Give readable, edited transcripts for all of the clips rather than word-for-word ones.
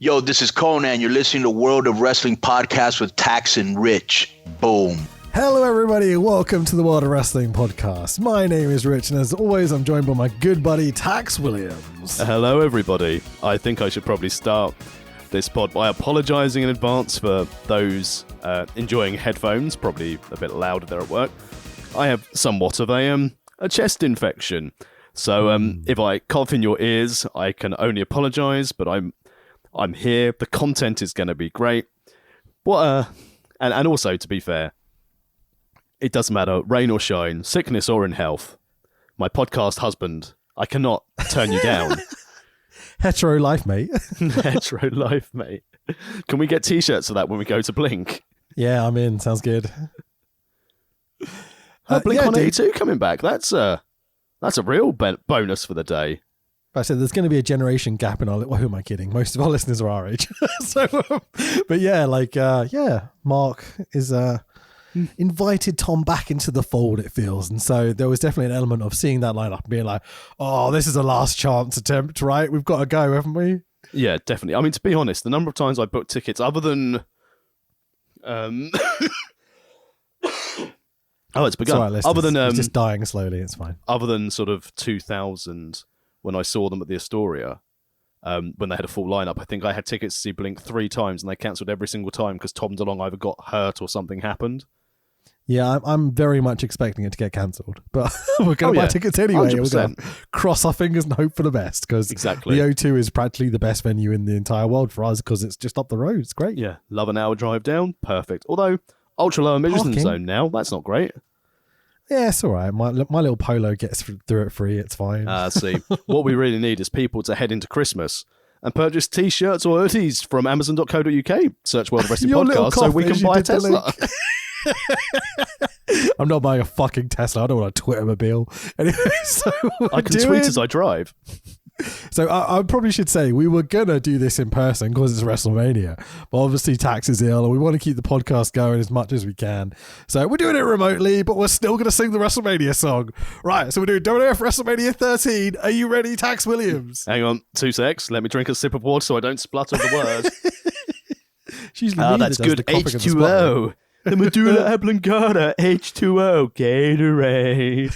Yo, this is Conan. You're listening to World of Wrestling Podcast with Tax and Rich. Boom. Hello, everybody. Welcome to the World of Wrestling Podcast. My name is Rich, and as always, I'm joined by my good buddy, Tax Williams. Hello, everybody. I think I should probably start this pod by apologising in advance for those enjoying headphones, probably a bit louder there at work. I have somewhat of a chest infection. So if I cough in your ears, I can only apologise, but I'm here. The content is going to be great. And also, to be fair, it doesn't matter, rain or shine, sickness or in health. My podcast husband, I cannot turn you down. Hetero life, mate. Hetero life, mate. Can we get t-shirts of that when we go to Blink? Yeah, I'm in. Sounds good. Blink-182 coming back. That's a real bonus for the day. I said there's going to be a generation gap in our... Well, who am I kidding? Most of our listeners are our age. But yeah, Mark is... invited Tom back into the fold, it feels. And so there was definitely an element of seeing that lineup and being like, oh, this is a last chance attempt, right? We've got to go, haven't we? Yeah, definitely. I mean, to be honest, the number of times I booked tickets other than... Oh, it's begun. Right, other than he's just dying slowly, it's fine. Other than sort of 2000, when I saw them at the Astoria, when they had a full lineup, I think I had tickets to see Blink 3 times, and they cancelled every single time because Tom DeLonge either got hurt or something happened. Yeah, I'm very much expecting it to get cancelled, but we're going to buy tickets anyway. 100%. We're going to cross our fingers and hope for the best, because exactly. The O2 is practically the best venue in the entire world for us because it's just up the road. It's great. Yeah, love an hour drive down. Perfect. Although, ultra low emission zone now. That's not great. Yeah, it's all right. My little Polo gets through it free. It's fine. See, what we really need is people to head into Christmas and purchase t-shirts or hoodies from Amazon.co.uk. Search World of Wrestling Podcast so we can buy a Tesla. I'm not buying a fucking Tesla. I don't want a Twittermobile. Anyway, so I can tweet as I drive. So I probably should say we were going to do this in person because it's WrestleMania. But obviously Tax is ill and we want to keep the podcast going as much as we can. So we're doing it remotely, but we're still going to sing the WrestleMania song. Right, so we're doing WWF WrestleMania 13. Are you ready, Tax Williams? Hang on, 2 secs. Let me drink a sip of water so I don't splutter the word. That's good. H2O. The medulla oblongata, H2O, Gatorade.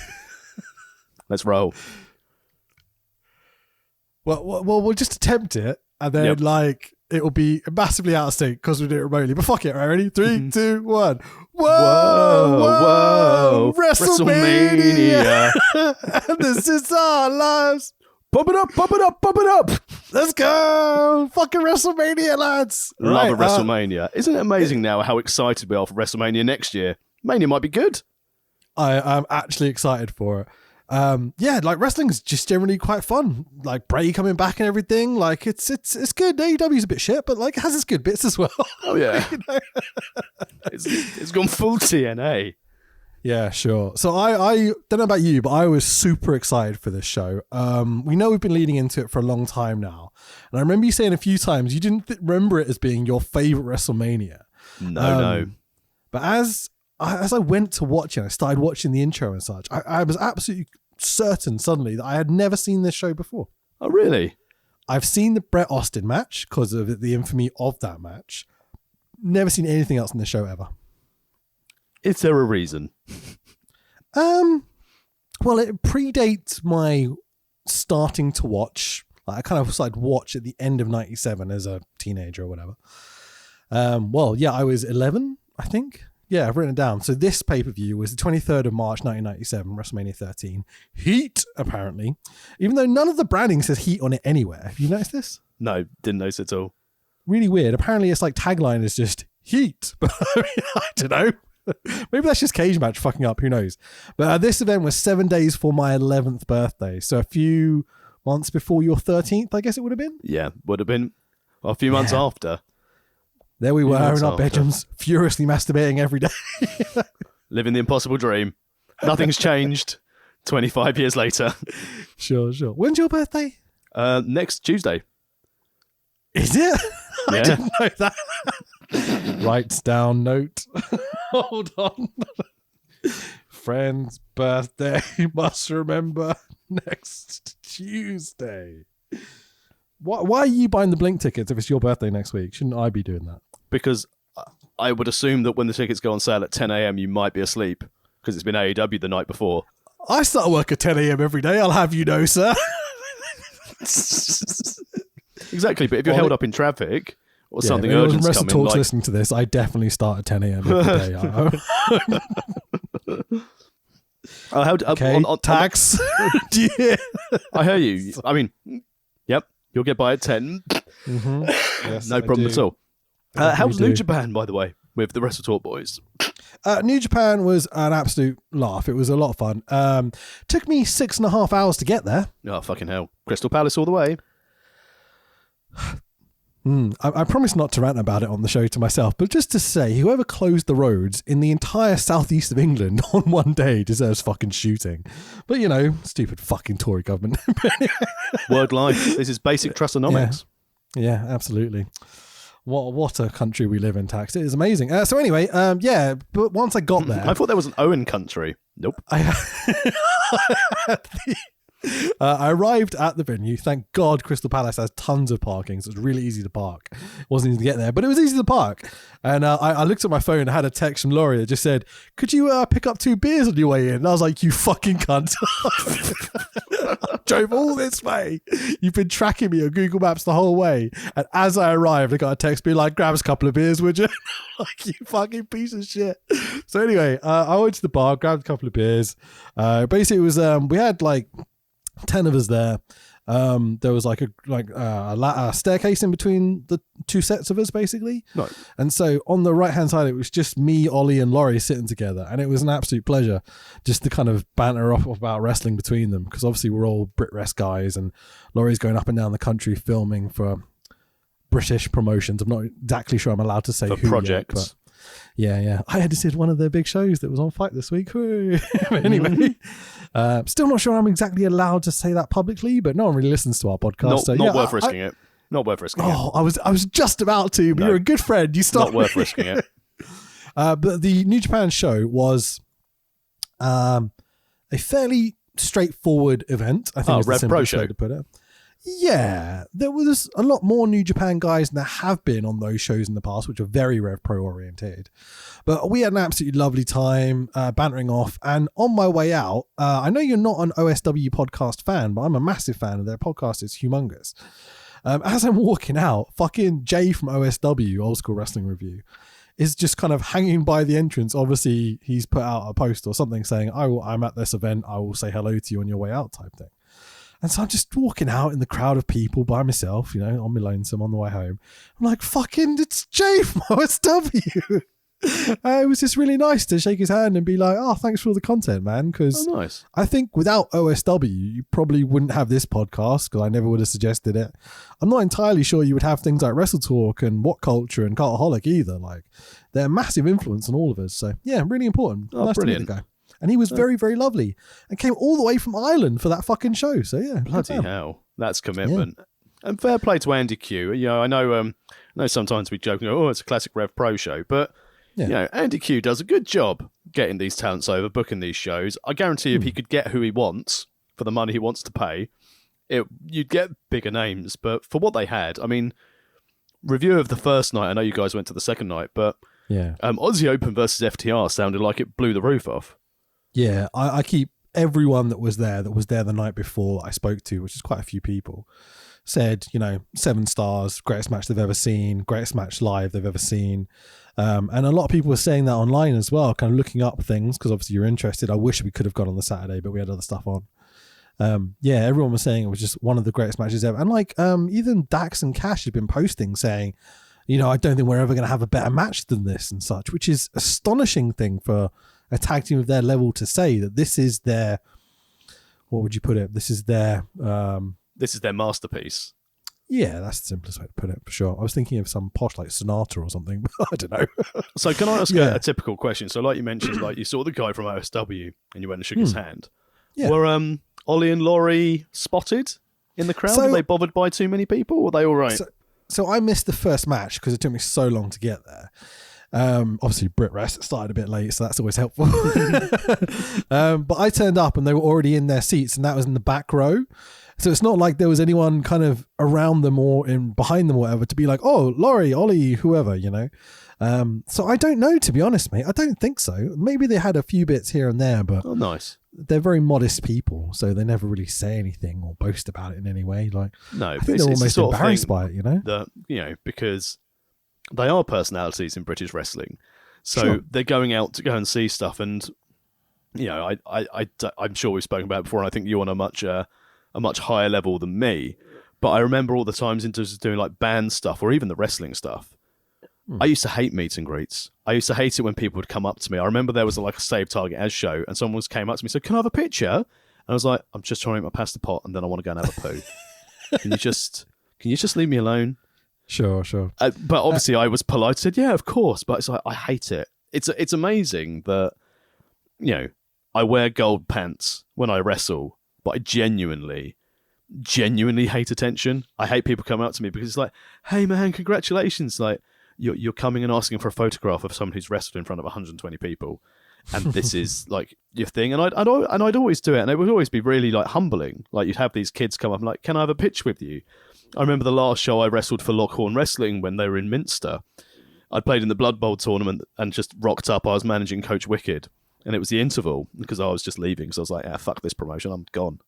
Let's roll. Well, we'll just attempt it, and then it will be massively out of sync because we do it remotely. But fuck it, right? Ready? 3, 2, 1. Whoa! WrestleMania! And this is our lives. Pump it up, pump it up, pump it up. Let's go! Fucking WrestleMania, lads! Love of WrestleMania. Isn't it amazing now how excited we are for WrestleMania next year? Mania might be good. I'm actually excited for it. Wrestling's just generally quite fun. Like Bray coming back and everything. Like it's good. AEW's a bit shit, but like it has its good bits as well. Oh yeah, it's gone full TNA. Yeah, sure. So I don't know about you, but I was super excited for this show. We know we've been leading into it for a long time now, and I remember you saying a few times you didn't remember it as being your favorite WrestleMania. No. But as I went to watch it, I started watching the intro and such. I was absolutely certain suddenly that I had never seen this show before. Oh, really? I've seen the Bret Austin match because of the infamy of that match. Never seen anything else in the show ever. Is there a reason? Well, it predates my starting to watch. I kind of started to watch at the end of 97 as a teenager or whatever. I was 11, I think. Yeah, I've written it down. So this pay-per-view was the 23rd of March, 1997, WrestleMania 13. Heat, apparently. Even though none of the branding says Heat on it anywhere. Have you noticed this? No, didn't notice at all. Really weird. Apparently it's like tagline is just Heat. But I don't know. Maybe that's just Cage Match fucking up. Who knows? But this event was 7 days for my 11th birthday. So a few months before your 13th, I guess it would have been? Yeah, would have been. Well, a few months after. There we were in our bedrooms, furiously masturbating every day. Living the impossible dream. Nothing's changed 25 years later. Sure. When's your birthday? Next Tuesday. Is it? Yeah. I didn't know that. Writes down note. Hold on. Friend's birthday. Must remember next Tuesday. Why are you buying the Blink tickets if it's your birthday next week? Shouldn't I be doing that? Because I would assume that when the tickets go on sale at 10 a.m, you might be asleep because it's been AEW the night before. I start work at 10 a.m. every day. I'll have you know, sir. Exactly, but if you're held up in traffic or something urgent's urgent's Wrestle coming, Talk's listening to this, I definitely start at 10 a.m. every day. Okay, tax. Yeah. I hear you. I mean, yep, you'll get by at 10. Mm-hmm. Yes, no problem at all. How's do. New Japan, by the way, with the Wrestle Talk boys? New Japan was an absolute laugh. It was a lot of fun. Took me 6.5 hours to get there. Oh, fucking hell. Crystal Palace all the way. I promise not to rant about it on the show to myself, but just to say, whoever closed the roads in the entire southeast of England on one day deserves fucking shooting. But, you know, stupid fucking Tory government. Word life. This is basic trustonomics. Yeah, absolutely. What a country we live in, Tax. It is amazing. So anyway, but once I got there... I thought there was an Owen country. Nope. I arrived at the venue. Thank God Crystal Palace has tons of parking, so it's really easy to park. It wasn't easy to get there, but it was easy to park. And I looked at my phone and had a text from Laurie that just said, could you pick up 2 beers on your way in? And I was like, you fucking cunt. I drove all this way. You've been tracking me on Google Maps the whole way. And as I arrived, I got a text being like, grab us a couple of beers, would you? Like, you fucking piece of shit. So anyway, I went to the bar, grabbed a couple of beers. Basically, it was, we had like 10 of us there. There was like a staircase in between the 2 sets of us, basically. Right. And so on the right hand side, it was just me, Ollie, and Laurie sitting together, and it was an absolute pleasure just to kind of banter off about wrestling between them, because obviously we're all BritWres guys, and Laurie's going up and down the country filming for British promotions. I'm not exactly sure I'm allowed to say for who projects. Yet, but yeah. I edited one of their big shows that was on Fight this week. Anyway, still not sure I'm exactly allowed to say that publicly, but no one really listens to our podcast. Not worth risking it. Not worth risking it. I was just about to, but you're a good friend. You stopped. Not worth risking it. But the New Japan show was a fairly straightforward event. I think is the Rev Pro simplest way show to put it. Yeah, there was a lot more New Japan guys than there have been on those shows in the past, which are very Rev Pro oriented. But we had an absolutely lovely time bantering off. And on my way out, I know you're not an OSW podcast fan, but I'm a massive fan of their podcast. It's humongous. As I'm walking out, fucking Jay from OSW, Old School Wrestling Review, is just kind of hanging by the entrance. Obviously, he's put out a post or something saying, I'm at this event. I will say hello to you on your way out type thing. And so I'm just walking out in the crowd of people by myself, on my lonesome on the way home. I'm like, fucking, it's Jay from OSW. It was just really nice to shake his hand and be like, oh, thanks for all the content, man. Because nice. I think without OSW, you probably wouldn't have this podcast, because I never would have suggested it. I'm not entirely sure you would have things like Wrestle Talk and What Culture and Cultaholic either. Like, they're a massive influence on all of us. So, yeah, really important. Oh, nice brilliant. to meet the guy. And he was very, very lovely and came all the way from Ireland for that fucking show. So, yeah. Bloody hell. That's commitment. Yeah. And fair play to Andy Q. I know sometimes we joke, it's a classic Rev Pro show, but Andy Q does a good job getting these talents over, booking these shows. I guarantee if he could get who he wants for the money he wants to pay, you'd get bigger names. But for what they had, I mean, review of the first night, I know you guys went to the second night, but Aussie Open versus FTR sounded like it blew the roof off. Yeah, I keep everyone that was there the night before I spoke to, which is quite a few people, said, 7 stars, greatest match they've ever seen, greatest match live they've ever seen. And a lot of people were saying that online as well, kind of looking up things, because obviously you're interested. I wish we could have gone on the Saturday, but we had other stuff on. Everyone was saying it was just one of the greatest matches ever. And even Dax and Cash had been posting saying, I don't think we're ever going to have a better match than this and such, which is astonishing thing for a tag team of their level to say, that this is their, what would you put it? This is their masterpiece. Yeah, that's the simplest way to put it, for sure. I was thinking of some posh like Sonata or something, but I don't know. So can I ask a typical question? So like you mentioned, like you saw the guy from OSW and you went and shook his hand. Yeah. Were Ollie and Laurie spotted in the crowd? Were they bothered by too many people? Or were they all right? So I missed the first match because it took me so long to get there. Obviously BritWres started a bit late, so that's always helpful. But I turned up and they were already in their seats, and that was in the back row. So it's not like there was anyone kind of around them or in behind them or whatever to be like, oh, Laurie, Ollie, whoever, you know. So I don't know, to be honest, mate. I don't think so. Maybe they had a few bits here and there, but nice. They're very modest people, so they never really say anything or boast about it in any way. Like, no, I think they're almost embarrassed by it, you know. Because they are personalities in British wrestling, so they're going out to go and see stuff, and you know, I'm sure we've spoken about it before, and I think you're on a much higher level than me. But I remember all the times into doing like band stuff or even the wrestling stuff. I used to hate meet and greets. I used to hate it when people would come up to me. I remember there was like a Save Target As show, and someone came up to me and said, "Can I have a picture?" And I was like, "I'm just trying to make my pasta pot, and then I want to go and have a poo. Can you just leave me alone?" Sure. But obviously, I was polite. Said, "Yeah, of course." But it's like, I hate it. It's amazing that, you know, I wear gold pants when I wrestle, but I genuinely hate attention. I hate people coming up to me because it's like, "Hey man, congratulations!" Like, you're coming and asking for a photograph of someone who's wrestled in front of 120 people, and this is like your thing. And I'd always do it, and it would always be really like humbling. Like, you'd have these kids come up and like, "Can I have a picture with you?" I remember the last show I wrestled for Lockhorn Wrestling when they were in Minster. I'd played in the Blood Bowl tournament and just rocked up. I was managing Coach Wicked, and it was the interval because I was just leaving. So I was like, fuck this promotion, I'm gone.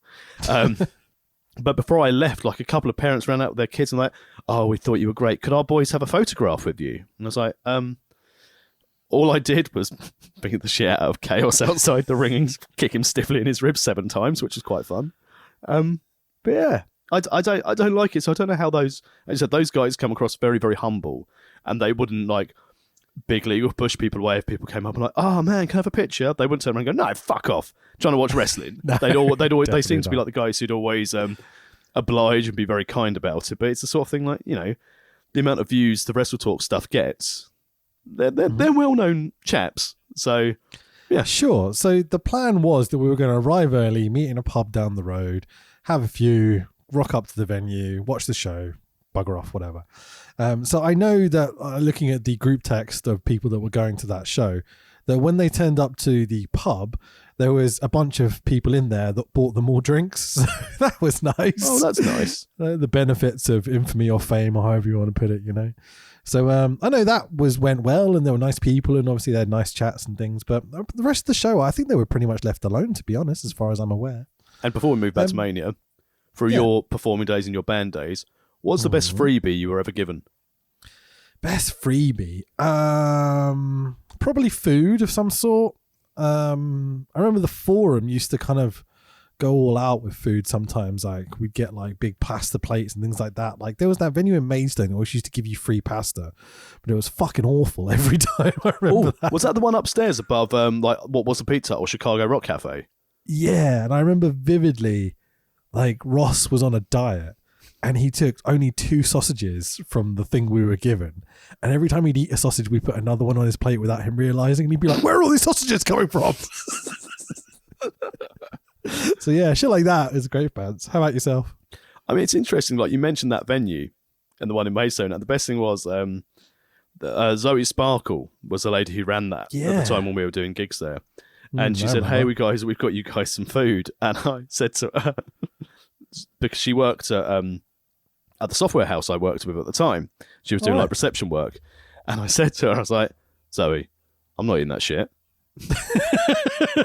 But before I left, like, a couple of parents ran out with their kids and like, "Oh, we thought you were great. Could our boys have a photograph with you?" And I was like, all I did was beat the shit out of Chaos outside the ring and kick him stiffly in his ribs 7 times, which was quite fun. But yeah, I don't like it. So I don't know how those guys come across very, very humble, and they wouldn't like big league or push people away if people came up and like, "Oh man, can I have a picture?" They wouldn't turn around and go, "No, fuck off, trying to watch wrestling." No, they'd always they seem not. to be like the guys who'd always oblige and be very kind about it. But it's the sort of thing, like, you know, the amount of views the Wrestle Talk stuff gets, they're well-known chaps. So yeah, sure. So the plan was that we were going to arrive early, meet in a pub down the road, have a few, rock up to the venue, watch the show, bugger off, whatever. So I know that looking at the group text of people that were going to that show, that when they turned up to the pub, there was a bunch of people in there that bought them all drinks. So that was nice. Oh, that's nice. The benefits of infamy or fame, or however you want to put it, you know. So I know that went well, and there were nice people, and obviously they had nice chats and things. But the rest of the show, I think they were pretty much left alone, to be honest, as far as I'm aware. And before we move back to Mania, for your performing days and your band days, what's the best freebie you were ever given? Best freebie? Probably food of some sort. I remember the Forum used to kind of go all out with food sometimes. Like, we'd get like big pasta plates and things like that. Like, there was that venue in Maidstone that always used to give you free pasta, but it was fucking awful every time. I remember that. Was that the one upstairs above like what was the Pizza or Chicago Rock Cafe? Yeah, and I remember vividly, like, Ross was on a diet and he took only 2 sausages from the thing we were given. And every time he'd eat a sausage, we put another one on his plate without him realizing. And he'd be like, "Where are all these sausages coming from?" So yeah, shit like that is great, pants. How about yourself? I mean, it's interesting. Like, you mentioned that venue and the one in Maidstone. And the best thing was Zoe Sparkle was the lady who ran that at the time when we were doing gigs there. And she said, "Hey, we've got you guys some food." And I said to her, because she worked at the software house I worked with at the time, she was doing like reception work. And I said to her, I was like, "Zoe, I'm not eating that shit."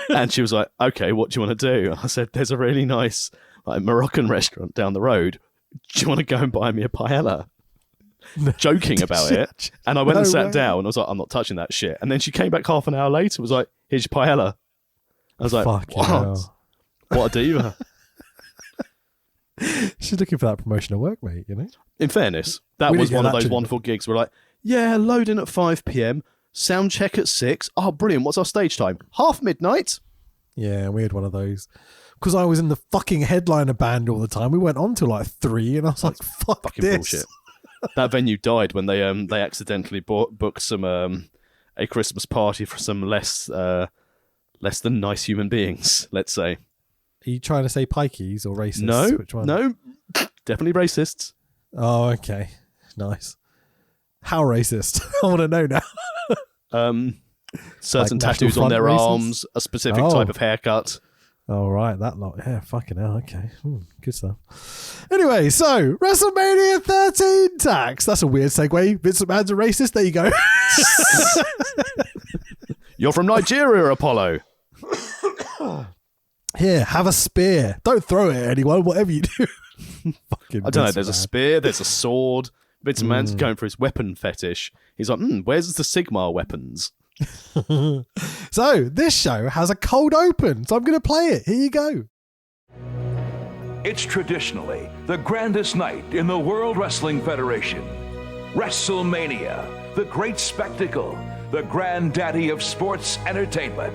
And she was like, "Okay, what do you want to do?" I said, "There's a really nice like Moroccan restaurant down the road. Do you want to go and buy me a paella?" Joking about it. And I went and sat down. I was like, "I'm not touching that shit." And then she came back half an hour later and was like, "Here's your paella." I was like, what a diva. She's looking for that promotion at work, mate, you know? In fairness, that was one of those wonderful gigs where like, "Yeah, load in at 5 p.m, sound check at 6. Oh, brilliant. What's our stage time? midnight." Yeah, we had one of those. Because I was in the fucking headliner band all the time. We went on till like 3 and I was like, fucking this. Bullshit. That venue died when they accidentally booked some a Christmas party for some less than nice human beings, let's say. Are you trying to say pikeys or racists? No, which one? no, definitely racists. Oh, okay. Nice. How racist? I want to know now. Certain Like tattoos on their racists? arms, a specific type of haircut. All right, that lot. Yeah, fucking hell. Okay, good stuff. Anyway, so WrestleMania 13 tax. That's a weird segue. Vince McMahon's a racist. There you go. You're from Nigeria, Apollo. Here, have a spear. Don't throw it at anyone, whatever you do. Fucking I don't know. Vince There's a McMahon. spear. There's a sword. Vince McMahon's going for his weapon fetish. He's like, where's the Sigmar weapons? So, this show has a cold open, so I'm going to play it. Here you go. It's traditionally the grandest night in the World Wrestling Federation. WrestleMania, the great spectacle, the granddaddy of sports entertainment.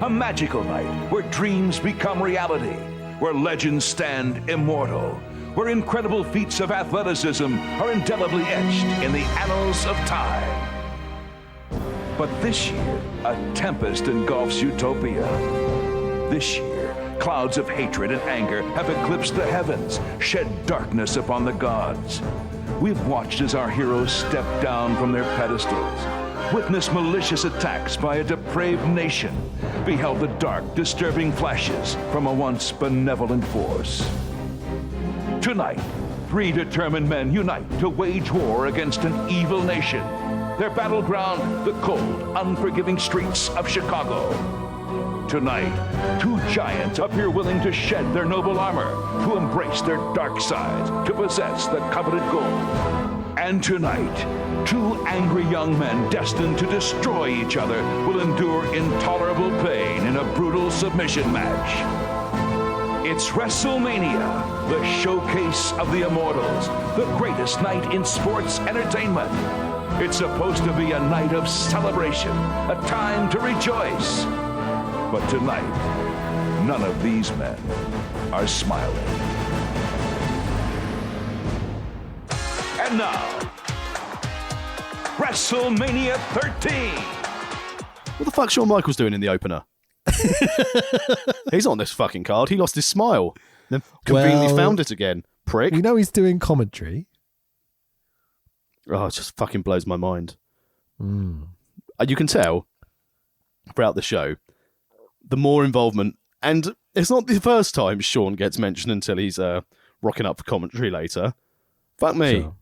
A magical night where dreams become reality, where legends stand immortal, where incredible feats of athleticism are indelibly etched in the annals of time. But this year, a tempest engulfs utopia. This year, clouds of hatred and anger have eclipsed the heavens, shed darkness upon the gods. We've watched as our heroes step down from their pedestals, witnessed malicious attacks by a depraved nation, beheld the dark, disturbing flashes from a once benevolent force. Tonight, 3 determined men unite to wage war against an evil nation. Their battleground, the cold, unforgiving streets of Chicago. Tonight, 2 giants appear willing to shed their noble armor, to embrace their dark sides, to possess the coveted gold. And tonight, 2 angry young men destined to destroy each other will endure intolerable pain in a brutal submission match. It's WrestleMania, the showcase of the immortals, the greatest night in sports entertainment. It's supposed to be a night of celebration, a time to rejoice. But tonight, none of these men are smiling. And now, WrestleMania 13. What the fuck's Shawn Michaels doing in the opener? He's on this fucking card. He lost his smile. Then conveniently found it again. Prick. We know he's doing commentary. Oh, it just fucking blows my mind. You can tell throughout the show, the more involvement, and it's not the first time Sean gets mentioned until he's rocking up for commentary later. Fuck me. Sure.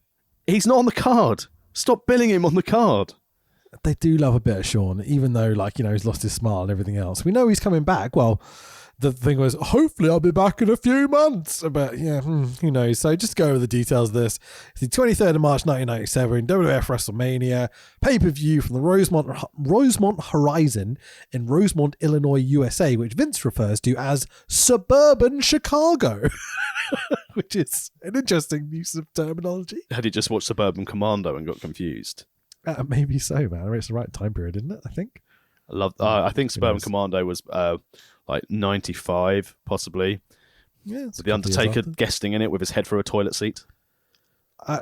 He's not on the card. Stop billing him on the card. They do love a bit of Sean, even though, he's lost his smile and everything else. We know he's coming back. Well, the thing was, hopefully I'll be back in a few months. But yeah, who knows? So just go over the details of this. It's the 23rd of March 1997, WWF WrestleMania, pay-per-view from the Rosemont Horizon in Rosemont, Illinois, USA, which Vince refers to as suburban Chicago, which is an interesting use of terminology. Had he just watched Suburban Commando and got confused? Maybe so, man. It's the right time period, isn't it? I think. I think Suburban Commando was like 95, possibly. Yeah, with the Undertaker guesting in it with his head through a toilet seat.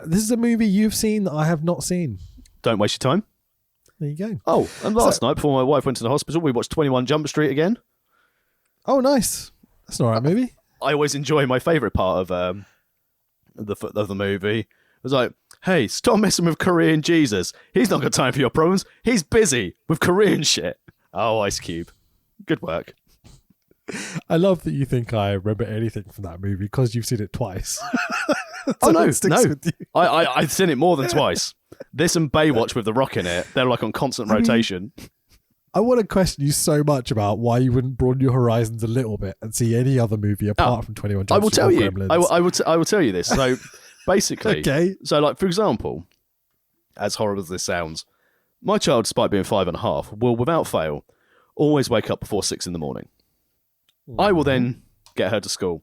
This is a movie you've seen that I have not seen. Don't waste your time. There you go. Oh, and last night before my wife went to the hospital, we watched 21 Jump Street again. Oh, nice. That's an alright movie. I always enjoy my favourite part of the movie. It was like, hey, stop messing with Korean Jesus. He's not got time for your problems. He's busy with Korean shit. Oh, Ice Cube. Good work. I love that you think I remember anything from that movie because you've seen it twice. Oh, no. With you. I've seen it more than twice. This and Baywatch with The Rock in it. They're like on constant rotation. I want to question you so much about why you wouldn't broaden your horizons a little bit and see any other movie apart from 21 Jump I will Street tell or you. Gremlins. I will tell you this. So basically, Okay. So like for example, as horrible as this sounds, my child, despite being 5.5, will without fail always wake up before 6 in the morning. I will then get her to school.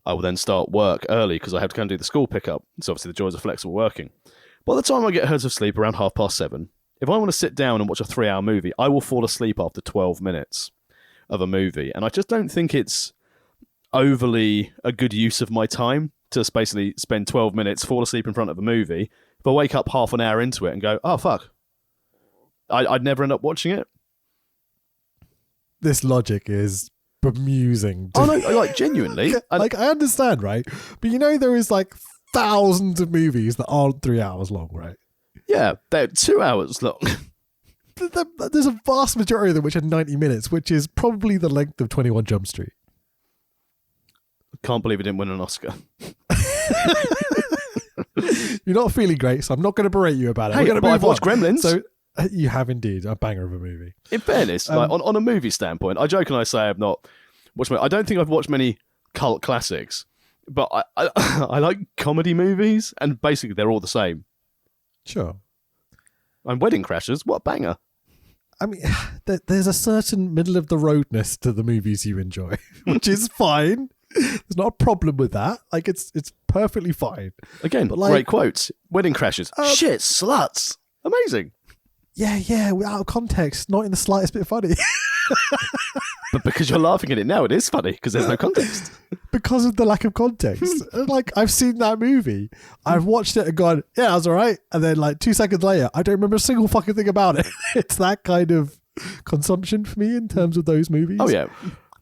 I will then start work early because I have to go and do the school pickup. It's obviously the joys of flexible working. By the time I get her to sleep around 7:30, if I want to sit down and watch a 3-hour movie, I will fall asleep after 12 minutes of a movie. And I just don't think it's overly a good use of my time to basically spend 12 minutes, fall asleep in front of a movie. If I wake up half an hour into it and go, oh, fuck, I'd never end up watching it. This logic is bemusing. Oh, no, like, genuinely. I understand, right? But there is thousands of movies that aren't 3 hours long, right? Yeah, they're 2 hours long. There's a vast majority of them which are 90 minutes, which is probably the length of 21 Jump Street. Can't believe he didn't win an Oscar. You're not feeling great, so I'm not going to berate you about it. Hey, but I've watched Gremlins. So you have indeed a banger of a movie. In fairness, like, on a movie standpoint, I joke and I say I've not watched. I don't think I've watched many cult classics, but I like comedy movies, and basically they're all the same. Sure. And Wedding Crashers, what a banger! I mean, there's a certain middle of the roadness to the movies you enjoy, which is fine. There's not a problem with that. Like it's perfectly fine. Again, but great quotes. Wedding Crashers, shit, sluts, amazing. Yeah, out of context, not in the slightest bit funny. But because you're laughing at it now, it is funny because there's no context. Because of the lack of context. Like, I've seen that movie, I've watched it and gone, yeah, that was all right. And then, like, 2 seconds later, I don't remember a single fucking thing about it. It's that kind of consumption for me in terms of those movies. Oh, yeah.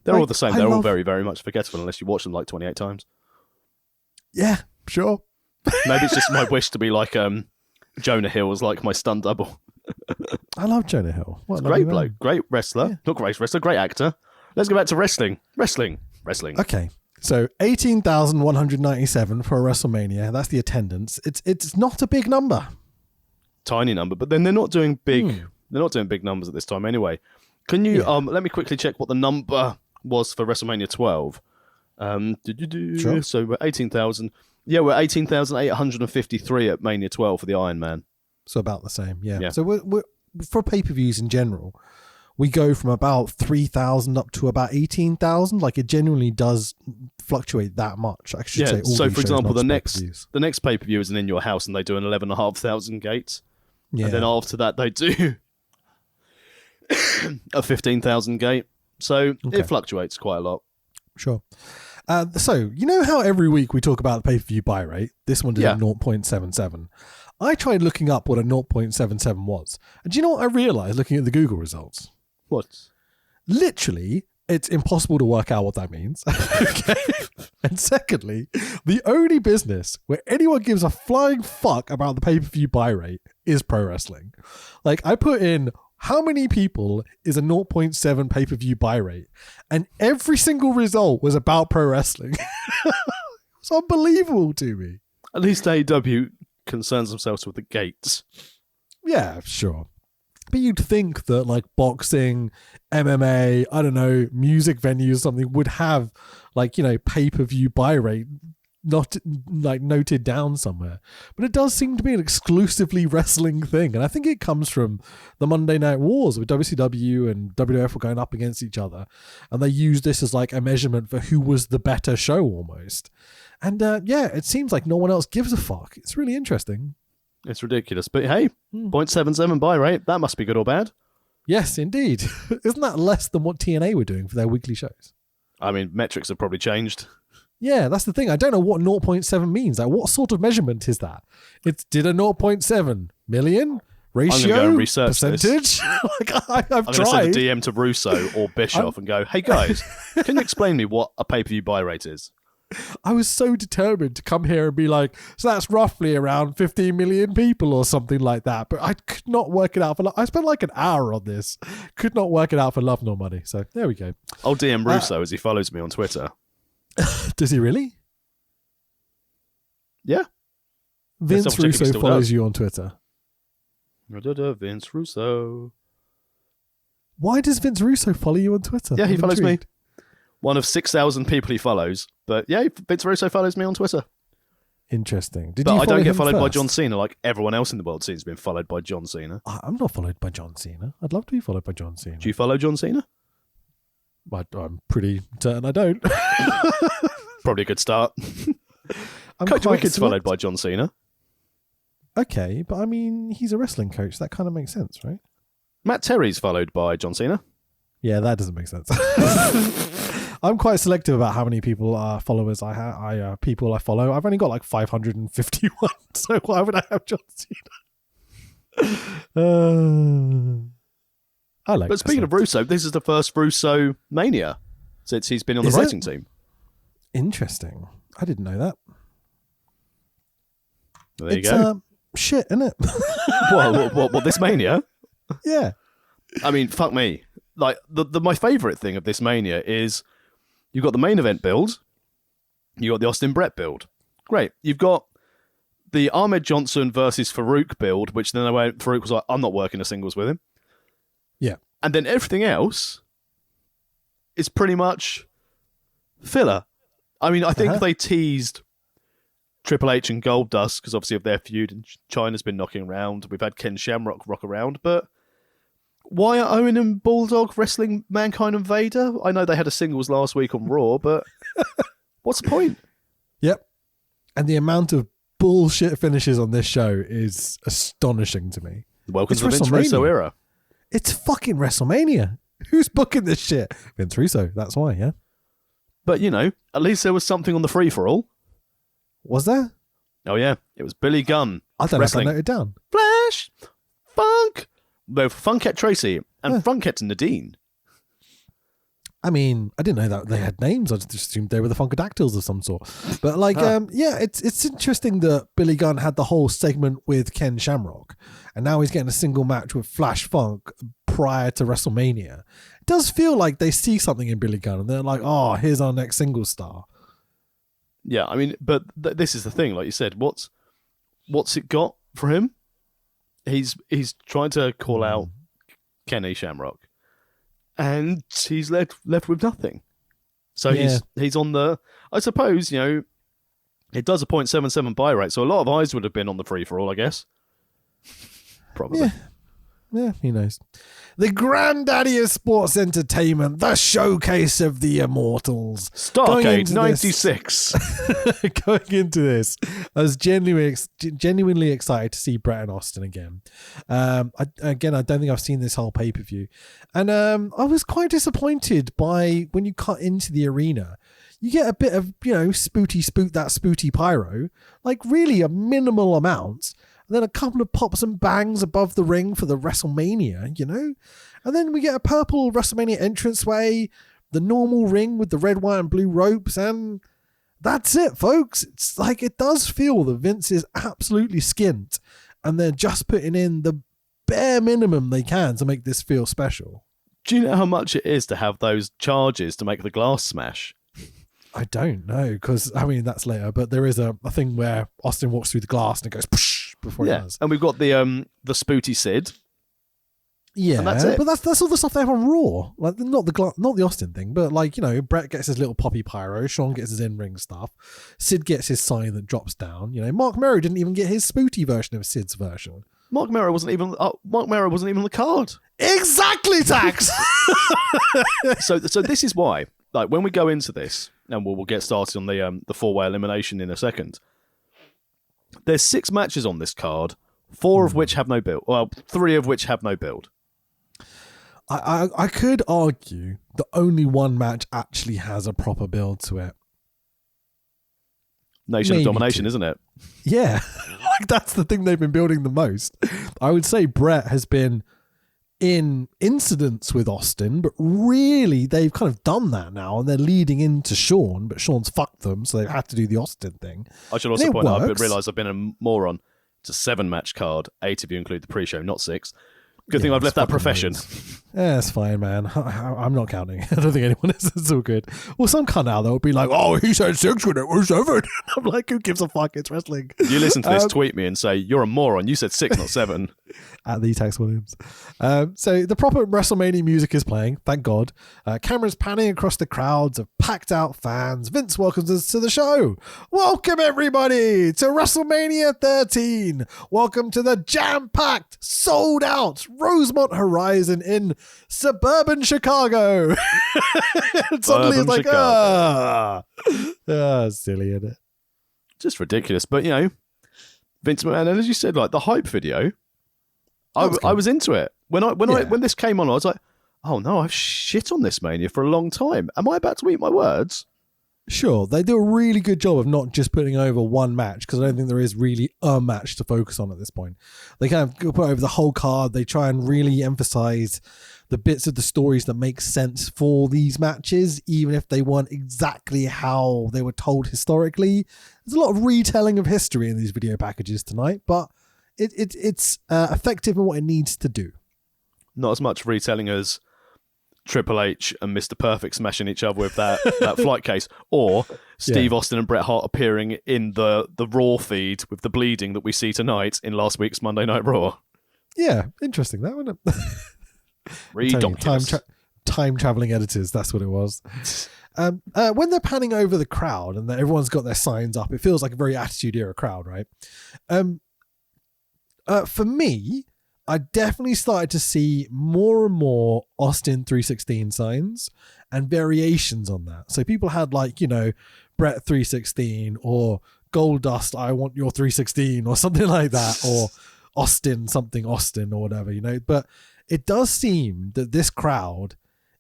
They're all the same. They're all very, very much forgettable unless you watch them like 28 times. Yeah, sure. Maybe it's just my wish to be like Jonah Hill was like my stunt double. I love Jonah Hill. What a great lovely bloke, man. great wrestler. Yeah. Not great wrestler, great actor. Let's go back to wrestling. Wrestling. Okay, so 18,197 for a WrestleMania. That's the attendance. It's not a big number. Tiny number, but then they're not doing big. They're not doing big numbers at this time anyway. Can you let me quickly check what the number was for WrestleMania 12? Sure. So we're 18,000. Yeah, we're 18,853 at Mania 12 for the Iron Man. So about the same, yeah. Yeah. So we're for pay-per-views in general, we go from about 3,000 up to about 18,000. Like, it genuinely does fluctuate that much. I should say. All So these for shows, example, not the pay-per-views. next pay-per-view is in Your House, and they do an 11,500 gates. Yeah. And then after that, they do a 15,000 gate. So it fluctuates quite a lot. Sure. So, you know how every week we talk about the pay-per-view buy rate? This one did a 0.77. I tried looking up what a 0.77 was. And do you know what I realized looking at the Google results? What? Literally, it's impossible to work out what that means. Okay. And secondly, the only business where anyone gives a flying fuck about the pay-per-view buy rate is pro wrestling. Like, I put in how many people is a 0.7 pay-per-view buy rate, and every single result was about pro wrestling. It's unbelievable to me. At least AEW concerns themselves with the gates. Yeah, sure. But you'd think that, like, boxing, MMA, I don't know, music venues or something would have, like, you know, pay-per-view buy rate not, like, noted down somewhere. But it does seem to be an exclusively wrestling thing. And I think it comes from the Monday Night Wars with WCW and WWF were going up against each other. And they used this as, like, a measurement for who was the better show almost. And, it seems like no one else gives a fuck. It's really interesting. It's ridiculous. But hey, 0.77 buy rate, that must be good or bad. Yes, indeed. Isn't that less than what TNA were doing for their weekly shows? I mean, metrics have probably changed. Yeah, that's the thing. I don't know what 0.7 means. Like, what sort of measurement is that? Did a 0.7 million? Ratio? I'm going to go and research percentage? this. I've I'm tried. going to send a DM to Russo or Bischoff and go, hey guys, can you explain me what a pay-per-view buy rate is? I was so determined to come here and be like, so that's roughly around 15 million people or something like that. But I could not work it out. I spent like an hour on this. Could not work it out for love nor money. So there we go. I'll DM Russo as he follows me on Twitter. Does he really? Yeah. Vince Russo follows you on Twitter. Vince Russo. Why does Vince Russo follow you on Twitter? Yeah, he I'm follows intrigued. me. One of 6,000 people he follows. But yeah, Vince Russo follows me on Twitter. Interesting. But I don't get followed by John Cena like everyone else in the world seems to be followed by John Cena. I'm not followed by John Cena. I'd love to be followed by John Cena. Do you follow John Cena? I'm pretty certain I don't. Probably a good start. Coach Wicked's followed by John Cena. Okay, but I mean, he's a wrestling coach. That kind of makes sense, right? Matt Terry's followed by John Cena. Yeah, that doesn't make sense. I'm quite selective about how many people followers I have. People I follow. I've only got like 551. So why would I have John Cena? I like. But speaking of Russo, this is the first Russo Mania since he's been on the writing team. Interesting. I didn't know that. There you go. Shit, isn't it? What, this Mania? Yeah. I mean, fuck me. Like, my favourite thing of this Mania is you've got the main event build, You got the Austin Brett build. Great. You've got the Ahmed Johnson versus Farouk build, which then Farouk was like, I'm not working a singles with him. Yeah. And then everything else is pretty much filler. I mean, I think they teased Triple H and Goldust because obviously of their feud, and China's been knocking around. We've had Ken Shamrock rock around, but why are Owen and Bulldog wrestling Mankind and Vader? I know they had a singles last week on Raw, but what's the point? Yep. And the amount of bullshit finishes on this show is astonishing to me. Welcome to the Vince Russo era. It's fucking WrestleMania. Who's booking this shit? Vince Russo. That's why, yeah. But, you know, at least there was something on the free-for-all. Was there? Oh, yeah. It was Billy Gunn. I don't wrestling. know if I noted down. Flash! Funk! Both Funkette Tracy and Funkette Nadine. I mean, I didn't know that they had names. I just assumed they were the Funkadactyls of some sort. But it's interesting that Billy Gunn had the whole segment with Ken Shamrock, and now he's getting a single match with Flash Funk prior to WrestleMania. It does feel like they see something in Billy Gunn, and they're like, "Oh, here's our next single star." Yeah, I mean, but this is the thing. Like you said, what's it got for him? He's trying to call out Kenny Shamrock, and he's left with nothing. So he's on the. I suppose, you know, it does a .77 buy rate, so a lot of eyes would have been on the free for all, I guess. Probably. Yeah, who knows? The granddaddy of sports entertainment, the showcase of the immortals. Starcade 96. Going into this, I was genuinely excited to see Brett and Austin again. I don't think I've seen this whole pay-per-view. And I was quite disappointed by when you cut into the arena. You get a bit of, you know, spooty pyro, like really a minimal amount. And then a couple of pops and bangs above the ring for the WrestleMania, you know? And then we get a purple WrestleMania entranceway, the normal ring with the red, white, and blue ropes, and that's it, folks. It's like, it does feel that Vince is absolutely skint, and they're just putting in the bare minimum they can to make this feel special. Do you know how much it is to have those charges to make the glass smash? I don't know, because, I mean, that's later, but there is a thing where Austin walks through the glass and it goes poosh before he does. And we've got the Spooty Sid. Yeah, and that's it. But that's all the stuff they have on Raw. Like, not the Austin thing, but like, you know, Brett gets his little poppy pyro, Sean gets his in-ring stuff, Sid gets his sign that drops down. You know, Mark Merrow didn't even get his spooty version of Sid's version. Mark Merrow wasn't even on the card. Exactly, Tax. So this is why, like, when we go into this, and we'll get started on the four-way elimination in a second. There's 6 matches on this card, 4 of which have no build. Well, 3 of which have no build. I could argue that only one match actually has a proper build to it. Nation of Domination, isn't it? Yeah. Like, that's the thing they've been building the most. I would say Brett has been in incidents with Austin, but really they've kind of done that now, and they're leading into Sean, but Sean's fucked them, so they've had to do the Austin thing. I should also point out, I realise I've been a moron. It's a 7-match card. 8 if you include the pre-show, not 6. Good thing I've left that profession. Yeah, it's fine, man. I'm not counting. I don't think anyone is. It's all good. Well, some cunt out there will be like, "Oh, he said 6 when it was 7." I'm like, who gives a fuck? It's wrestling. You listen to this, tweet me and say, "You're a moron. You said 6, not 7." At the Tex Williams. So the proper WrestleMania music is playing, thank God. Cameras panning across the crowds of packed out fans. Vince welcomes us to the show. Welcome, everybody, to WrestleMania 13. Welcome to the jam-packed, sold-out Rosemont Horizon in suburban Chicago. Suddenly it's like, silly, isn't it? Just ridiculous. But, you know, Vince McMahon, and as you said, like, the hype video, I was into it. When this came on, I was like, oh no, I've shit on this Mania for a long time. Am I about to eat my words? Sure, they do a really good job of not just putting over one match, because I don't think there is really a match to focus on at this point. They kind of put over the whole card. They try and really emphasize the bits of the stories that make sense for these matches, even if they weren't exactly how they were told historically. There's a lot of retelling of history in these video packages tonight, but it's effective in what it needs to do. Not as much retelling as Triple H and Mr. Perfect smashing each other with that flight case, or Steve Austin and Bret Hart appearing in the Raw feed with the bleeding that we see tonight in last week's Monday Night Raw. Yeah, interesting that, wasn't it? Ridiculous. Time traveling editors, that's what it was. When they're panning over the crowd and everyone's got their signs up, it feels like a very Attitude Era crowd, right? For me, I definitely started to see more and more Austin 316 signs and variations on that. So people had like, you know, Brett 316 or Goldust, I want your 316 or something like that, or Austin something Austin or whatever, you know. But it does seem that this crowd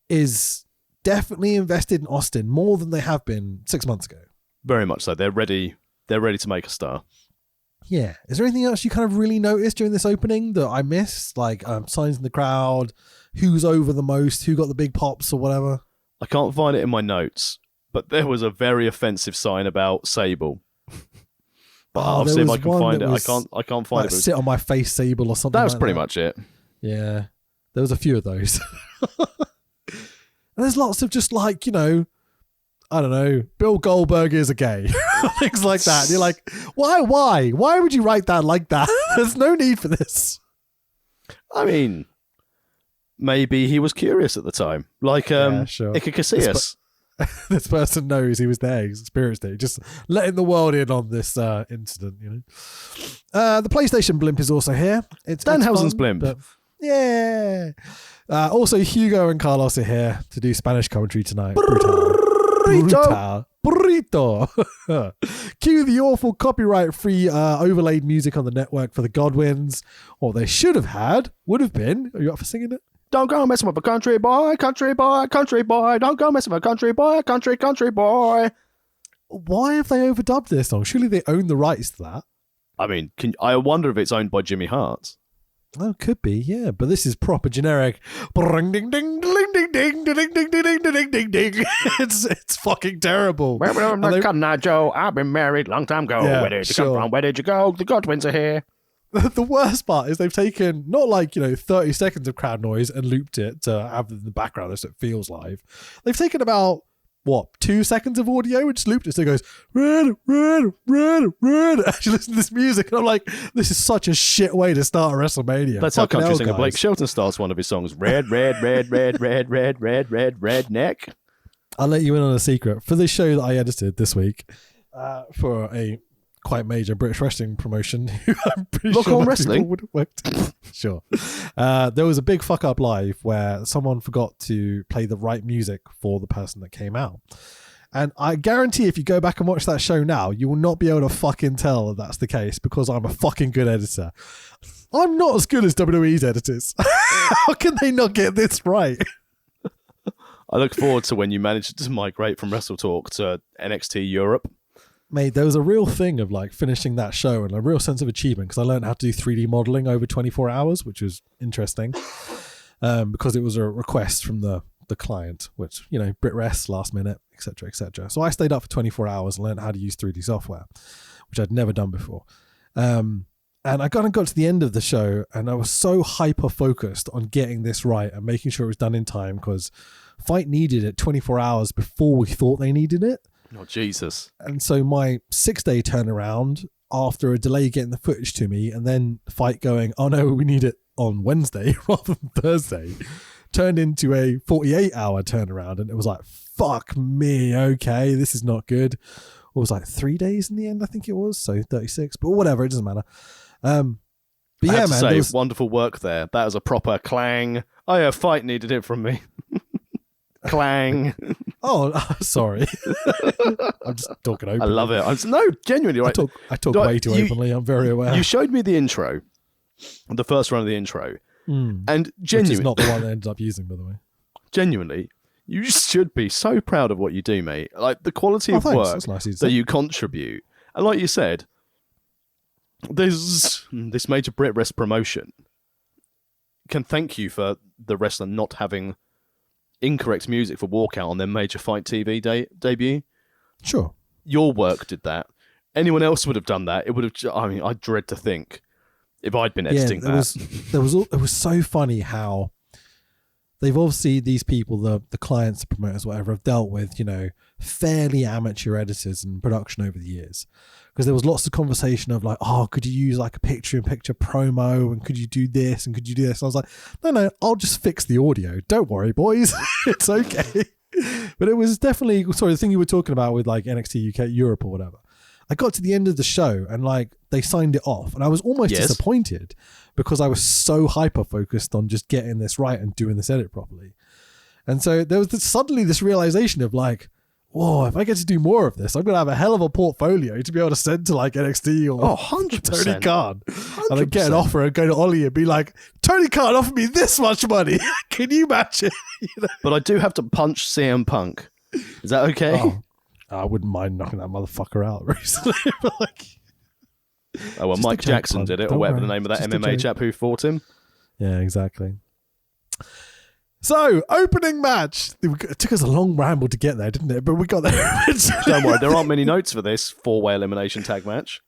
is definitely invested in Austin more than they have been 6 months ago. Very much so. They're ready to make a star. Yeah. Is there anything else you kind of really noticed during this opening that I missed? Like signs in the crowd, who's over the most, who got the big pops or whatever? I can't find it in my notes, but there was a very offensive sign about Sable. But I'll see if I can find it. I can't find it. Sit on my face, Sable or something. That was pretty much it. Yeah. There was a few of those. And there's lots of just like, you know, I don't know, Bill Goldberg is a gay. Things like that. And you're like, why? Why would you write that like that? There's no need for this. I mean, maybe he was curious at the time. Like sure. Iker Casillas. This person knows he was there, he's experienced it. Just letting the world in on this incident, you know. The PlayStation blimp is also here. It's Danhausen's fun, blimp. but yeah. Also, Hugo and Carlos are here to do Spanish commentary tonight. Burrito. Cue the awful copyright-free overlaid music on the network for the Godwins. Or they should have would have been. Are you up for singing it? Don't go messing with a country boy, country boy, country boy. Don't go messing with a country boy, country boy. Why have they overdubbed this song? Surely they own the rights to that. I mean, I wonder if it's owned by Jimmy Hart. Oh, could be, yeah. But this is proper generic. It's fucking terrible. Joe, I've been married long time ago. Yeah, Where did you come from? Where did you go? The Godwins are here. The worst part is they've taken not like, you know, 30 seconds of crowd noise and looped it to have in the background so it feels live. They've taken about 2 seconds of audio and just looped it so it goes red. Actually listen to this music and I'm like, this is such a shit way to start a WrestleMania. That's how country singer Blake Shelton starts one of his songs. Red neck. I'll let you in on a secret. For this show that I edited this week for a quite major British wrestling promotion who I'm pretty Look sure on most wrestling people would have worked. Sure. There was a big fuck up live where someone forgot to play the right music for the person that came out. And I guarantee if you go back and watch that show now, you will not be able to fucking tell that that's the case because I'm a fucking good editor. I'm not as good as WWE's editors. How can they not get this right? I look forward to when you manage to migrate from Wrestle Talk to NXT Europe. Mate, there was a real thing of like finishing that show and a real sense of achievement because I learned how to do 3D modeling over 24 hours, which was interesting because it was a request from the client, which, you know, Brit Rest, last minute, etc., etc. So I stayed up for 24 hours and learned how to use 3D software, which I'd never done before. And I got to the end of the show and I was so hyper focused on getting this right and making sure it was done in time because Fight needed it 24 hours before we thought they needed it. Oh, Jesus. And so my 6-day turnaround after a delay getting the footage to me and then Fight going, oh no, we need it on Wednesday rather than Thursday, turned into a 48-hour turnaround. And it was like, fuck me, okay, this is not good. It was like 3 days in the end, I think it was. So 36, but whatever, it doesn't matter. But I yeah, have to man. say, wonderful work there. That was a proper clang. Oh yeah, Fight needed it from me. Clang. Oh, sorry. I'm just talking openly. I love it. No, genuinely. Right? I talk way too openly. I'm very aware. You showed me the intro, the first run of the intro, and genuinely, which is not the one I ended up using, by the way. Genuinely, you should be so proud of what you do, mate. Like the quality of work that you contribute, and like you said, there's this major Brit Rest promotion can thank you for the wrestler not having incorrect music for Walkout on their major Fight TV debut. Sure. Your work did that. Anyone else would have done that. It would have. I mean, I dread to think if I'd been editing that. It was so funny how they've obviously, these people, the clients, the promoters, whatever, have dealt with, fairly amateur editors and production over the years. Because there was lots of conversation of like, oh, could you use like a picture-in-picture promo, and could you do this, and could you do this? And I was like, no, I'll just fix the audio. Don't worry, boys. It's okay. But it was definitely, the thing you were talking about with like NXT UK Europe or whatever. I got to the end of the show and like they signed it off, and I was almost disappointed because I was so hyper-focused on just getting this right and doing this edit properly. And so there was suddenly this realization of like, whoa, if I get to do more of this, I'm going to have a hell of a portfolio to be able to send to like NXT or 100%. Tony Khan. 100%. And then get an offer and go to Ollie and be like, Tony Khan offered me this much money. Can you match it? But I do have to punch CM Punk. Is that okay? Oh, I wouldn't mind knocking that motherfucker out recently. Oh, well, Mike Jackson did it, or whatever the name of that MMA chap who fought him. Yeah, exactly. So, opening match. It took us a long ramble to get there, didn't it? But we got there eventually. Don't worry, there aren't many notes for this 4-way elimination tag match.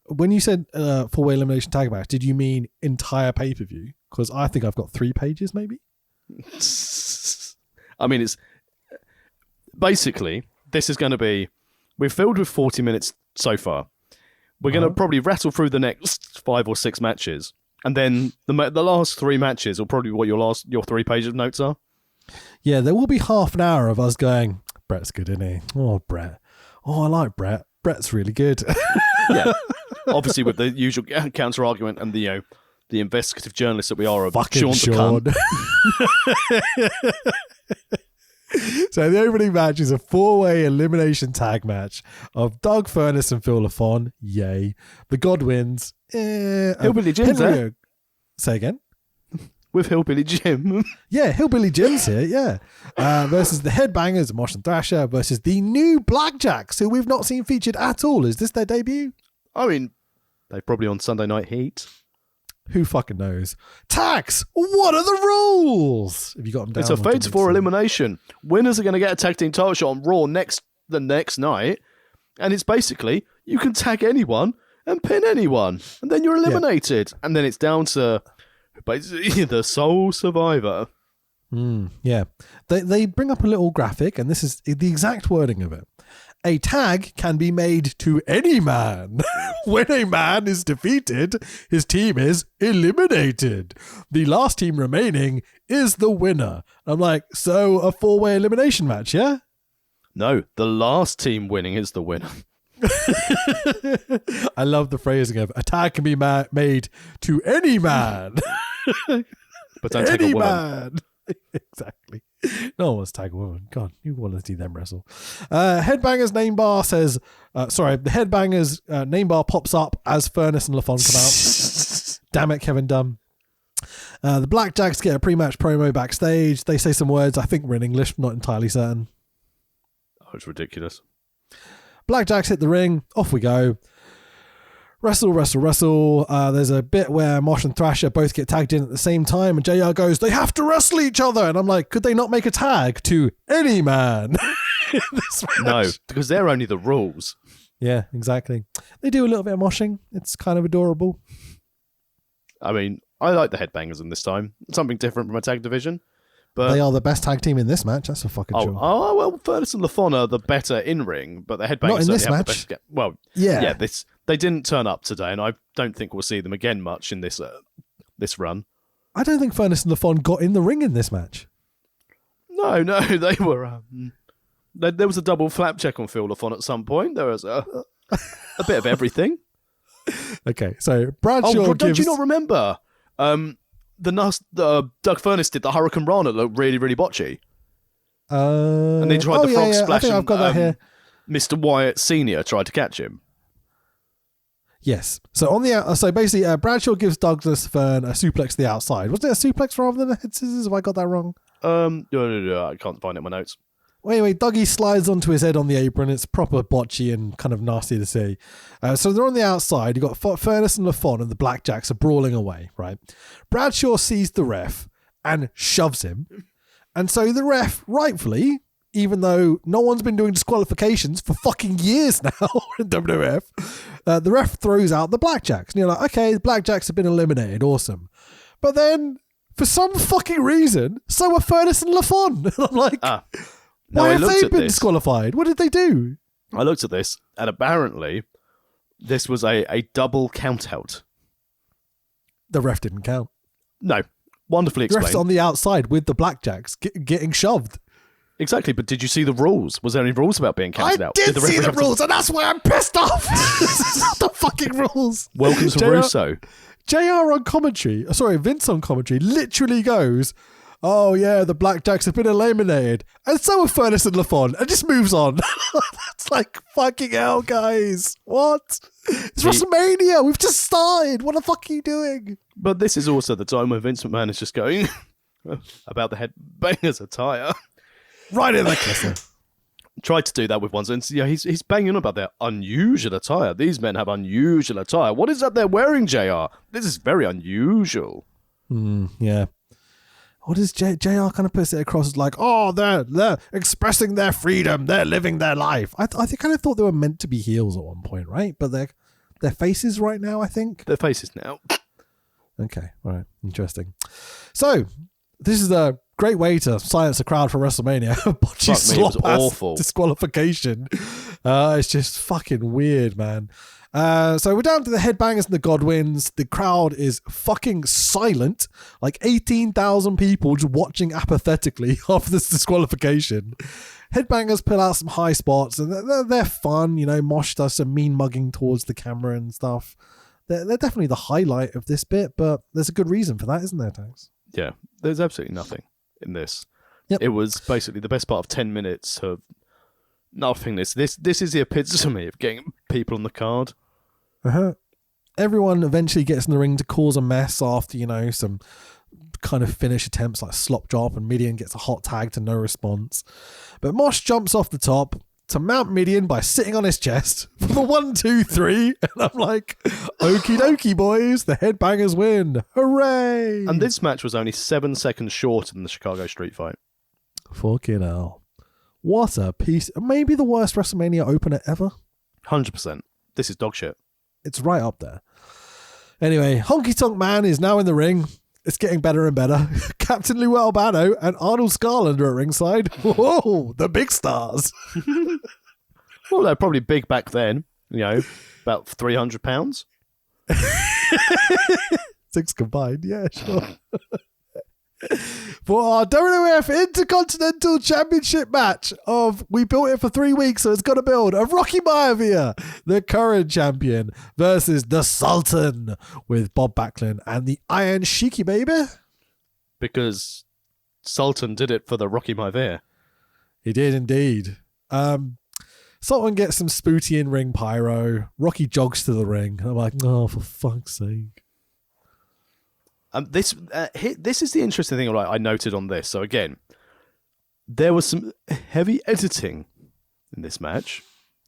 When you said 4-way elimination tag match, did you mean entire pay-per-view? Because I think I've got 3 pages, maybe. I mean, it's... Basically, this is going to be... We're filled with 40 minutes so far. We're going to probably rattle through the next 5 or 6 matches. And then the last 3 matches will probably be what your 3 pages of notes are. Yeah, there will be half an hour of us going, Brett's good, isn't he? Oh, Brett. Oh, I like Brett. Brett's really good. Yeah. Obviously with the usual counter argument and the investigative journalists that we are. Fucking Sean. So the opening match is a 4-way elimination tag match of Doug Furnas and Phil LaFon. Yay. The Godwins. Hillbilly Jim's there. Say again? With Hillbilly Jim. Yeah, Hillbilly Jim's here, yeah. Versus the Headbangers, Mosh and Thrasher, versus the new Blackjacks, who we've not seen featured at all. Is this their debut? I mean, they're probably on Sunday Night Heat. Who fucking knows? Tax! What are the rules? Have you got them down? It's a Fates 4 elimination. Winners are going to get a tag team title shot on Raw the next night. And it's basically, you can tag anyone and pin anyone. And then you're eliminated. Yeah. And then it's down to basically the sole survivor. Yeah. They bring up a little graphic, and this is the exact wording of it. A tag can be made to any man. When a man is defeated, his team is eliminated. The last team remaining is the winner. I'm like, so a 4-way elimination match, yeah? No, the last team winning is the winner. I love the phrasing of a tag can be made to any man. But don't take a woman. Man. Exactly. No one wants to tag a woman. God, you want to see them wrestle. Headbangers name bar says, the Headbangers name bar pops up as Furnas and LaFon come out. Damn it, Kevin Dunn. The Blackjacks get a pre-match promo backstage. They say some words. I think we're in English, not entirely certain. Oh, it's ridiculous. Blackjacks hit the ring. Off we go. Wrestle. There's a bit where Mosh and Thrasher both get tagged in at the same time, and JR goes, they have to wrestle each other. And I'm like, could they not make a tag to any man? No, because they're only the rules. Yeah, exactly. They do a little bit of moshing. It's kind of adorable. I mean, I like the Headbangers in this time. Something different from a tag division. But they are the best tag team in this match. That's for fucking sure. Oh, well, Furnas and LaFon are the better in-ring, but the Headbangers not in this have match. The best... yeah. They didn't turn up today, and I don't think we'll see them again much in this run. I don't think Furnas and LaFon got in the ring in this match. No, they were... there was a double flapjack on Phil LaFon at some point. There was a bit of everything. Okay, so Bradshaw don't you not remember... Doug Furnas did the Hurricane Rana look really, really botchy. And they tried the frog splash. I think I've got that here. Mr. Wyatt Sr. tried to catch him. Yes. So basically, Bradshaw gives Douglas Fern a suplex to the outside. Wasn't it a suplex rather than a head scissors? Have I got that wrong? No, I can't find it in my notes. Well, anyway, Dougie slides onto his head on the apron. It's proper botchy and kind of nasty to see. So they're on the outside. You've got Furnas and LaFon, and the Blackjacks are brawling away, right? Bradshaw sees the ref and shoves him. And so the ref, rightfully, even though no one's been doing disqualifications for fucking years now in WWF, the ref throws out the Blackjacks. And you're like, okay, the Blackjacks have been eliminated. Awesome. But then for some fucking reason, so were Furnace and LaFon. And I'm like, why have they been disqualified? What did they do? I looked at this, and apparently this was a double count-out. The ref didn't count. No. Wonderfully explained. The ref's on the outside with the blackjacks getting shoved. Exactly, but did you see the rules? Was there any rules about being counted out? I did see the rules, and that's why I'm pissed off. This is not the fucking rules. Welcome to Russo. JR on commentary, Vince on commentary, literally goes, oh yeah, the blackjacks have been eliminated, and so have Furnace and LaFon, and just moves on. That's like, fucking hell, guys. What? It's WrestleMania. We've just started. What the fuck are you doing? But this is also the time where Vince McMahon is just going about the headbangers attire. Right in the kisser. Tried to do that with one sense. Yeah, he's banging on about their unusual attire. These men have unusual attire. What is that they're wearing, JR? This is very unusual. Yeah. What is JR kind of puts it across as like, oh, they're expressing their freedom. They're living their life. I kind of thought they were meant to be heels at one point, right? But they're faces right now, I think. They're faces now. Okay. All right. Interesting. So this is a great way to silence a crowd for WrestleMania. Botchy slop awful disqualification. It's just fucking weird, man. So we're down to the Headbangers and the Godwins. The crowd is fucking silent. Like 18,000 people just watching apathetically after this disqualification. Headbangers pull out some high spots and they're fun. You know, Mosh does some mean mugging towards the camera and stuff. They're definitely the highlight of this bit, but there's a good reason for that, isn't there, Tanks? Yeah, there's absolutely nothing in this. Yep. It was basically the best part of 10 minutes of nothingness. This is the epitome of getting people on the card. Everyone eventually gets in the ring to cause a mess after, you know, some kind of finish attempts like slop drop, and Midian gets a hot tag to no response. But Mosh jumps off the top to mount Midian by sitting on his chest for the 1, 2, 3, and I'm like, okie dokie, boys, the Headbangers win. Hooray! And this match was only 7 seconds shorter than the Chicago Street Fight. Fucking hell. What a piece. Maybe the worst WrestleMania opener ever. 100%. This is dog shit. It's right up there. Anyway, Honky Tonk Man is now in the ring. It's getting better and better. Captain Lou Albano and Arnold Scarland are at ringside. Whoa, the big stars. Well, they're probably big back then. You know, about 300 pounds. 6 combined, yeah, sure. For our WWF Intercontinental Championship match we built it for 3 weeks, so it's got to build, of Rocky Maivia, the current champion, versus the Sultan with Bob Backlund and the Iron Sheiky, baby. Because Sultan did it for the Rocky Maivia. He did indeed. Sultan gets some spooty in-ring pyro. Rocky jogs to the ring. I'm like, oh, for fuck's sake. This is the interesting thing I noted on this. So again, there was some heavy editing in this match.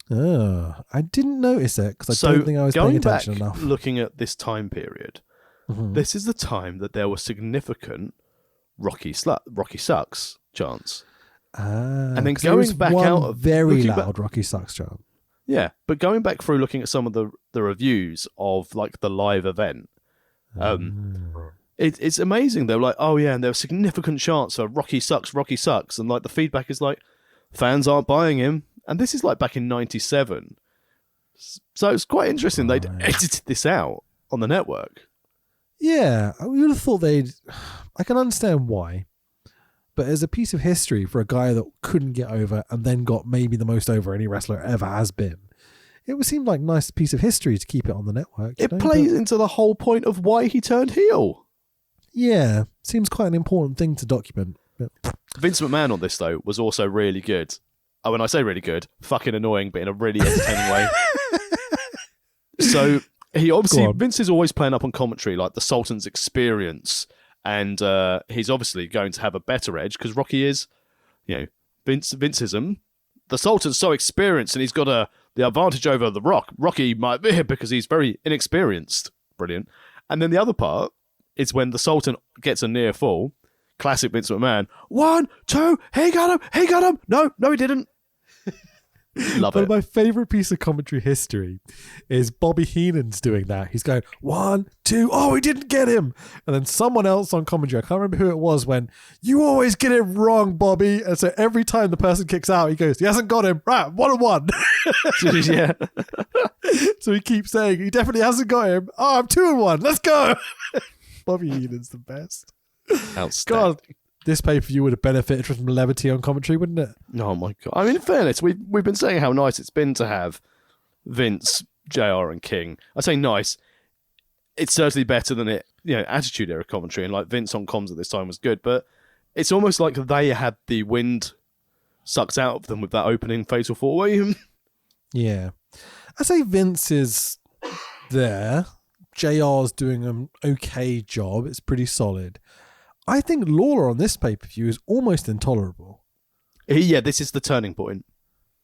Oh, I didn't notice it because I don't think I was paying attention enough. Looking at this time period, this is the time that there was significant Rocky sucks chants. And then going back out of very loud Rocky sucks chant. Yeah, but going back through looking at some of the reviews of like the live event. It's amazing. They're like, oh yeah, and there were significant chants for Rocky sucks, and like the feedback is like, fans aren't buying him, and this is like back in '97, so it's quite interesting. They'd edited this out on the network. Yeah, I would have thought I can understand why, but as a piece of history for a guy that couldn't get over and then got maybe the most over any wrestler ever has been. It would seem like a nice piece of history to keep it on the network. It plays into the whole point of why he turned heel. Yeah, seems quite an important thing to document. But Vince McMahon on this, though, was also really good. Oh, when I say really good, fucking annoying, but in a really entertaining way. So, Vince is always playing up on commentary, like the Sultan's experience, and he's obviously going to have a better edge, because Rocky is, you know, Vinceism. The Sultan's so experienced, and he's got the advantage over the Rock. Rocky might be here because he's very inexperienced. Brilliant. And then the other part is when the Sultan gets a near fall. Classic Vince McMahon. 1, 2, he got him. No, he didn't. Love But it. my favorite piece of commentary history is Bobby Heenan's doing that. He's going 1, 2, oh, he didn't get him. And then someone else on commentary, I can't remember who it was, went, you always get it wrong, Bobby. And so every time the person kicks out, he goes, he hasn't got him. Right, 1-1. Yeah. So he keeps saying, he definitely hasn't got him. Oh, I'm 2-1. Let's go. Bobby Heenan's the best. Outstanding. God, this pay-per-view would have benefited from levity on commentary, wouldn't it? Oh my god! I mean, in fairness, we've been saying how nice it's been to have Vince, JR, and King. I say nice. It's certainly better than it, Attitude Era commentary, and like Vince on comms at this time was good, but it's almost like they had the wind sucked out of them with that opening fatal four-way. Yeah. I say Vince is there. JR's doing an okay job. It's pretty solid. I think Lawler on this pay-per-view is almost intolerable. Yeah, this is the turning point.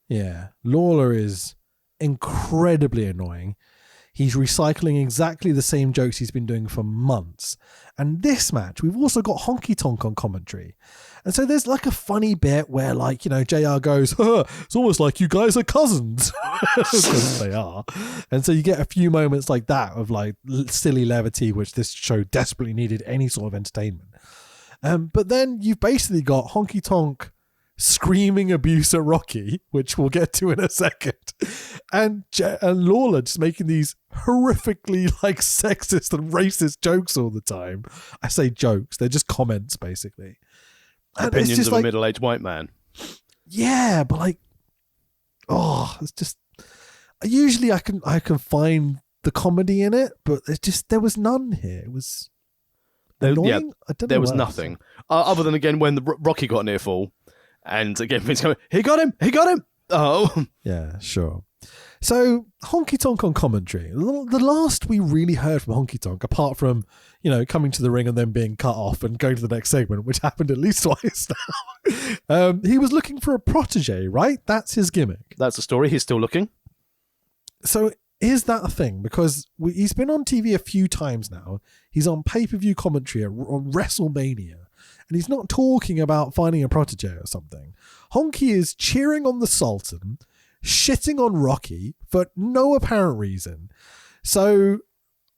Yeah. Lawler is incredibly annoying. He's recycling exactly the same jokes he's been doing for months. And this match, we've also got Honky Tonk on commentary. And so there's like a funny bit where JR goes, it's almost like you guys are cousins. Because they are. And so you get a few moments like that of like silly levity, which this show desperately needed any sort of entertainment. But then you've basically got Honky Tonk screaming abuse at Rocky, which we'll get to in a second, and Lawler just making these horrifically like sexist and racist jokes all the time. I say jokes, they're just comments basically. And Opinions of a middle-aged white man. Yeah, but it's just usually I can find the comedy in it, but there was none here. It was annoying. Yeah, I don't know there was what else. nothing other than again when the Rocky got near fall. And again, Vince going, he got him. Oh. Yeah, sure. So, Honky Tonk on commentary. The last we really heard from Honky Tonk, apart from, coming to the ring and then being cut off and going to the next segment, which happened at least twice now, he was looking for a protege, right? That's his gimmick. That's the story. He's still looking. So, is that a thing? Because he's been on TV a few times now. He's on pay-per-view commentary on WrestleMania. And he's not talking about finding a protege or something. Honky is cheering on the Sultan, shitting on Rocky for no apparent reason. So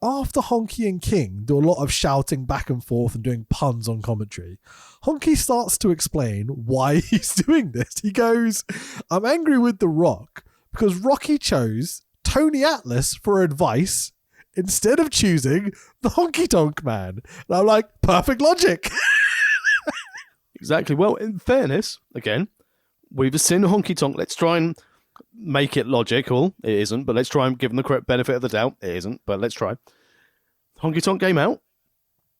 after Honky and King do a lot of shouting back and forth and doing puns on commentary, Honky starts to explain why he's doing this. He goes, I'm angry with The Rock because Rocky chose Tony Atlas for advice instead of choosing the Honky Tonk Man. And I'm like, perfect logic. Exactly. Well, in fairness, again, we've seen Honky Tonk. Let's try and make it logical. It isn't, but let's try and give him the correct benefit of the doubt. It isn't, but let's try. Honky Tonk came out.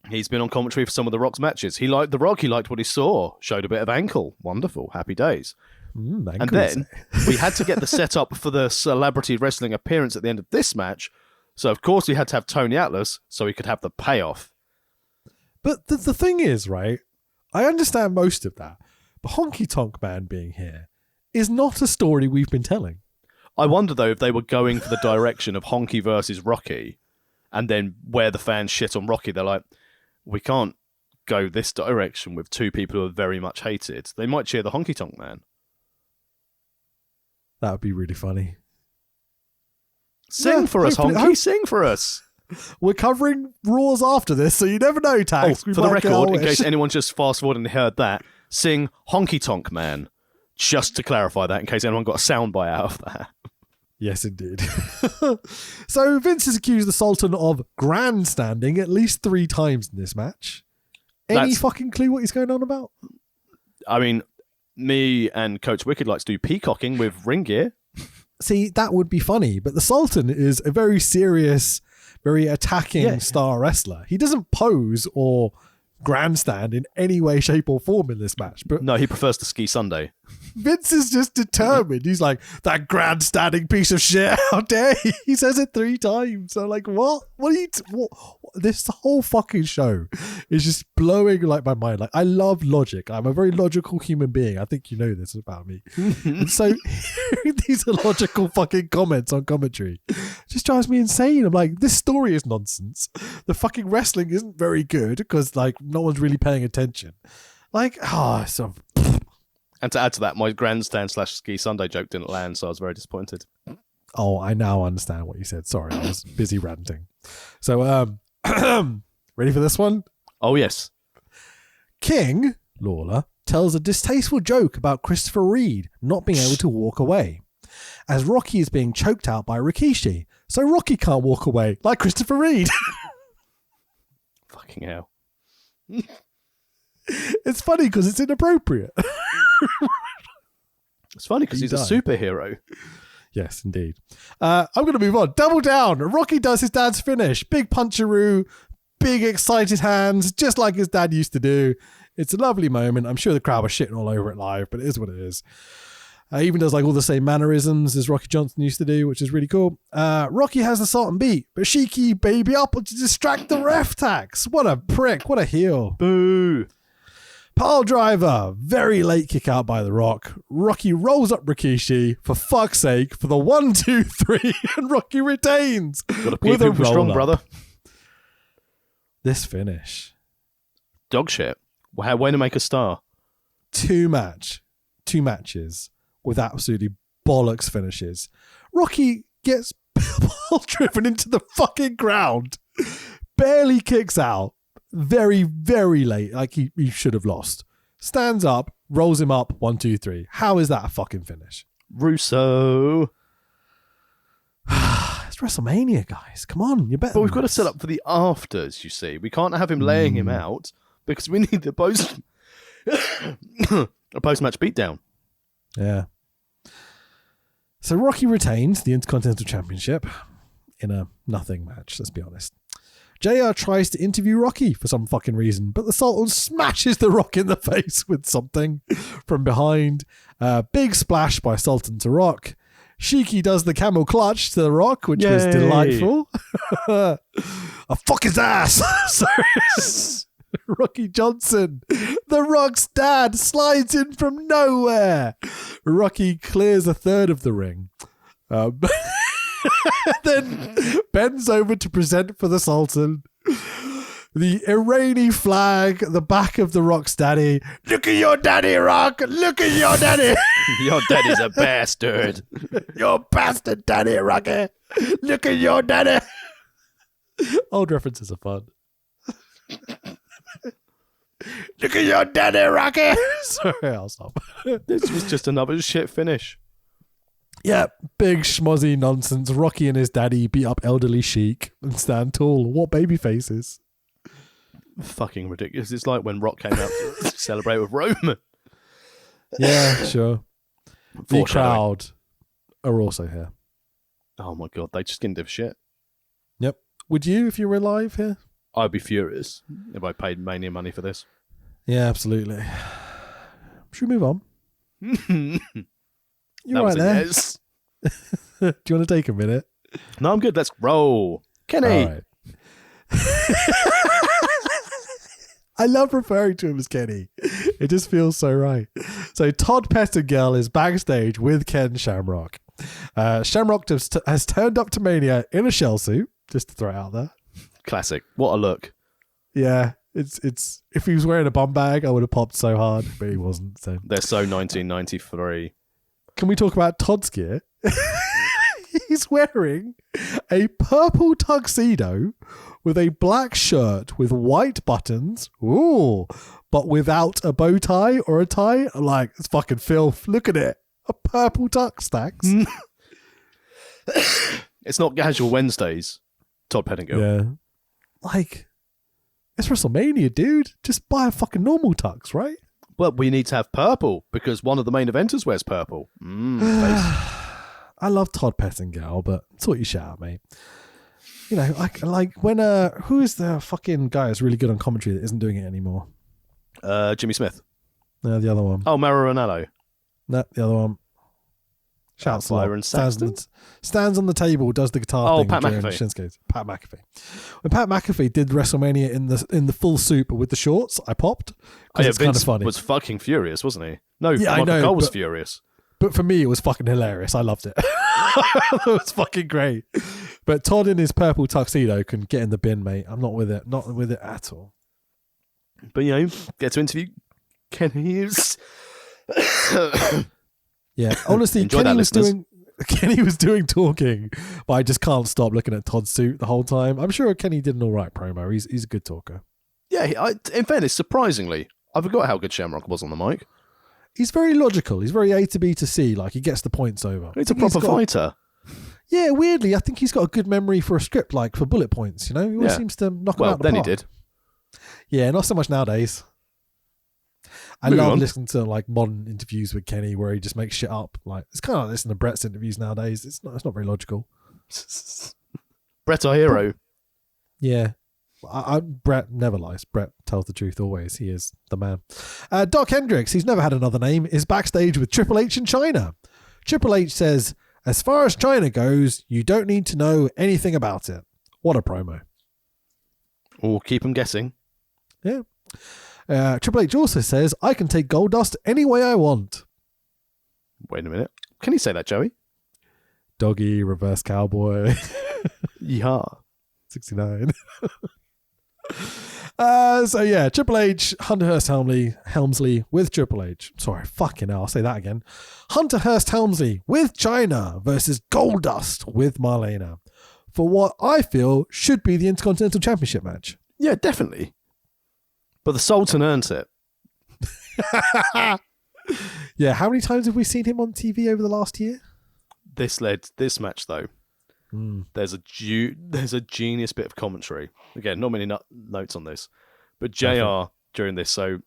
He's been on commentary for some of The Rock's matches. He liked The Rock. He liked what he saw. Showed a bit of ankle. Wonderful. Happy days. And then we had to get the setup for the celebrity wrestling appearance at the end of this match. So, of course, we had to have Tony Atlas so he could have the payoff. But the thing is, right, I understand most of that. But Honky Tonk Man being here is not a story we've been telling. I wonder, though, if they were going for the direction of Honky versus Rocky, and then where the fans shit on Rocky, they're like, we can't go this direction with two people who are very much hated. They might cheer the Honky Tonk Man. That would be really funny. Sing for us, Honky. Sing for us. We're covering Raws after this, so you never know, Tax. For the record, in case anyone's just fast forwarded and heard that, sing Honky Tonk Man. Just to clarify that, in case anyone got a soundbite out of that. Yes, indeed. So Vince has accused the Sultan of grandstanding at least 3 times in this match. Any fucking clue what he's going on about? I mean, me and Coach Wicked like to do peacocking with ring gear. See, that would be funny, but the Sultan is a very serious, very attacking star wrestler. He doesn't pose or grandstand in any way, shape or form in this match. But no, he prefers to ski Sunday. Vince is just determined. He's like, that grandstanding piece of shit, how dare he? He says it 3 times. I'm like, what? What are you... This whole fucking show is just blowing like my mind. Like, I love logic. I'm a very logical human being. I think you know this about me. And so hearing these illogical fucking comments on commentary just drives me insane. I'm like, this story is nonsense. The fucking wrestling isn't very good because like no one's really paying attention. Like, And to add to that, my grandstand / ski Sunday joke didn't land, so I was very disappointed. Oh, I now understand what you said. Sorry, I was busy ranting. So, ready for this one? Oh, yes. King Lawler tells a distasteful joke about Christopher Reed not being able to walk away, as Rocky is being choked out by Rikishi, so Rocky can't walk away like Christopher Reed. Fucking hell. It's funny because it's inappropriate. It's funny because he's a superhero. Yes, indeed. I'm going to move on. Double down. Rocky does his dad's finish. Big puncheroo, big excited hands, just like his dad used to do. It's a lovely moment. I'm sure the crowd was shitting all over it live, but it is what it is. He even does like all the same mannerisms as Rocky Johnson used to do, which is really cool. Rocky has the Sultan beat, but Shiki baby up to distract the ref tax. What a prick. What a heel. Boo. Pile driver, very late kick out by The Rock. Rocky rolls up Rikishi, for fuck's sake, for the 1, 2, 3, and Rocky retains. Gotta keep people strong, brother. This finish. Dog shit. Way to make a star. Two matches with absolutely bollocks finishes. Rocky gets ball driven into the fucking ground, barely kicks out. Very, very late, like he should have lost. Stands up, rolls him up, 1, 2, 3. How is that a fucking finish? Russo. It's WrestleMania, guys. Come on, you're better. But we've got to set up for the afters, you see. We can't have him laying him out because we need the a post-match beatdown. Yeah. So Rocky retains the Intercontinental Championship in a nothing match, let's be honest. JR tries to interview Rocky for some fucking reason, but the Sultan smashes The Rock in the face with something from behind. Big splash by Sultan to Rock. Shiki does the camel clutch to The Rock, which was delightful. I fuck his ass. Sorry. Rocky Johnson, The Rock's dad, slides in from nowhere. Rocky clears a third of the ring. Then bends over to present for the Sultan the Iranian flag, the back of The Rock's daddy. Look at your daddy, Rock. Look at your daddy. Your daddy's a bastard. Your bastard daddy, Rocky. Look at your daddy. Old references are fun. Look at your daddy, Rocky. Sorry, I'll stop. This was just another shit finish. Yeah, big schmozzy nonsense. Rocky and his daddy beat up elderly Sheik and stand tall. What baby faces? Fucking ridiculous. It's like when Rock came out to celebrate with Roman. Yeah, sure. The crowd are also here. Oh my god, they just didn't give a shit. Yep. Would you if you were alive here? I'd be furious if I paid Mania money for this. Yeah, absolutely. Should we move on? You're right there. Yes. Do you want to take a minute? No, I'm good. Let's roll. Kenny. All right. I love referring to him as Kenny. It just feels so right. So Todd Pettengill is backstage with Ken Shamrock. Shamrock has turned up to Mania in a shell suit, just to throw it out there. Classic. What a look. Yeah, it's. If he was wearing a bum bag, I would have popped so hard, but he wasn't. So they're so 1993. Can we talk about Todd's gear? He's wearing a purple tuxedo with a black shirt with white buttons. Ooh, but without a bow tie or a tie. Like, it's fucking filth. Look at it. A purple tux, Stacks. It's not Casual Wednesdays, Todd Pettengill. Yeah. Like, it's WrestleMania, dude. Just buy a fucking normal tux, right? Well, we need to have purple because one of the main eventers wears purple. I love Todd Pettengill, but sort your shit out, mate. You know, like when who is the fucking guy that's really good on commentary that isn't doing it anymore? Jimmy Smith. No, the other one. Oh, Mauro Ranallo. No, the other one. Shouts Byron Saxton. Stands on the table, does the guitar thing. Pat during McAfee. Shinsuke's. Pat McAfee. When Pat McAfee did WrestleMania in the full suit but with the shorts, I popped. Because it's kind of funny. Was fucking furious, wasn't he? No, yeah, Michael I know, Cole was furious. But for me, it was fucking hilarious. I loved it. It was fucking great. But Todd in his purple tuxedo can get in the bin, mate. I'm not with it. Not with it at all. But, you know, get to interview Kenny Hughes. Yeah, honestly, Enjoy that, listeners. Kenny was doing talking, but I just can't stop looking at Todd's suit the whole time. I'm sure Kenny did an all right promo. He's a good talker. Yeah, in fairness, surprisingly, I forgot how good Shamrock was on the mic. He's very logical. He's very A to B to C. Like, he gets the points over. He's a proper fighter. Yeah, weirdly, I think he's got a good memory for a script, like for bullet points. You know, he always seems to knock them out the park. He did. Yeah, not so much nowadays. I love listening to like modern interviews with Kenny where he just makes shit up. Like, it's kind of like listening to Brett's interviews nowadays. It's not very logical. Brett's our hero. Yeah. Brett never lies. Brett tells the truth always. He is the man. Doc Hendricks, he's never had another name, is backstage with Triple H in China. Triple H says, as far as China goes, you don't need to know anything about it. What a promo. Or keep them guessing. Yeah. Triple H also says, I can take Goldust any way I want. Wait a minute. Can you say that, Joey? Doggy, reverse cowboy. Yeah. 69. So yeah, Triple H, Hunter Hearst Helmsley with Triple H. Sorry, fucking hell, I'll say that again. Hunter Hearst Helmsley with China versus Goldust with Marlena for what I feel should be the Intercontinental Championship match. Yeah, definitely. But the Sultan earns it. Yeah, how many times have we seen him on TV over the last year? This match though. There's a genius bit of commentary. Again, not many notes on this, but JR during this. So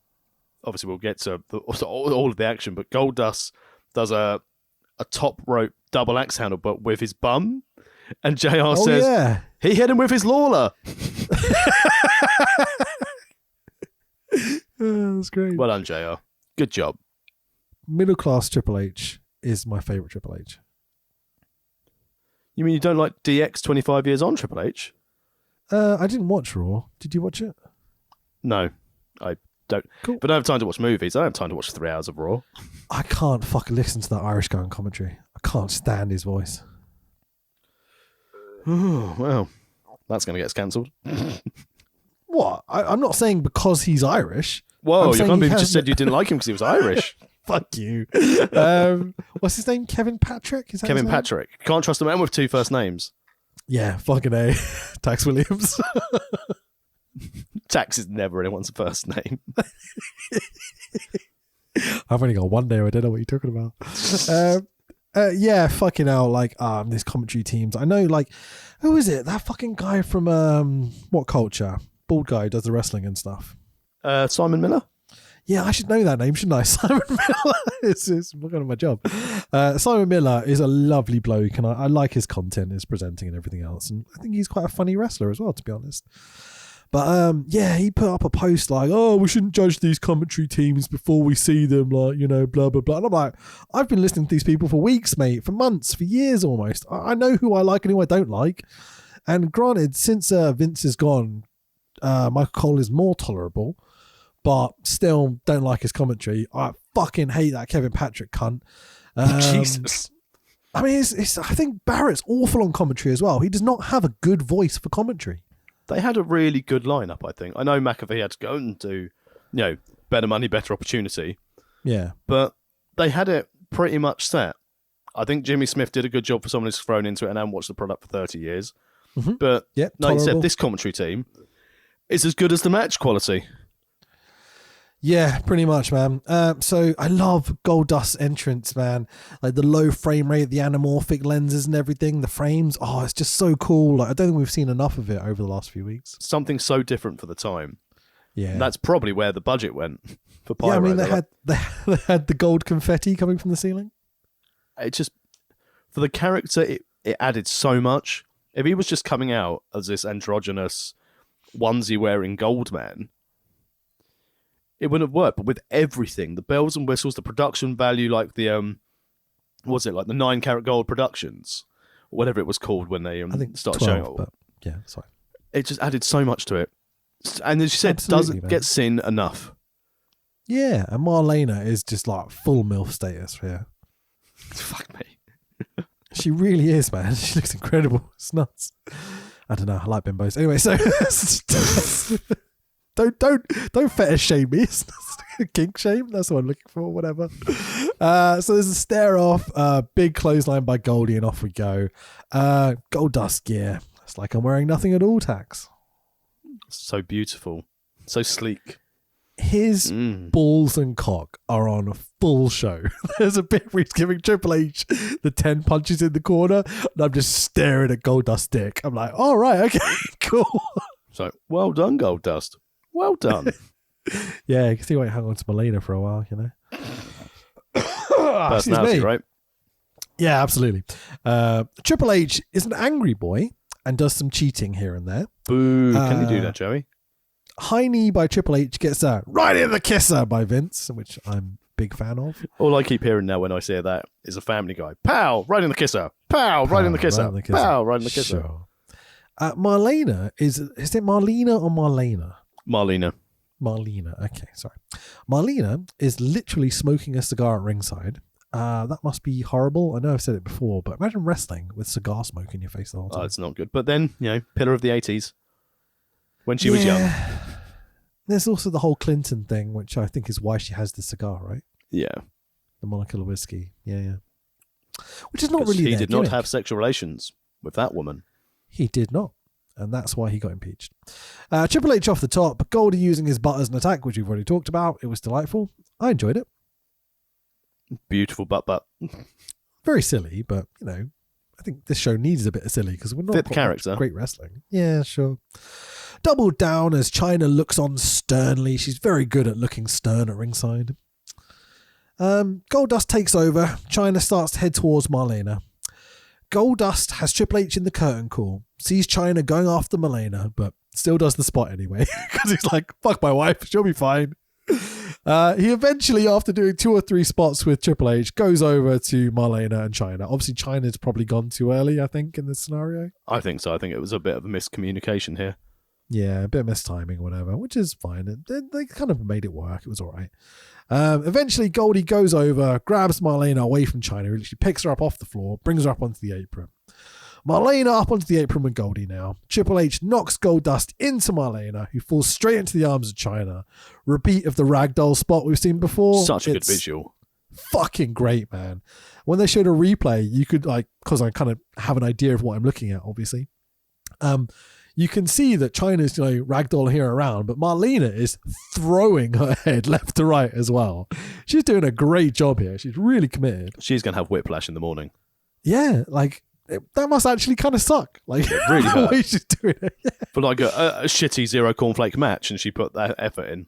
obviously we'll get to all of the action. But Goldust does a top rope double axe handle, but with his bum, and JR says he hit him with his Lawler. That's great. Well done, JR. Good job. Middle class Triple H is my favorite Triple H. You mean you don't like DX 25 years on Triple H? I didn't watch Raw. Did you watch it? No, I don't. Cool. But I don't have time to watch movies. I don't have time to watch 3 hours of Raw. I can't fucking listen to that Irish guy on commentary. I can't stand his voice. Well, that's going to get us cancelled. What? I'm not saying because he's Irish. Whoa, you can't believe you just said you didn't like him because he was Irish. Fuck you. What's his name? Kevin Patrick? Is that Kevin his name? Patrick. Can't trust a man with 2 first names. Yeah, fucking A. Tax Williams. Tax is never anyone's first name. I've only got one there. I don't know what you're talking about. Yeah, fucking hell. Like, these commentary teams. I know, like, who is it? That fucking guy from What Culture? Bald guy who does the wrestling and stuff. Simon Miller? Yeah, I should know that name, shouldn't I? Simon Miller. it's kind of my job. Simon Miller is a lovely bloke, and I like his content, his presenting, and everything else. And I think he's quite a funny wrestler as well, to be honest. But yeah, he put up a post like, "Oh, we shouldn't judge these commentary teams before we see them," like, you know, blah blah blah. And I'm like, I've been listening to these people for weeks, mate, for months, for years almost. I know who I like and who I don't like. And granted, since Vince is gone, Michael Cole is more tolerable. But still don't like his commentary. I fucking hate that Kevin Patrick cunt. Jesus. I mean, I think Barrett's awful on commentary as well. He does not have a good voice for commentary. They had a really good lineup, I think. I know McAfee had to go and do, better money, better opportunity. Yeah. But they had it pretty much set. I think Jimmy Smith did a good job for someone who's thrown into it and hadn't watched the product for 30 years. Mm-hmm. But like you said, this commentary team is as good as the match quality. Yeah, pretty much, man. So I love Goldust's entrance, man. Like the low frame rate, the anamorphic lenses and everything, the frames. Oh, it's just so cool. Like, I don't think we've seen enough of it over the last few weeks. Something so different for the time. Yeah. And that's probably where the budget went for Pyro. Yeah, I mean, they had the gold confetti coming from the ceiling. It just, for the character, it added so much. If he was just coming out as this androgynous onesie-wearing gold man, it wouldn't have worked. But with everything, the bells and whistles, the production value, like the like the 9-carat gold productions, or whatever it was called when they I think started 12, showing it. But yeah, sorry. It just added so much to it, and as you said, doesn't get seen enough. Yeah, and Marlena is just like full MILF status here. Fuck me. She really is, man. She looks incredible. It's nuts. I don't know. I like bimbos. Anyway, so Don't fetish shame me. Kink shame. That's what I'm looking for. Whatever. So there's a stare off. Big clothesline by Goldie, and off we go. Goldust gear. It's like I'm wearing nothing at all. Tax. So beautiful, so sleek. His balls and cock are on a full show. There's a bit where he's giving Triple H the 10 punches in the corner, and I'm just staring at Goldust's dick. I'm like, all right, okay, cool. So, well done, Goldust. Well done. Yeah, you can see why he hung on to Melina for a while, you know. Personality, right? Yeah, absolutely. Triple H is an angry boy and does some cheating here and there. Boo. Can you do that, Joey? High knee by Triple H gets a right in the kisser by Vince, which I'm a big fan of. All I keep hearing now when I say that is a Family Guy. Pow, right in the kisser. Pow, right in the kisser. Pow, right in the kisser. Sure. Marlena is it Marlena or Marlena? Marlena. Okay, sorry. Marlena is literally smoking a cigar at ringside. That must be horrible. I know I've said it before, but imagine wrestling with cigar smoke in your face the whole time. Oh, it's not good. But then, pillar of the 80s. When she was young. There's also the whole Clinton thing, which I think is why she has the cigar, right? Yeah. The monocular whiskey. Yeah. Which is not really he did not have sexual relations with that woman. He did not. And that's why he got impeached. Triple H off the top. Goldie using his butt as an attack, which we've already talked about. It was delightful. I enjoyed it. Beautiful butt. Very silly, but, I think this show needs a bit of silly because we're not fit the character. Great wrestling. Yeah, sure. Double down as Chyna looks on sternly. She's very good at looking stern at ringside. Goldust takes over. Chyna starts to head towards Marlena. Goldust has Triple H in the curtain call. Sees Chyna going after Marlena, but still does the spot anyway because he's like, fuck my wife, she'll be fine. He eventually, after doing 2 or 3 spots with Triple H, goes over to Marlena and Chyna. Obviously, Chyna's probably gone too early, I think, in this scenario. I think so. I think it was a bit of a miscommunication here. Yeah, a bit of mistiming or whatever, which is fine. They kind of made it work. It was all right. Eventually, Goldie goes over, grabs Marlena away from Chyna. She picks her up off the floor, brings her up onto the apron. Marlena up onto the apron with Goldie now. Triple H knocks Goldust into Marlena, who falls straight into the arms of Chyna. Repeat of the ragdoll spot we've seen before. Such a good visual. Fucking great, man. When they showed a replay, you could, because I kind of have an idea of what I'm looking at, obviously. You can see that Chyna's, ragdoll here around, but Marlena is throwing her head left to right as well. She's doing a great job here. She's really committed. She's going to have whiplash in the morning. Yeah, that must actually kind of suck. It really hurt. The way she's doing it. Yeah. For a shitty 0 cornflake match, and she put that effort in.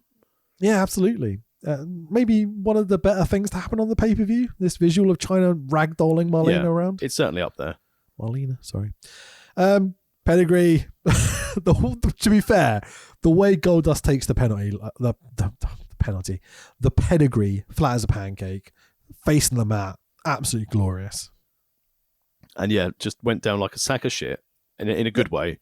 Yeah, absolutely. Maybe one of the better things to happen on the pay-per-view, this visual of Chyna ragdolling Marlena around. It's certainly up there. Marlena, sorry. Pedigree. To be fair, the way Goldust takes the penalty, the pedigree, flat as a pancake, facing the mat, absolutely glorious. And just went down like a sack of shit in a good way.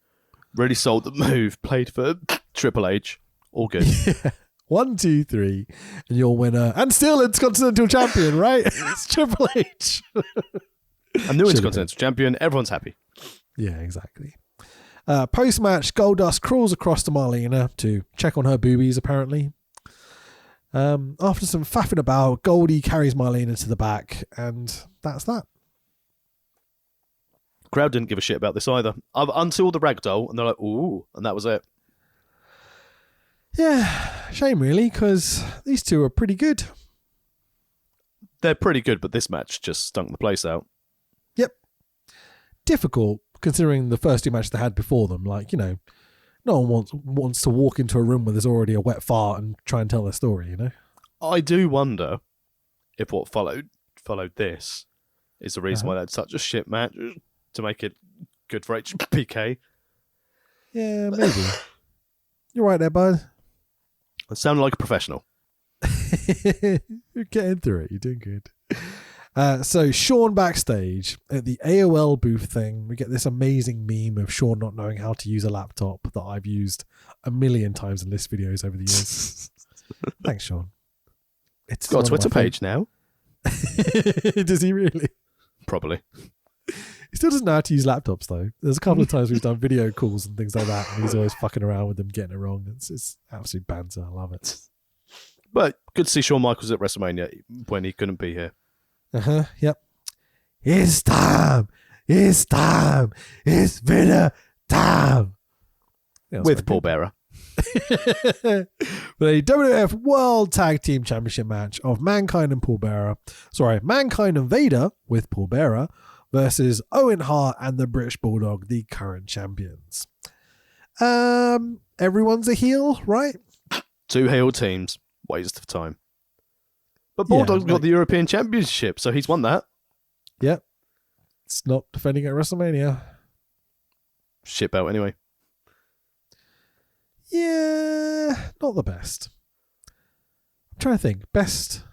Really sold the move, played for Triple H. All good. Yeah. 1, 2, 3, and your winner, and still Intercontinental Champion, right? It's Triple H. And new Intercontinental Champion, everyone's happy. Yeah, exactly. Post-match, Goldust crawls across to Marlena to check on her boobies, apparently. After some faffing about, Goldie carries Marlena to the back, and that's that. Crowd didn't give a shit about this either. Until the ragdoll, and they're like, ooh, and that was it. Yeah, shame really, because these two are pretty good. They're pretty good, but this match just stunk the place out. Yep. Difficult, considering the first 2 matches they had before them. No one wants to walk into a room where there's already a wet fart and try and tell their story, I do wonder if what followed this is the reason why that's such a shit match to make it good for HBK. Yeah, maybe. You're right there, bud. It sounded like a professional. You're getting through it. You're doing good. So Sean backstage at the AOL booth thing, we get this amazing meme of Sean not knowing how to use a laptop that I've used a million times in list videos over the years. Thanks, Sean. It's got a Twitter page now. Does he really? Probably. He still doesn't know how to use laptops, though. There's a couple of times we've done video calls and things like that, and he's always fucking around with them, getting it wrong. It's absolute banter. I love it. But good to see Shawn Michaels at WrestleMania when he couldn't be here. Yep. It's time. It's time. It's Vader time. Yeah, With Paul Bearer. But a WWF World Tag Team Championship match of Mankind and Mankind and Vader with Paul Bearer versus Owen Hart and the British Bulldog, the current champions. Everyone's a heel, right? 2 heel teams. Waste of time. But Bulldog's got the European Championship, so he's won that. Yep. It's not defending at WrestleMania. Shit belt anyway. Yeah, not the best. I'm trying to think. Best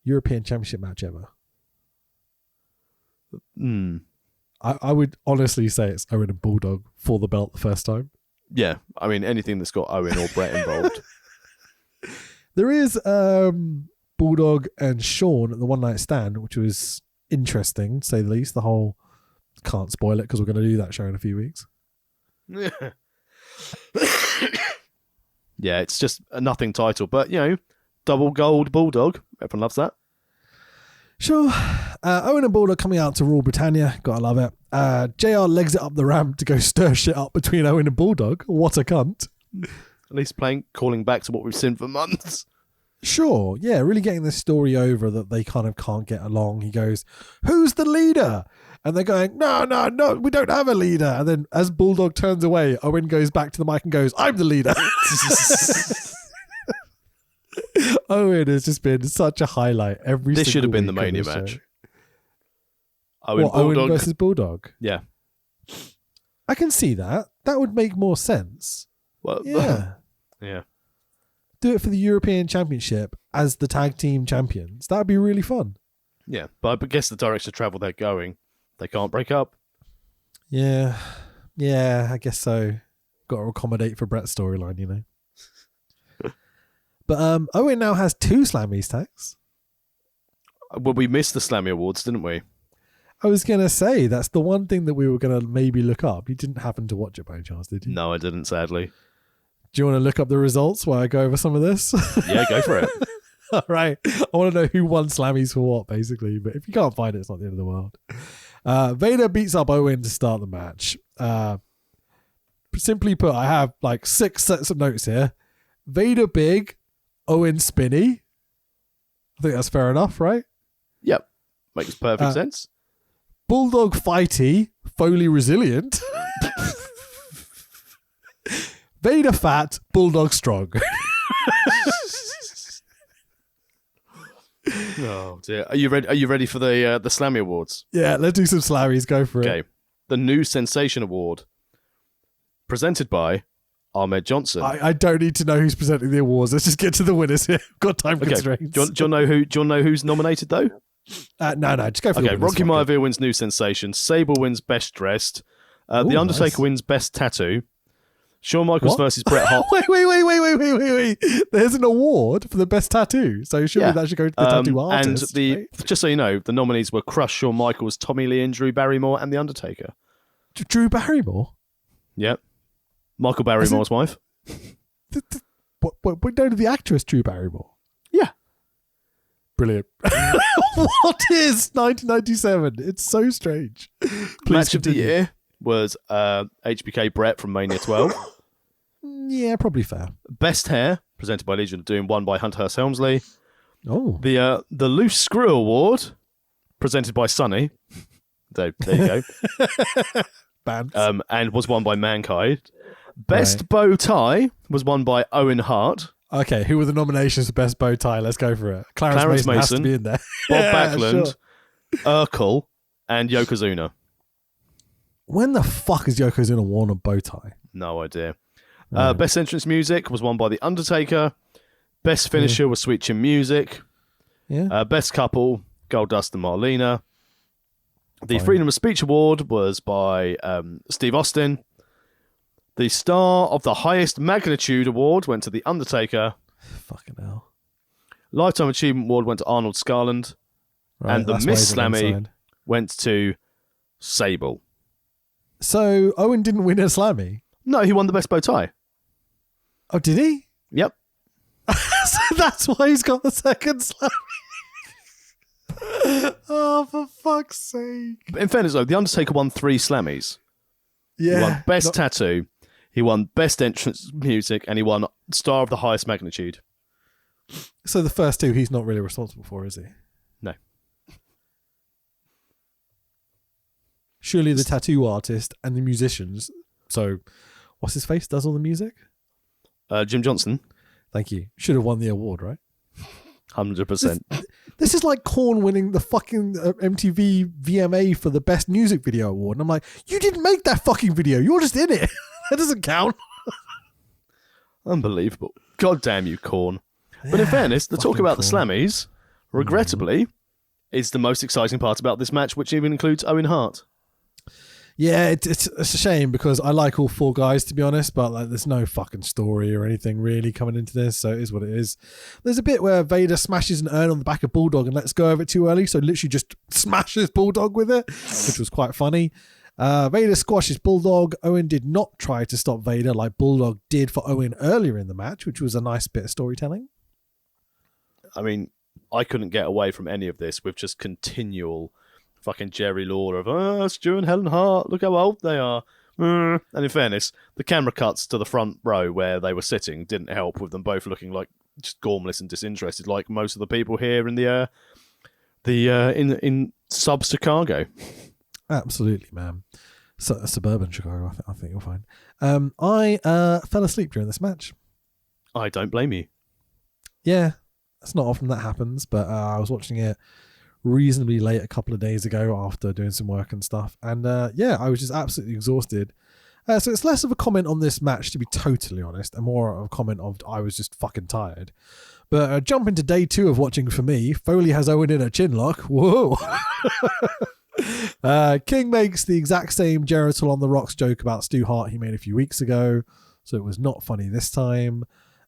European Championship match ever. I would honestly say it's Owen and Bulldog for the belt the first time. Yeah, I mean, anything that's got Owen or Brett involved. There is Bulldog and Shawn at the One Night Stand, which was interesting, to say the least. The whole... Can't spoil it because we're going to do that show in a few weeks. Yeah, it's just a nothing title, but, double gold Bulldog. Everyone loves that. Sure. Owen and Bulldog coming out to Rule Britannia. Gotta love it. JR legs it up the ramp to go stir shit up between Owen and Bulldog. What a cunt. At least calling back to what we've seen for months. Sure, yeah, really getting this story over that they kind of can't get along. He goes, "Who's the leader?" And they're going, no, we don't have a leader. And then as Bulldog turns away, Owen goes back to the mic and goes, "I'm the leader." Owen has just been such a highlight every This single should have been the week Mania on this match. show. Owen versus Bulldog? Yeah. I can see that. That would make more sense. Well, Yeah. Yeah. Do it for the European Championship as the tag team champions. That would be really fun. Yeah, but I guess the direction of travel they're going, they can't break up. Yeah, I guess so. Got to accommodate for Brett's storyline, you know. But Owen now has 2 Slammies tags. Well, we missed the Slammy Awards, didn't we? I was going to say, that's the one thing that we were going to maybe look up. You didn't happen to watch it by any chance, did you? No, I didn't, sadly. Do you want to look up the results while I go over some of this? Yeah, go for it. All right. I want to know who won Slammies for what, basically. But if you can't find it, it's not the end of the world. Vader beats up Owen to start the match. Simply put, I have like 6 sets of notes here. Vader big, Owen spinny. I think that's fair enough, right? Yep. Makes perfect sense. Bulldog fighty, Foley resilient. Vader fat, Bulldog strong. Oh dear. Are you ready for the Slammy Awards? Yeah, let's do some Slammies. Go for it. Okay. The New Sensation Award, presented by Ahmed Johnson. I don't need to know who's presenting the awards. Let's just get to the winners here. Got time constraints. Do you know who's nominated though? No, just go for the Okay, winners. Rocky Maivia wins New Sensation. Sable wins Best Dressed. The Undertaker wins Best Tattoo. Shawn Michaels versus Bret Hart. Wait. There's an award for the best tattoo. So surely that should go to the tattoo artist. And right? just so you know, the nominees were Crush, Shawn Michaels, Tommy Lee, and Drew Barrymore, and The Undertaker. Drew Barrymore? Yep. Michael Barrymore's wife. We know the actress Drew Barrymore. Yeah. Brilliant. What is 1997? It's so strange. Match of the year was HBK Brett from Mania 12. Yeah, probably fair. Best hair, presented by Legion of Doom, won by Hunter Hearst Helmsley. Oh. The Loose Screw Award, presented by Sonny. There you go. Bands. And was won by Mankind. Best bow tie was won by Owen Hart. Okay, who were the nominations for best bow tie? Let's go for it. Clarence Mason has to be in there. Bob Backlund, Urkel, and Yokozuna. When the fuck has Yokozuna worn a bow tie? No idea. Best entrance music was won by The Undertaker. Best finisher was Sweet Chin Music. Yeah. Best couple, Goldust and Marlena. The Freedom of Speech Award was by Steve Austin. The Star of the Highest Magnitude Award went to The Undertaker. Fucking hell. Lifetime Achievement Award went to Arnold Scarland. Right, and the Miss Slammy went to Sable. So Owen didn't win a Slammy? No, he won the best bow tie. Oh, did he? Yep. So that's why he's got the second Slammy. Oh, for fuck's sake. But in fairness, though, The Undertaker won 3 Slammies. Yeah. He won Best Tattoo, he won Best Entrance Music, and he won Star of the Highest Magnitude. So the first 2 he's not really responsible for, is he? No. Surely the tattoo artist and the musicians. So, what's his face does all the music? Jim Johnson. Thank you. Should have won the award, right? 100%. This is like Korn winning the fucking MTV VMA for the best music video award. And I'm like, you didn't make that fucking video. You're just in it. That doesn't count. Unbelievable. God damn you, Korn. But in fairness, the talk about the Slammies, regrettably, is the most exciting part about this match, which even includes Owen Hart. Yeah, it's a shame because I like all 4 guys, to be honest, but like there's no fucking story or anything really coming into this, so it is what it is. There's a bit where Vader smashes an urn on the back of Bulldog and lets go of it too early, so literally just smashes Bulldog with it, which was quite funny. Vader squashes Bulldog. Owen did not try to stop Vader like Bulldog did for Owen earlier in the match, which was a nice bit of storytelling. I mean, I couldn't get away from any of this with just continual fucking Jerry Lawler of, Stu and Helen Hart, look how old they are. And in fairness, the camera cuts to the front row where they were sitting didn't help with them both looking like just gormless and disinterested, like most of the people here in in sub-Chicago. Absolutely, man. So, suburban Chicago, I think you'll find. I fell asleep during this match. I don't blame you. Yeah, it's not often that happens, but I was watching it reasonably late a couple of days ago after doing some work and stuff. And yeah, I was just absolutely exhausted. So it's less of a comment on this match, to be totally honest, and more of a comment of I was just fucking tired. But jump into day 2 of watching for me. Foley has Owen in a chin lock. Whoa. King makes the exact same Jericho on the Rocks joke about Stu Hart he made a few weeks ago. So it was not funny this time.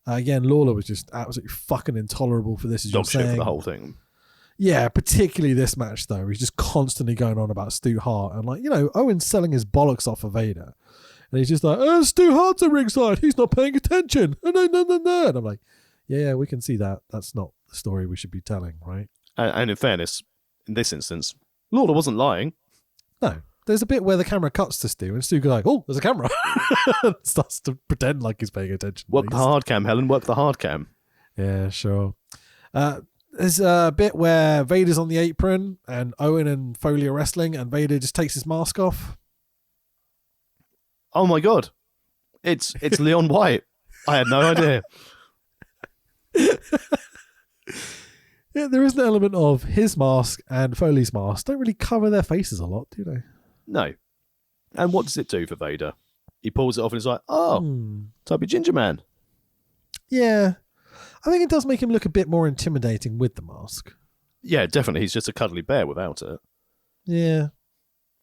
Again, Lawler was just absolutely fucking intolerable for this, as you're Dog shit saying. for the whole thing. Yeah, particularly this match, though. He's just constantly going on about Stu Hart. And, like, you know, Owen's selling his bollocks off of Vader. And he's just like, Stu Hart's at ringside. He's not paying attention. No. And I'm like, yeah, we can see that. That's not the story we should be telling, right? And in fairness, in this instance, Lawler wasn't lying. No. There's a bit where the camera cuts to Stu, and Stu goes like, oh, there's a camera. Starts to pretend like he's paying attention. Work the hard cam, Helen. Work the hard cam. Yeah, sure. There's a bit where Vader's on the apron and Owen and Foley are wrestling and Vader just takes his mask off. Oh my god. It's Leon White. I had no idea. Yeah, there is an element of his mask and Foley's mask don't really cover their faces a lot, do they? No. And what does it do for Vader? He pulls it off and he's like, Tubby Ginger Man. Yeah. I think it does make him look a bit more intimidating with the mask. Yeah, definitely. He's just a cuddly bear without it. Yeah.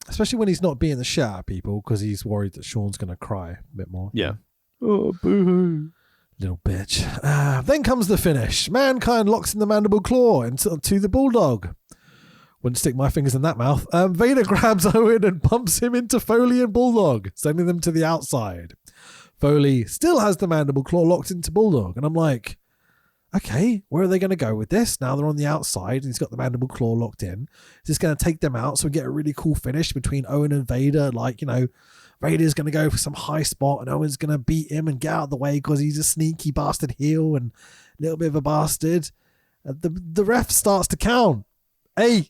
Especially when he's not being the shit out of people because he's worried that Sean's going to cry a bit more. Yeah. Oh, boo-hoo. Little bitch. Then comes the finish. Mankind locks in the mandible claw into the Bulldog. Wouldn't stick my fingers in that mouth. Vader grabs Owen and pumps him into Foley and Bulldog, sending them to the outside. Foley still has the mandible claw locked into Bulldog. And I'm like, okay, where are they going to go with this? Now they're on the outside and he's got the mandible claw locked in. Is this going to take them out so we get a really cool finish between Owen and Vader? Like, you know, Vader's going to go for some high spot and Owen's going to beat him and get out of the way because he's a sneaky bastard heel and a little bit of a bastard. The ref starts to count. 8,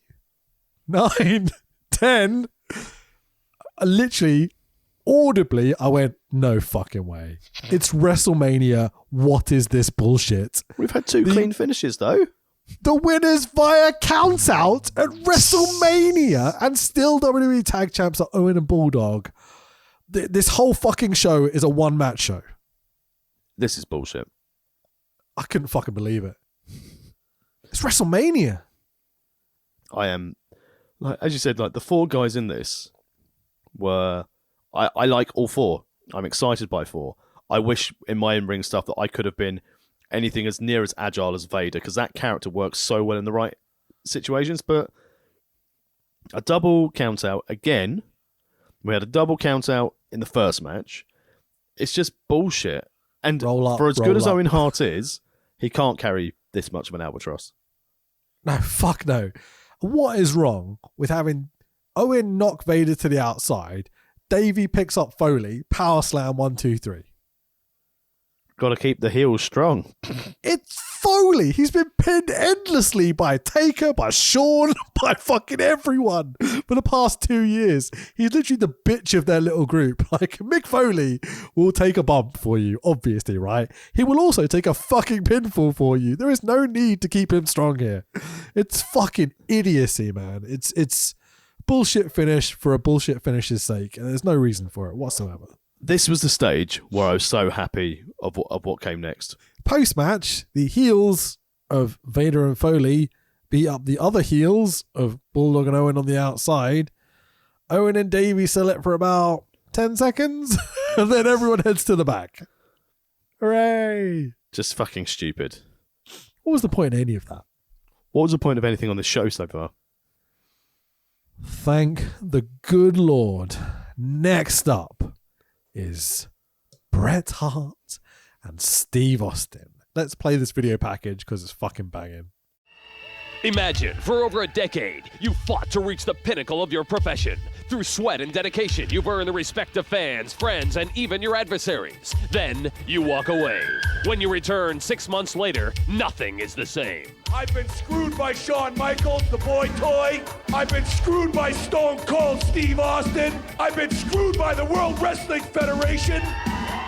9, 10. Literally, audibly, I went, no fucking way. It's WrestleMania. What is this bullshit? We've had 2 clean finishes, though. The winners via count out at WrestleMania and still WWE Tag Champs are Owen and Bulldog. This whole fucking show is a one-match show. This is bullshit. I couldn't fucking believe it. It's WrestleMania. I am, like, as you said, like the 4 guys in this were, I like all 4. I'm excited by 4. I wish in my in-ring stuff that I could have been anything as near as agile as Vader because that character works so well in the right situations. But A double count out again. We had a double count out in the first match. It's just bullshit. And for as good as Owen Hart is, he can't carry this much of an albatross. No, fuck no. What is wrong with having Owen knock Vader to the outside, Davey picks up Foley, power slam 1, 2, 3. Got to keep the heels strong. It's Foley. He's been pinned endlessly by Taker, by Shawn, by fucking everyone for the past 2 years. He's literally the bitch of their little group. Like, Mick Foley will take a bump for you, obviously, right? He will also take a fucking pinfall for you. There is no need to keep him strong here. It's fucking idiocy, man. It's bullshit finish for a bullshit finish's sake, and there's no reason for it whatsoever. This was the stage where I was so happy of what came next. Post-match, the heels of Vader and Foley beat up the other heels of Bulldog and Owen on the outside. Owen and Davey sell it for about 10 seconds, and then everyone heads to the back. Hooray! Just fucking stupid. What was the point of any of that? What was the point of anything on this show so far? Thank the good Lord. Next up is Bret Hart and Steve Austin. Let's play this video package because it's fucking banging. Imagine, for over a decade, you fought to reach the pinnacle of your profession. Through sweat and dedication, you've earned the respect of fans, friends, and even your adversaries. Then, you walk away. When you return 6 months later, nothing is the same. I've been screwed by Shawn Michaels, the boy toy. I've been screwed by Stone Cold Steve Austin. I've been screwed by the World Wrestling Federation.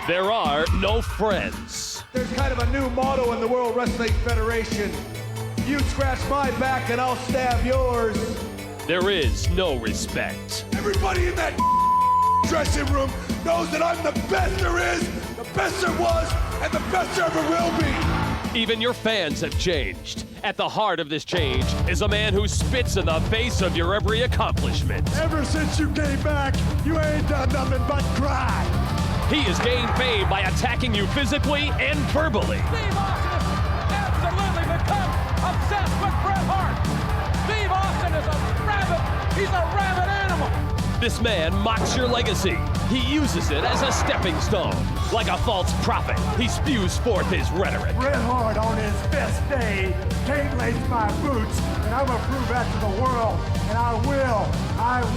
There are no friends. There's kind of a new motto in the World Wrestling Federation. You scratch my back and I'll stab yours. There is no respect. Everybody in that dressing room knows that I'm the best there is, the best there was, and the best there ever will be. Even your fans have changed. At the heart of this change is a man who spits in the face of your every accomplishment. Ever since you came back, you ain't done nothing but cry. He has gained fame by attacking you physically and verbally. Steve Austin has absolutely become obsessed with Bret Hart. Steve Austin is a rabid, he's a rabid animal. This man mocks your legacy. He uses it as a stepping stone. Like a false prophet, he spews forth his rhetoric. Bret Hart on his best day can't lace my boots, and I'm gonna prove that to the world. And I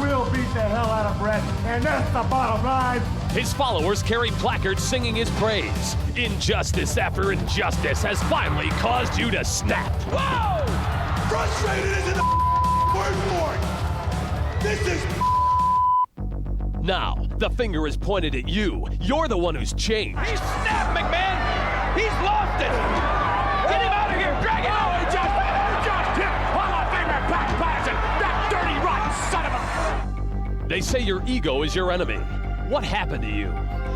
will beat the hell out of Bret, and that's the bottom line. His followers carry placards singing his praise. Injustice after injustice has finally caused you to snap. Whoa! Frustrated isn't the word for it. This is Now, the finger is pointed at you. You're the one who's changed. He's snapped, McMahon. He's lost it. Get him out of here. Drag him out. He just hit Hall of Famer Pat Patterson, that dirty rotten son of a... They say your ego is your enemy. What happened to you?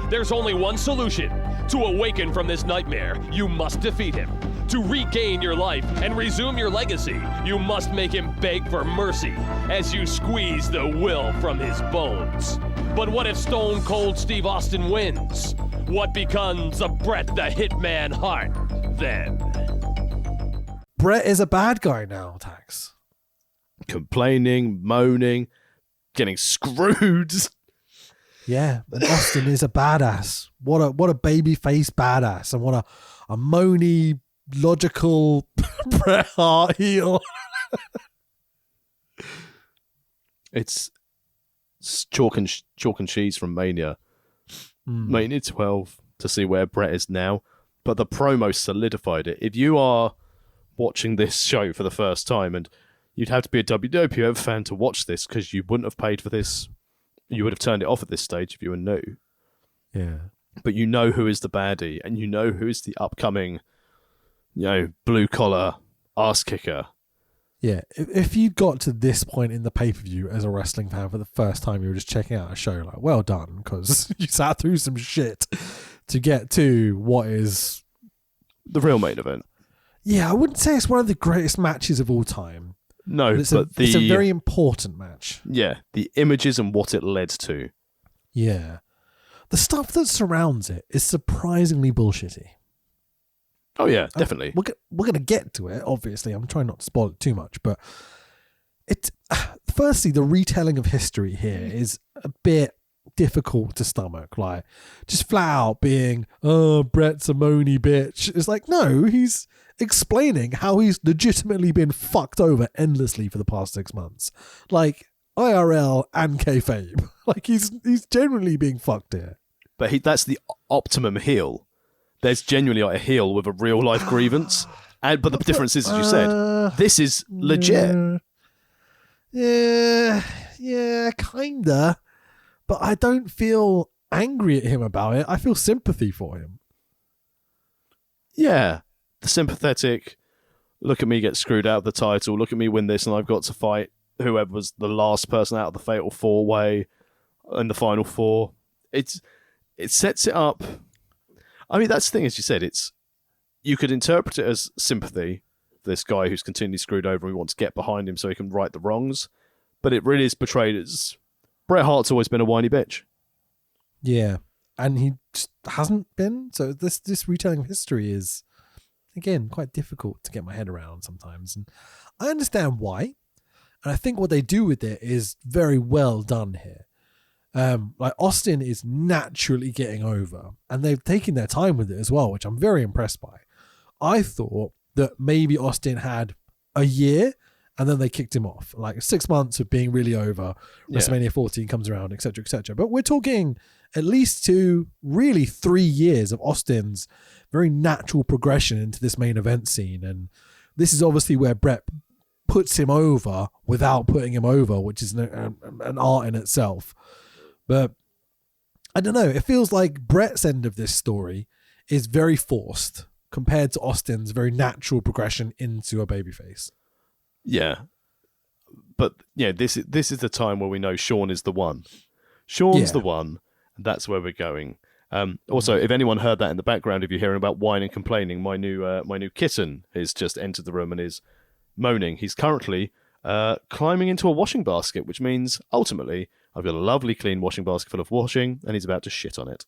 There's only one solution. To awaken from this nightmare, you must defeat him. To regain your life and resume your legacy, you must make him beg for mercy as you squeeze the will from his bones. But what if Stone Cold Steve Austin wins? What becomes of Bret the Hitman Hart then? Bret is a bad guy now, Tax. Complaining, moaning, getting screwed. Yeah, and Austin is a badass. What a babyface badass, and what a moany, logical Bret Hart heel. It's chalk and cheese from Mania. Mania 12 to see where Bret is now, but the promo solidified it. If you are watching this show for the first time, and you'd have to be a WWF fan to watch this because you wouldn't have paid for this. You would have turned it off at this stage if you were new. Yeah. But you know who is the baddie, and you know who is the upcoming, blue-collar ass kicker. Yeah. If you got to this point in the pay-per-view as a wrestling fan for the first time, you were just checking out a show, like, well done, because you sat through some shit to get to what is... the real main event. Yeah, I wouldn't say it's one of the greatest matches of all time. No, it's a very important match. Yeah, the images and what it led to. Yeah. The stuff that surrounds it is surprisingly bullshitty. Oh yeah, definitely. We're going to get to it, obviously. I'm trying not to spoil it too much, but firstly, the retelling of history here is a bit difficult to stomach. Like, just flat out being, oh, Brett's a moany bitch. It's like, no, he's explaining how he's legitimately been fucked over endlessly for the past 6 months. Like, IRL and kayfabe. Like, he's genuinely being fucked here. But that's the optimum heel. There's genuinely like a heel with a real life grievance. But the difference is, as you said, this is legit. Yeah, kinda. But I don't feel angry at him about it. I feel sympathy for him. Yeah. The sympathetic, look at me get screwed out of the title, look at me win this, and I've got to fight whoever was the last person out of the Fatal 4-Way in the Final 4. It sets it up. I mean, that's the thing, as you said, you could interpret it as sympathy, this guy who's continually screwed over and we want to get behind him so he can right the wrongs, but it really is portrayed as Bret Hart's always been a whiny bitch. Yeah, and he just hasn't been. So this retelling of history is, again, quite difficult to get my head around sometimes. And I understand why. And I think what they do with it is very well done here. Like, Austin is naturally getting over, and they've taken their time with it as well, which I'm very impressed by. I thought that maybe Austin had a year and then they kicked him off, like 6 months of being really over. WrestleMania 14 comes around, etc., etc. But we're talking at least 2, really 3 years of Austin's very natural progression into this main event scene. And this is obviously where Bret puts him over without putting him over, which is an art in itself. But I don't know, it feels like Bret's end of this story is very forced compared to Austin's very natural progression into a babyface. Yeah. But yeah, this is the time where we know Shawn is the one. Shawn's the one, and that's where we're going. Also, if anyone heard that in the background, if you're hearing about whining and complaining, my new kitten has just entered the room and is moaning. He's currently climbing into a washing basket, which means ultimately I've got a lovely clean washing basket full of washing, and he's about to shit on it.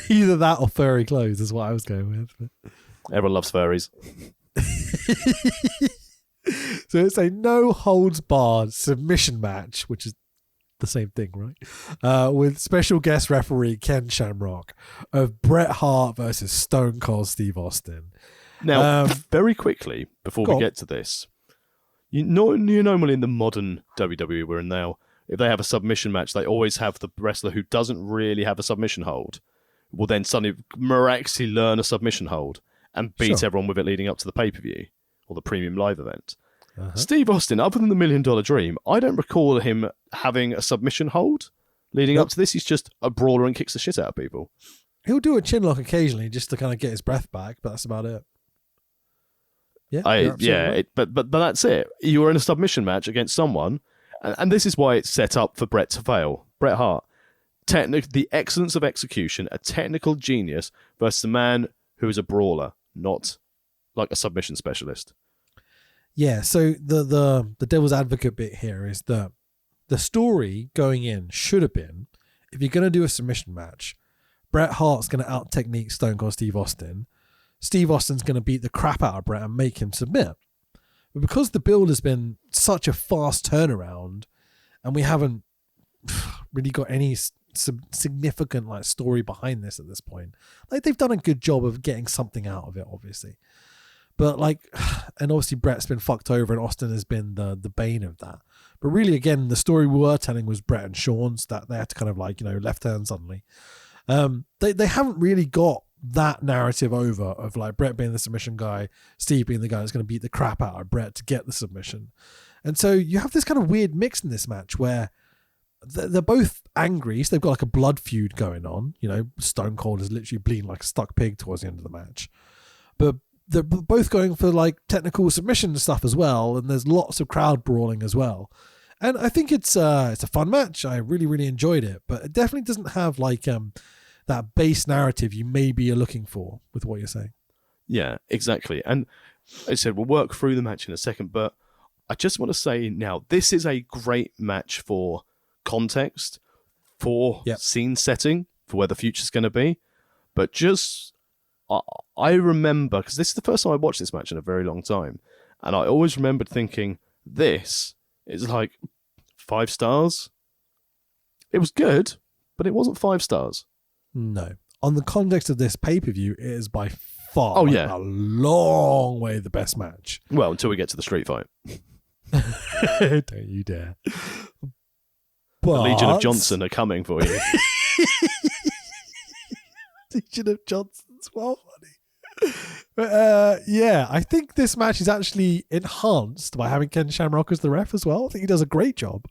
Either that or furry clothes is what I was going with. But... Everyone loves furries. So it's a no-holds-barred submission match, which is the same thing, right? With special guest referee Ken Shamrock of Bret Hart versus Stone Cold Steve Austin. Now, very quickly, before we get to this, you normally in the modern WWE we're in now, if they have a submission match, they always have the wrestler who doesn't really have a submission hold will then suddenly miraculously learn a submission hold and beat everyone with it leading up to the pay-per-view or the premium live event. Steve Austin, other than the $1 Million Dream, I don't recall him having a submission hold leading up to this. He's just a brawler and kicks the shit out of people. He'll do a chin lock occasionally just to kind of get his breath back, but that's about it. Yeah, but that's it. You were in a submission match against someone, and this is why it's set up for Bret to fail. Bret Hart, the excellence of execution, a technical genius versus a man who is a brawler, not like a submission specialist. Yeah, so the devil's advocate bit here is that the story going in should have been, if you're going to do a submission match, Bret Hart's going to out-technique Stone Cold Steve Austin. Steve Austin's going to beat the crap out of Bret and make him submit. But because the build has been such a fast turnaround and we haven't really got any significant like story behind this at this point, like they've done a good job of getting something out of it, obviously. But like, and obviously Bret's been fucked over and Austin has been the bane of that. But really, again, the story we were telling was Bret and Shawn's, that they had to kind of like, left turn suddenly. They haven't really got that narrative over of like Bret being the submission guy, Steve being the guy that's going to beat the crap out of Bret to get the submission. And so you have this kind of weird mix in this match where they're both angry. So they've got like a blood feud going on. Stone Cold is literally bleeding like a stuck pig towards the end of the match. But they're both going for like technical submission stuff as well, and there's lots of crowd brawling as well. And I think it's a fun match. I really, really enjoyed it, but it definitely doesn't have like that base narrative you maybe are looking for with what you're saying. Yeah, exactly. And as I said, we'll work through the match in a second, but I just want to say now, this is a great match for context, for scene setting, for where the future's going to be. But just, I remember, because this is the first time I watched this match in a very long time, and I always remembered thinking, this It's like 5 stars. It was good, but it wasn't 5 stars. No. On the context of this pay-per-view, it is by far yeah, a long way the best match. Well, until we get to the street fight. Don't you dare. But... The Legion of Johnson are coming for you. Legion of Johnson's well funny. But, yeah, I think this match is actually enhanced by having Ken Shamrock as the ref as well. I think he does a great job.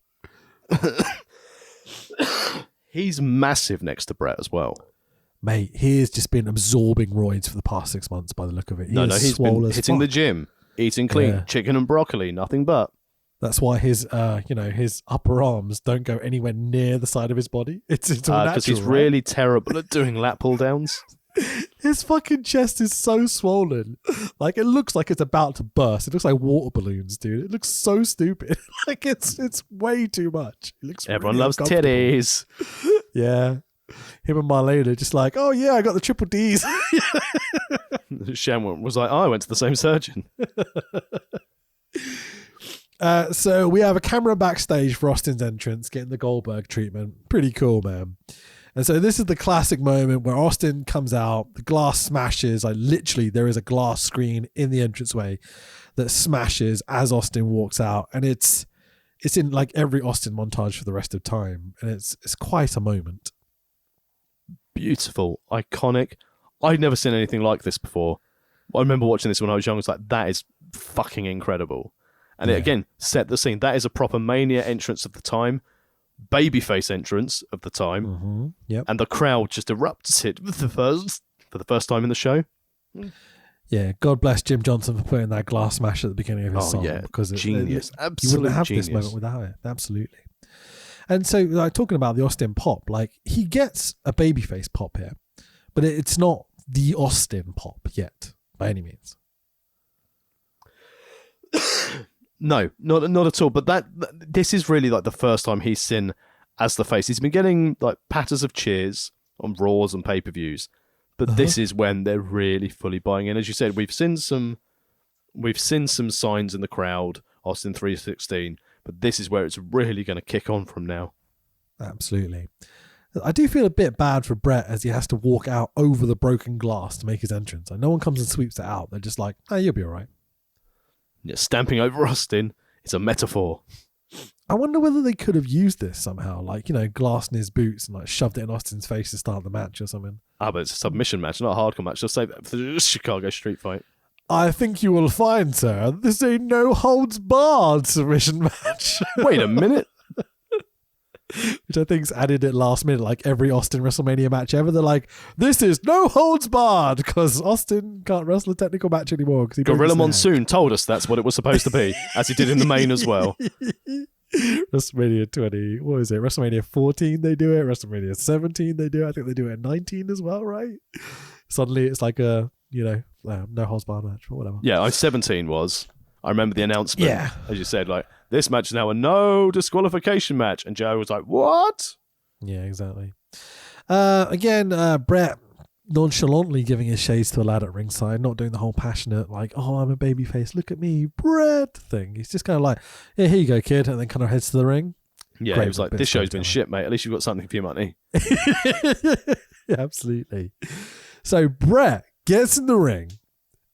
He's massive next to Brett as well. Mate, he has just been absorbing roids for the past 6 months by the look of it. He's been hitting the gym, eating clean, chicken and broccoli, nothing but. That's why his upper arms don't go anywhere near the side of his body. It's all natural. Because he's really terrible at doing lat pull downs. His fucking chest is so swollen. Like, it looks like it's about to burst. It looks like water balloons, dude. It looks so stupid. Like, it's way too much. It looks Everyone really loves titties. Yeah. Him and Marlene are just like, oh yeah, I got the triple Ds. Shamrock was like, I went to the same surgeon. So we have a camera backstage for Austin's entrance, getting the Goldberg treatment. Pretty cool, man. And so this is the classic moment where Austin comes out, the glass smashes. Like, literally, there is a glass screen in the entranceway that smashes as Austin walks out, and it's in like every Austin montage for the rest of time, and it's quite a moment. Beautiful, iconic. I'd never seen anything like this before. I remember watching this when I was young. I was like, that is fucking incredible. And it again set the scene. That is a proper Mania entrance of the time, babyface entrance of the time. Mm-hmm. Yep. And the crowd just erupts it for the first time in the show. Yeah, God bless Jim Johnson for putting that glass smash at the beginning of his song. Yeah, because genius. Absolute you wouldn't have genius. this moment without it. Absolutely. And so, like, talking about the Austin pop, like, he gets a babyface pop here, but it's not the Austin pop yet, by any means. No, not at all. But this is really like the first time he's seen as the face. He's been getting like patters of cheers on Raws and pay-per-views, but this is when they're really fully buying in. As you said, we've seen some signs in the crowd, Austin 316, but this is where it's really going to kick on from now. Absolutely. I do feel a bit bad for Brett as he has to walk out over the broken glass to make his entrance. Like, no one comes and sweeps it out. They're just like, oh, you'll be all right. Yeah, stamping over Austin is a metaphor. I wonder whether they could have used this somehow, like, you know, glass in his boots and like shoved it in Austin's face to start the match or something. But it's a submission match, not a hardcore match. Just say that for the Chicago Street Fight. I think you will find, sir, this is a no-holds-barred submission match. Wait a minute. Which I think's added at last minute, like every Austin WrestleMania match ever. They're like, this is no holds barred because Austin can't wrestle a technical match anymore. Gorilla Monsoon told us that's what it was supposed to be, as he did in the main as well. WrestleMania 20, what is it? WrestleMania 14 they do it, WrestleMania 17 they do it, I think they do it at 19 as well, right? Suddenly it's like a, you know, no holds barred match or whatever. Yeah, 17 was. I remember the announcement, as you said, like, this match is now a no disqualification match. And Joe was like, what? Yeah, exactly. Again, Brett nonchalantly giving his shades to a lad at ringside, not doing the whole passionate, like, oh, I'm a babyface, look at me, Brett thing. He's just kind of like, yeah, here you go, kid. And then kind of heads to the ring. Yeah, he was like, this show's been shit, mate. At least you've got something for your money. Yeah, absolutely. So Brett gets in the ring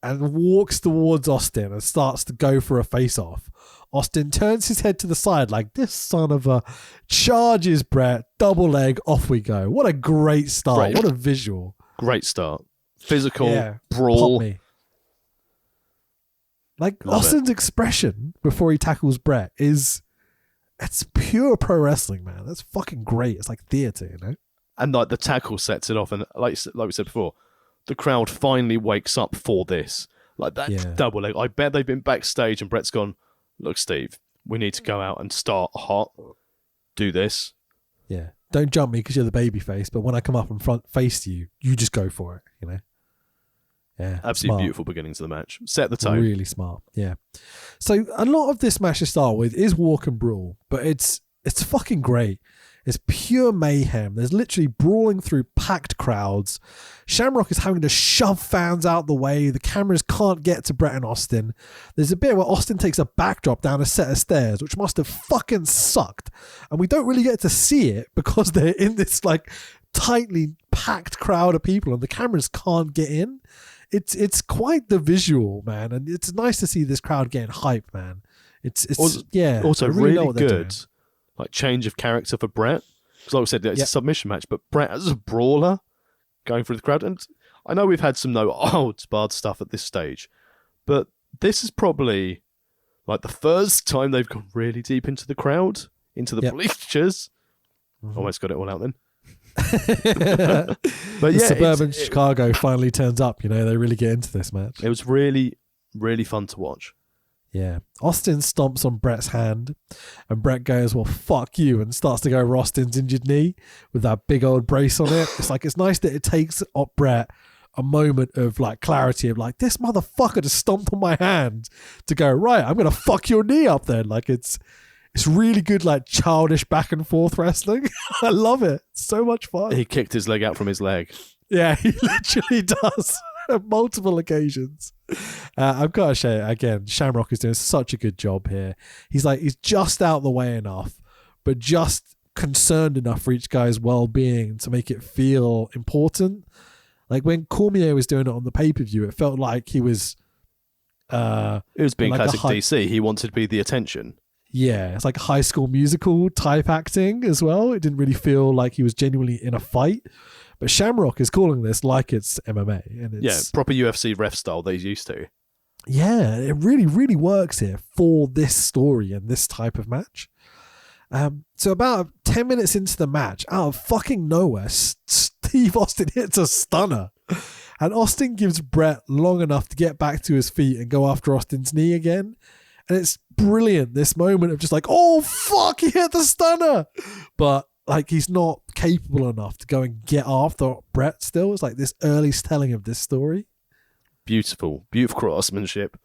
and walks towards Austin and starts to go for a face-off. Austin turns his head to the side like, this son of a, charges Brett, double leg, off we go. What a great start. What a visual. Great start. Physical, brawl. Pop me. Like, Austin's expression before he tackles Brett it's pure pro wrestling, man. That's fucking great. It's like theatre, you know? And like the tackle sets it off. And like we said before, the crowd finally wakes up for this. Like that double leg. I bet they've been backstage and Brett's gone, look, Steve, we need to go out and start hot. Do this. Yeah. Don't jump me because you're the baby face, but when I come up and front face you, you just go for it, you know? Yeah. Absolutely beautiful beginning to the match. Set the tone. Really smart. Yeah. So a lot of this match to start with is walk and brawl, but it's fucking great. It's pure mayhem. There's literally brawling through packed crowds. Shamrock is having to shove fans out the way. The cameras can't get to Brett and Austin. There's a bit where Austin takes a backdrop down a set of stairs, which must have fucking sucked. And we don't really get to see it because they're in this like tightly packed crowd of people and the cameras can't get in. It's quite the visual, man. And it's nice to see this crowd getting hype, man. It's yeah. Also really really good. Like change of character for Brett. Because like I said, it's a submission match, but Brett as a brawler going through the crowd. And I know we've had some no holds barred stuff at this stage, but this is probably like the first time they've gone really deep into the crowd, into the bleachers. Almost got it all out then. But yeah, suburban Chicago finally turns up. You know, they really get into this match. It was really, really fun to watch. Yeah. Austin stomps on Brett's hand and Brett goes, well, fuck you, and starts to go over Austin's injured knee with that big old brace on it. It's like, it's nice that it takes up Brett a moment of like clarity of like, this motherfucker just stomped on my hand to go, right, I'm going to fuck your knee up then. Like it's really good, like childish back and forth wrestling. I love it. It's so much fun. He kicked his leg out from his leg. Yeah, he literally does. On multiple occasions. I've got to say, again, Shamrock is doing such a good job here. He's just out the way enough, but just concerned enough for each guy's well-being to make it feel important. Like when Cormier was doing it on the pay-per-view, it felt like he was... it was being like classic DC. He wanted to be the attention. Yeah, it's like High School Musical type acting as well. It didn't really feel like he was genuinely in a fight. But Shamrock is calling this like it's MMA. And it's, proper UFC ref style that he's used to. Yeah, it really, really works here for this story and this type of match. So about 10 minutes into the match, out of fucking nowhere, Steve Austin hits a stunner. And Austin gives Brett long enough to get back to his feet and go after Austin's knee again. And it's brilliant, this moment of just like, oh, fuck, he hit the stunner. But like he's not capable enough to go and get after Brett still. It's like this early telling of this story. Beautiful craftsmanship,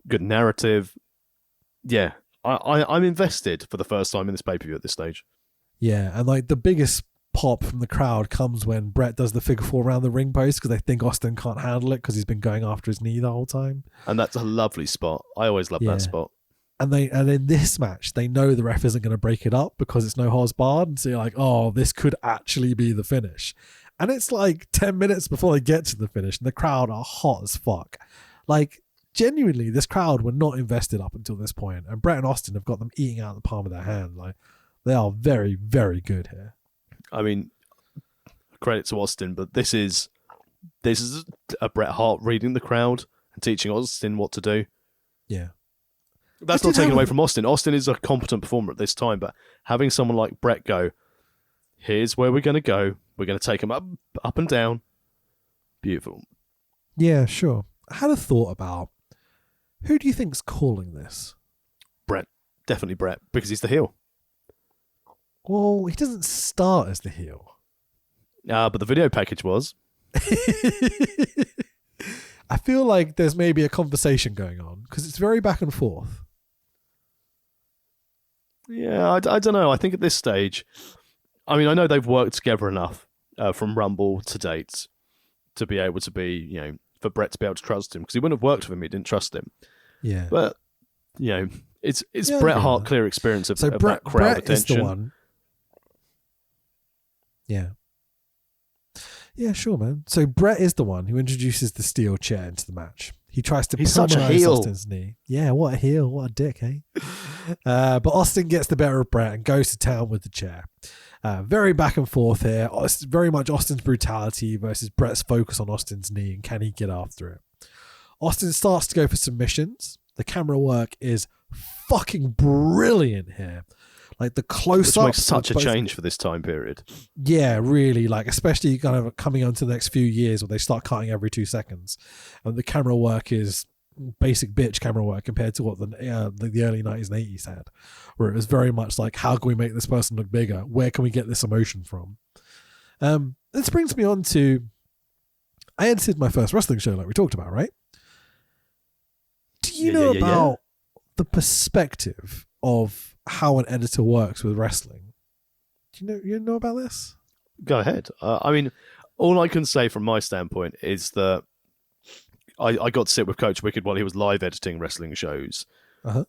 good narrative. Yeah, I'm invested for the first time in this pay-per-view at this stage. Yeah, and like the biggest pop from the crowd comes when Brett does the figure four around the ring post because they think Austin can't handle it because he's been going after his knee the whole time. And that's a lovely spot. I always love that spot. And in this match, they know the ref isn't going to break it up because it's no holds barred. And so you're like, oh, this could actually be the finish. And it's like 10 minutes before they get to the finish and the crowd are hot as fuck. Like, genuinely, this crowd were not invested up until this point. And Brett and Austin have got them eating out the palm of their hand. Like, they are very, very good here. I mean, credit to Austin, but this is a Bret Hart reading the crowd and teaching Austin what to do. Yeah. That's not taken away from Austin. Austin is a competent performer at this time, but having someone like Brett go, here's where we're going to go. We're going to take him up and down. Beautiful. Yeah, sure. I had a thought about who do you think's calling this? Brett. Definitely Brett, because he's the heel. Well, he doesn't start as the heel. But the video package was. I feel like there's maybe a conversation going on because it's very back and forth. Yeah, I don't know. I think at this stage, I mean, I know they've worked together enough from Rumble to date to be able to be, for Brett to be able to trust him because he wouldn't have worked with him. He didn't trust him. Yeah. But, it's Bret Hart clear experience of that crowd Brett attention. Is the one. Yeah. Yeah, sure, man. So Brett is the one who introduces the steel chair into the match. He tries to pummelize Austin's knee. Yeah, what a heel. What a dick, eh? But Austin gets the better of Brett and goes to town with the chair. Very back and forth here. It's very much Austin's brutality versus Brett's focus on Austin's knee and can he get after it. Austin starts to go for submissions. The camera work is fucking brilliant here. Like the close-ups. Which makes such a change for this time period. Yeah, really. Like, especially kind of coming on to the next few years where they start cutting every 2 seconds. And the camera work is basic bitch camera work compared to what the early 90s and 80s had. Where it was very much like, how can we make this person look bigger? Where can we get this emotion from? This brings me on to... I entered my first wrestling show like we talked about, right? Do you know about the perspective of how an editor works with wrestling? you know about this? Go ahead. I mean, all I can say from my standpoint is that I got to sit with Coach Wicked while he was live editing wrestling shows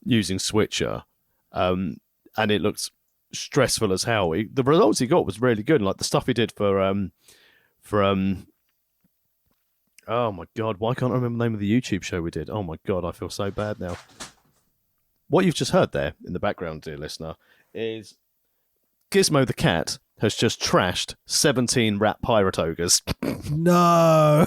using Switcher, and it looked stressful as hell. The results he got was really good, and like the stuff he did for oh my god, why can't I remember the name of the YouTube show we did? Oh my god, I feel so bad now. What you've just heard there in the background, dear listener, is Gizmo the cat has just trashed 17 rat pirate ogres. No.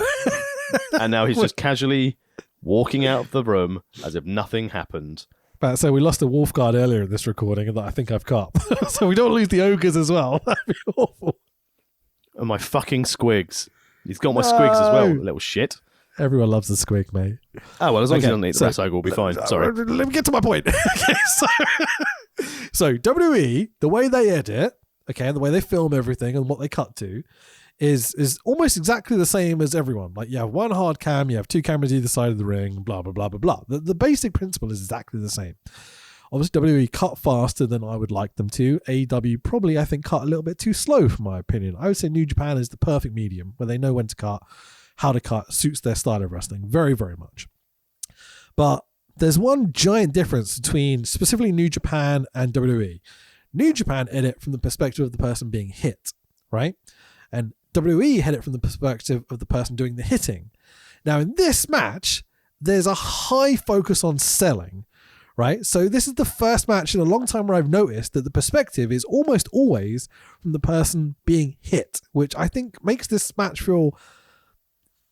And now he's just casually walking out of the room as if nothing happened. So we lost a wolf guard earlier in this recording that I think I've got. So we don't lose the ogres as well. That'd be awful. And my fucking squigs. He's got my squigs as well, little shit. Everyone loves the squig, mate. Oh, well, as long as he doesn't eat the rat ogre, we'll be fine. Sorry. Let me get to my point. Okay, so WWE, the way they edit, okay, and the way they film everything and what they cut to is almost exactly the same as everyone. Like, you have one hard cam, you have two cameras either side of the ring, blah, blah, blah, blah, blah. The basic principle is exactly the same. Obviously, WWE cut faster than I would like them to. AEW probably, I think, cut a little bit too slow, for my opinion. I would say New Japan is the perfect medium, where they know when to cut, how to cut, suits their style of wrestling very, very much. But there's one giant difference between specifically New Japan and WWE. New Japan edit from the perspective of the person being hit, right? And WWE edit from the perspective of the person doing the hitting. Now, in this match, there's a high focus on selling, right? So this is the first match in a long time where I've noticed that the perspective is almost always from the person being hit, which I think makes this match feel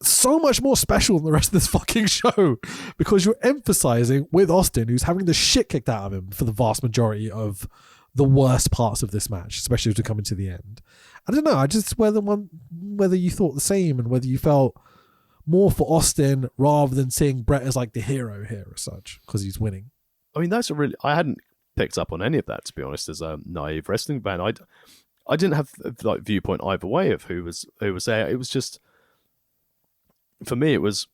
so much more special than the rest of this fucking show, because you're emphasizing with Austin, who's having the shit kicked out of him for the vast majority of the worst parts of this match, especially as we come into the end. I don't know. I just whether you thought the same and whether you felt more for Austin rather than seeing Brett as like the hero here as such because he's winning. I mean, I hadn't picked up on any of that, to be honest, as a naive wrestling fan. I didn't have like viewpoint either way of who was there. It was just, for me, it was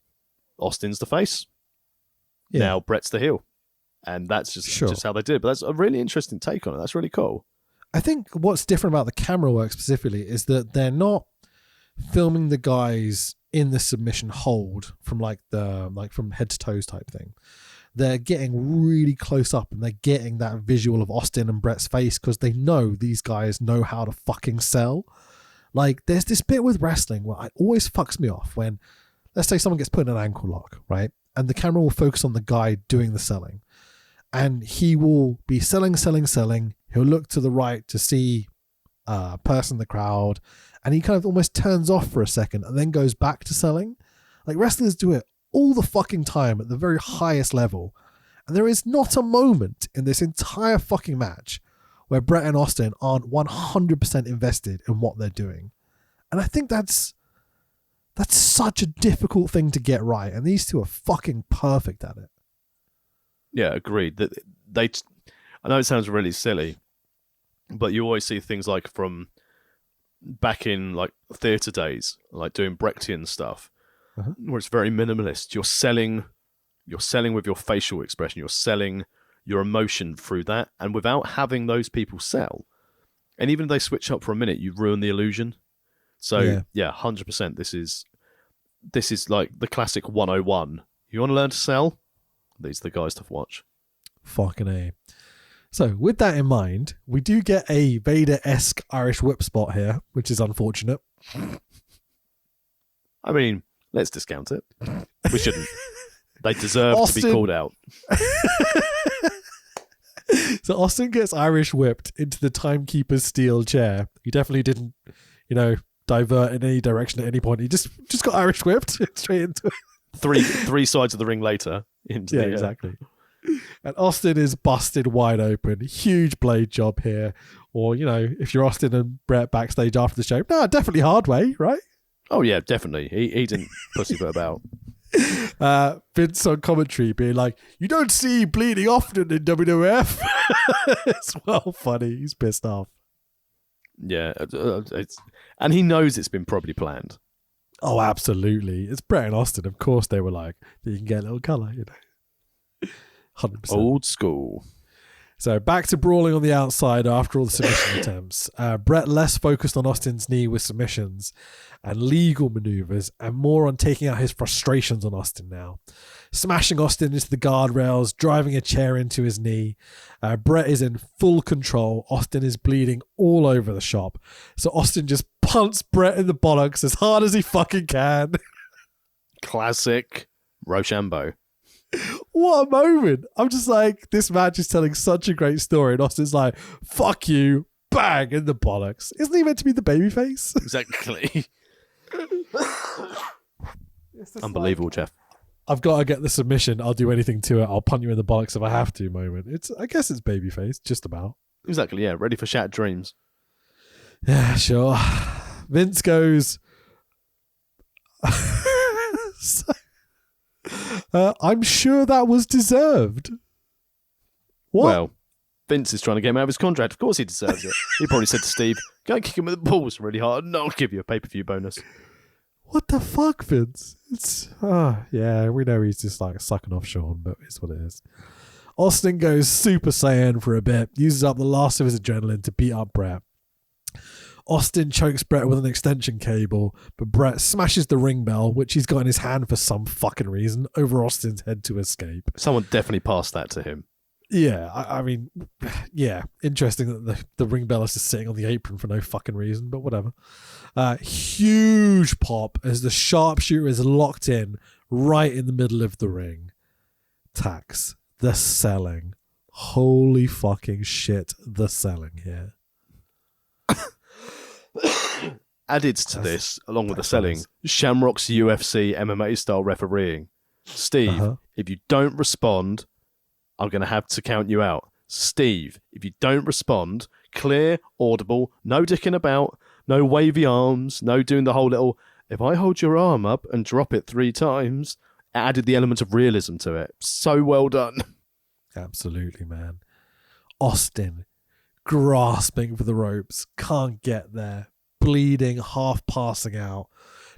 Austin's the face. Yeah. Now Brett's the heel. And that's just how they did. But that's a really interesting take on it. That's really cool. I think what's different about the camera work specifically is that they're not filming the guys in the submission hold from from head to toes type thing. They're getting really close up and they're getting that visual of Austin and Brett's face because they know these guys know how to fucking sell. Like, there's this bit with wrestling where it always fucks me off when, let's say someone gets put in an ankle lock, right? And the camera will focus on the guy doing the selling. And he will be selling. He'll look to the right to see a person in the crowd. And he kind of almost turns off for a second and then goes back to selling. Like, wrestlers do it all the fucking time at the very highest level. And there is not a moment in this entire fucking match where Brett and Austin aren't 100% invested in what they're doing. And I think that's such a difficult thing to get right. And these two are fucking perfect at it. Yeah, agreed. That I know it sounds really silly, but you always see things like from back in like theatre days, like doing Brechtian stuff, where it's very minimalist. You're selling with your facial expression. You're selling your emotion through that, and without having those people sell, and even if they switch up for a minute, you ruin the illusion. So yeah, 100%. This is like the classic 101. You want to learn to sell? These are the guys to watch. Fucking A. So, with that in mind, we do get a Vader-esque Irish whip spot here, which is unfortunate. I mean, let's discount it. We shouldn't. They deserve to be called out. So, Austin gets Irish whipped into the timekeeper's steel chair. He definitely didn't, divert in any direction at any point. He just got Irish whipped straight into it. Three sides of the ring later. Exactly. And Austin is busted wide open. Huge blade job here. Or, if you're Austin and Brett backstage after the show, definitely hard way, right? Oh, yeah, definitely. He didn't pussyfoot about. Vince on commentary being like, you don't see bleeding often in WWF. It's well funny. He's pissed off. Yeah. And he knows it's been probably planned. Oh, absolutely. It's Brett and Austin. Of course they were like, you can get a little colour, 100%. Old school. So back to brawling on the outside after all the submission attempts. Brett less focused on Austin's knee with submissions and legal maneuvers and more on taking out his frustrations on Austin now. Smashing Austin into the guardrails, driving a chair into his knee. Brett is in full control. Austin is bleeding all over the shop. So Austin just punts Brett in the bollocks as hard as he fucking can. Classic Rochambeau. What a moment. I'm just like, this match is telling such a great story. And Austin's like, fuck you, bang, in the bollocks. Isn't he meant to be the babyface? Exactly. Unbelievable, Jeff. I've got to get the submission. I'll do anything to it. I'll punt you in the bollocks if I have to moment. I guess it's babyface, just about. Exactly, yeah. Ready for shattered dreams. Yeah, sure. Vince goes... I'm sure that was deserved. What? Well, Vince is trying to get him out of his contract. Of course he deserves it. He probably said to Steve, go and kick him with the balls really hard and I'll give you a pay-per-view bonus. What the fuck, Vince? Yeah, we know he's just like sucking off Sean, but it's what it is. Austin goes Super Saiyan for a bit, uses up the last of his adrenaline to beat up Brett. Austin chokes Brett with an extension cable, but Brett smashes the ring bell, which he's got in his hand for some fucking reason, over Austin's head to escape. Someone definitely passed that to him. Yeah, I mean, yeah, interesting that the ring bell is just sitting on the apron for no fucking reason, but whatever. Huge pop as the sharpshooter is locked in right in the middle of the ring. Tax, the selling. Holy fucking shit, the selling here. Added to this, along with the selling, Shamrock's UFC MMA style refereeing. Steve, if you don't respond, I'm going to have to count you out. Steve, if you don't respond, clear, audible, no dicking about, no wavy arms, no doing the whole little, if I hold your arm up and drop it 3 times, it added the element of realism to it. So well done. Absolutely, man. Austin, grasping for the ropes, can't get there, bleeding, half passing out,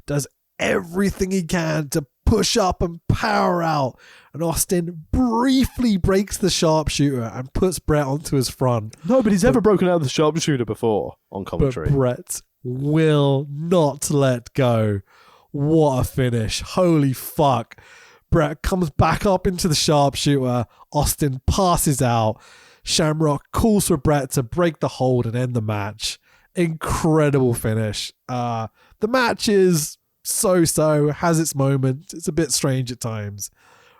does everything he can to push up and power out, and Austin briefly breaks the sharpshooter and puts Brett onto his front. Nobody's ever broken out of the sharpshooter before on commentary. But Brett will not let go. What a finish. Holy fuck. Brett comes back up into the sharpshooter. Austin passes out. Shamrock calls for Brett to break the hold and end the match. Incredible finish. The match is so-so, has its moments. It's a bit strange at times,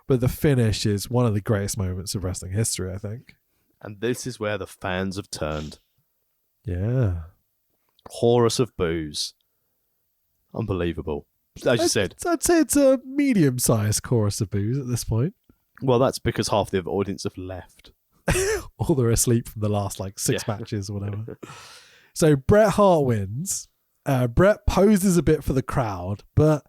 but the finish is one of the greatest moments of wrestling history, I think. And this is where the fans have turned. Yeah. Chorus of boos. Unbelievable. As you said. I'd say it's a medium-sized chorus of boos at this point. Well, that's because half the audience have left. Or they're asleep from the last 6 matches or whatever. So Bret Hart wins. Bret poses a bit for the crowd, but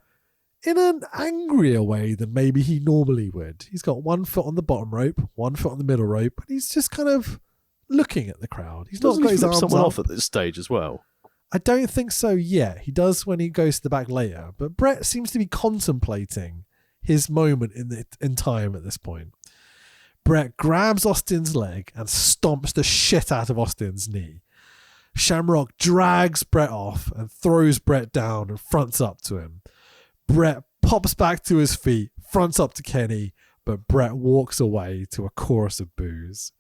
in an angrier way than maybe he normally would. He's got 1 foot on the bottom rope, 1 foot on the middle rope, and he's just kind of looking at the crowd. He's not got his arms someone up. off at this stage as well. I don't think so yet. He does when he goes to the back later, but Bret seems to be contemplating his moment in time at this point. Bret grabs Austin's leg and stomps the shit out of Austin's knee. Shamrock drags Bret off and throws Bret down and fronts up to him. Bret pops back to his feet, fronts up to Kenny, but Bret walks away to a chorus of boos.